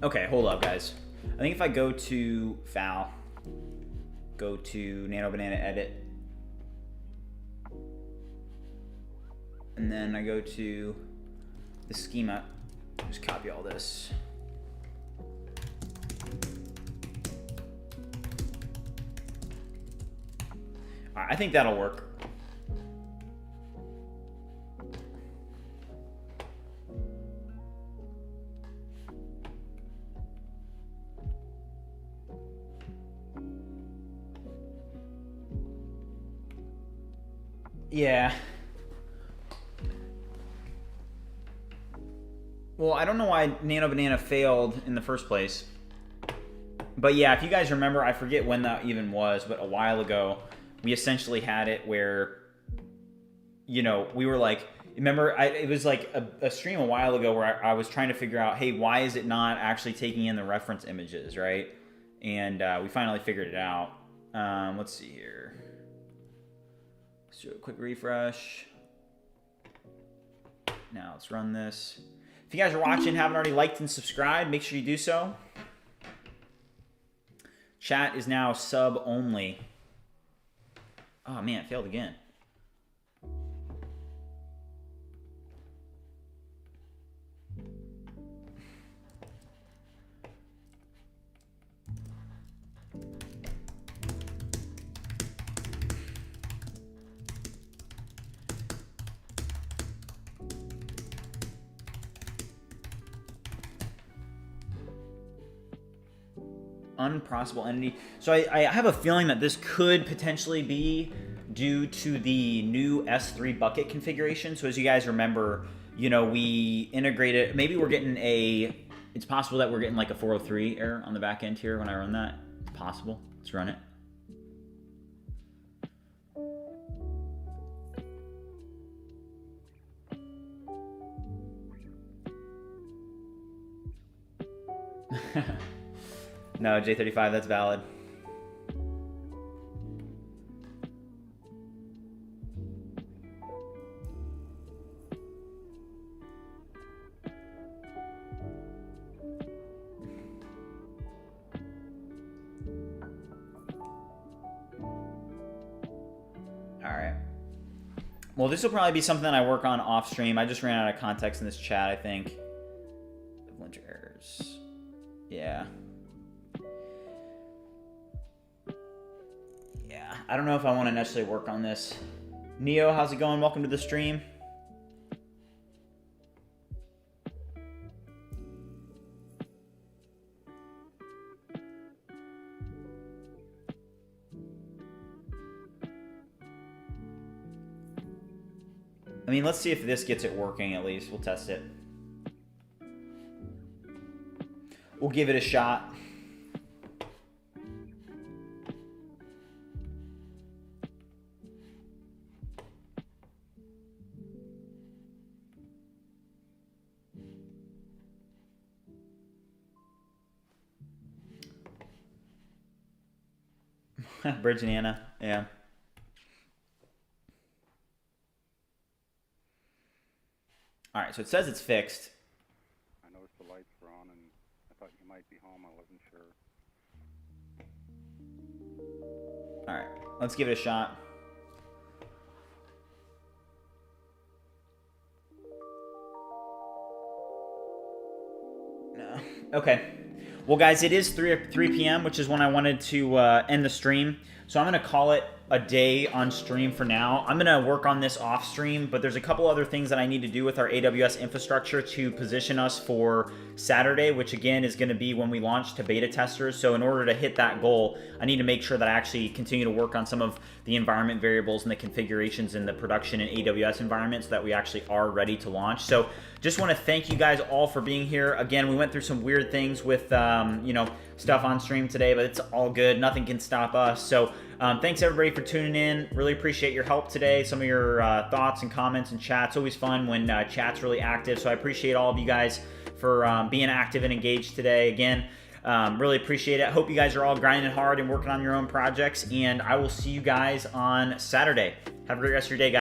Speaker 1: Okay, hold up, guys. I think if I go to File, go to Nano Banana Edit, and then I go to the schema, just copy all this. All right, I think that'll work. Yeah. Well, I don't know why Nano Banana failed in the first place. But yeah, if you guys remember, I forget when that even was, but a while ago, we essentially had it where, you know, we were like, remember, it was like a stream a while ago where I was trying to figure out, hey, why is it not actually taking in the reference images, right? And we finally figured it out. Let's see here. Let's do a quick refresh. Now let's run this. If you guys are watching and haven't already liked and subscribed, make sure you do so. Chat is now sub only. Oh man, it failed again. Unprocessable entity. So I have a feeling that this could potentially be due to the new S3 bucket configuration. So as you guys remember, you know, we integrated, maybe we're getting it's possible that we're getting like a 403 error on the back end here when I run that. It's possible. Let's run it. No, J35, that's valid. All right. Well, this will probably be something that I work on off stream. I just ran out of context in this chat, I think. Linter errors. Yeah. I don't know if I want to necessarily work on this. Neo, how's it going? Welcome to the stream. I mean, let's see if this gets it working at least. We'll test it. We'll give it a shot. Bridge and Anna, yeah. All right, so it says it's fixed.
Speaker 2: I noticed the lights were on, and I thought you might be home. I wasn't sure.
Speaker 1: All right, let's give it a shot. No. Okay. Well, guys, it is 3 p.m., which is when I wanted to end the stream. So I'm going to call it a day on stream for now. I'm going to work on this off stream, but there's a couple other things that I need to do with our AWS infrastructure to position us for Saturday, which again is going to be when we launch to beta testers. So in order to hit that goal, I need to make sure that I actually continue to work on some of the environment variables and the configurations in the production and AWS environment so that we actually are ready to launch. So just want to thank you guys all for being here. Again, we went through some weird things with, you know, stuff on stream today, but it's all good. Nothing can stop us. So thanks everybody for tuning in. Really appreciate your help today. Some of your thoughts and comments and chats. Always fun when chat's really active. So I appreciate all of you guys for being active and engaged today. Again, really appreciate it. Hope you guys are all grinding hard and working on your own projects. And I will see you guys on Saturday. Have a great rest of your day, guys.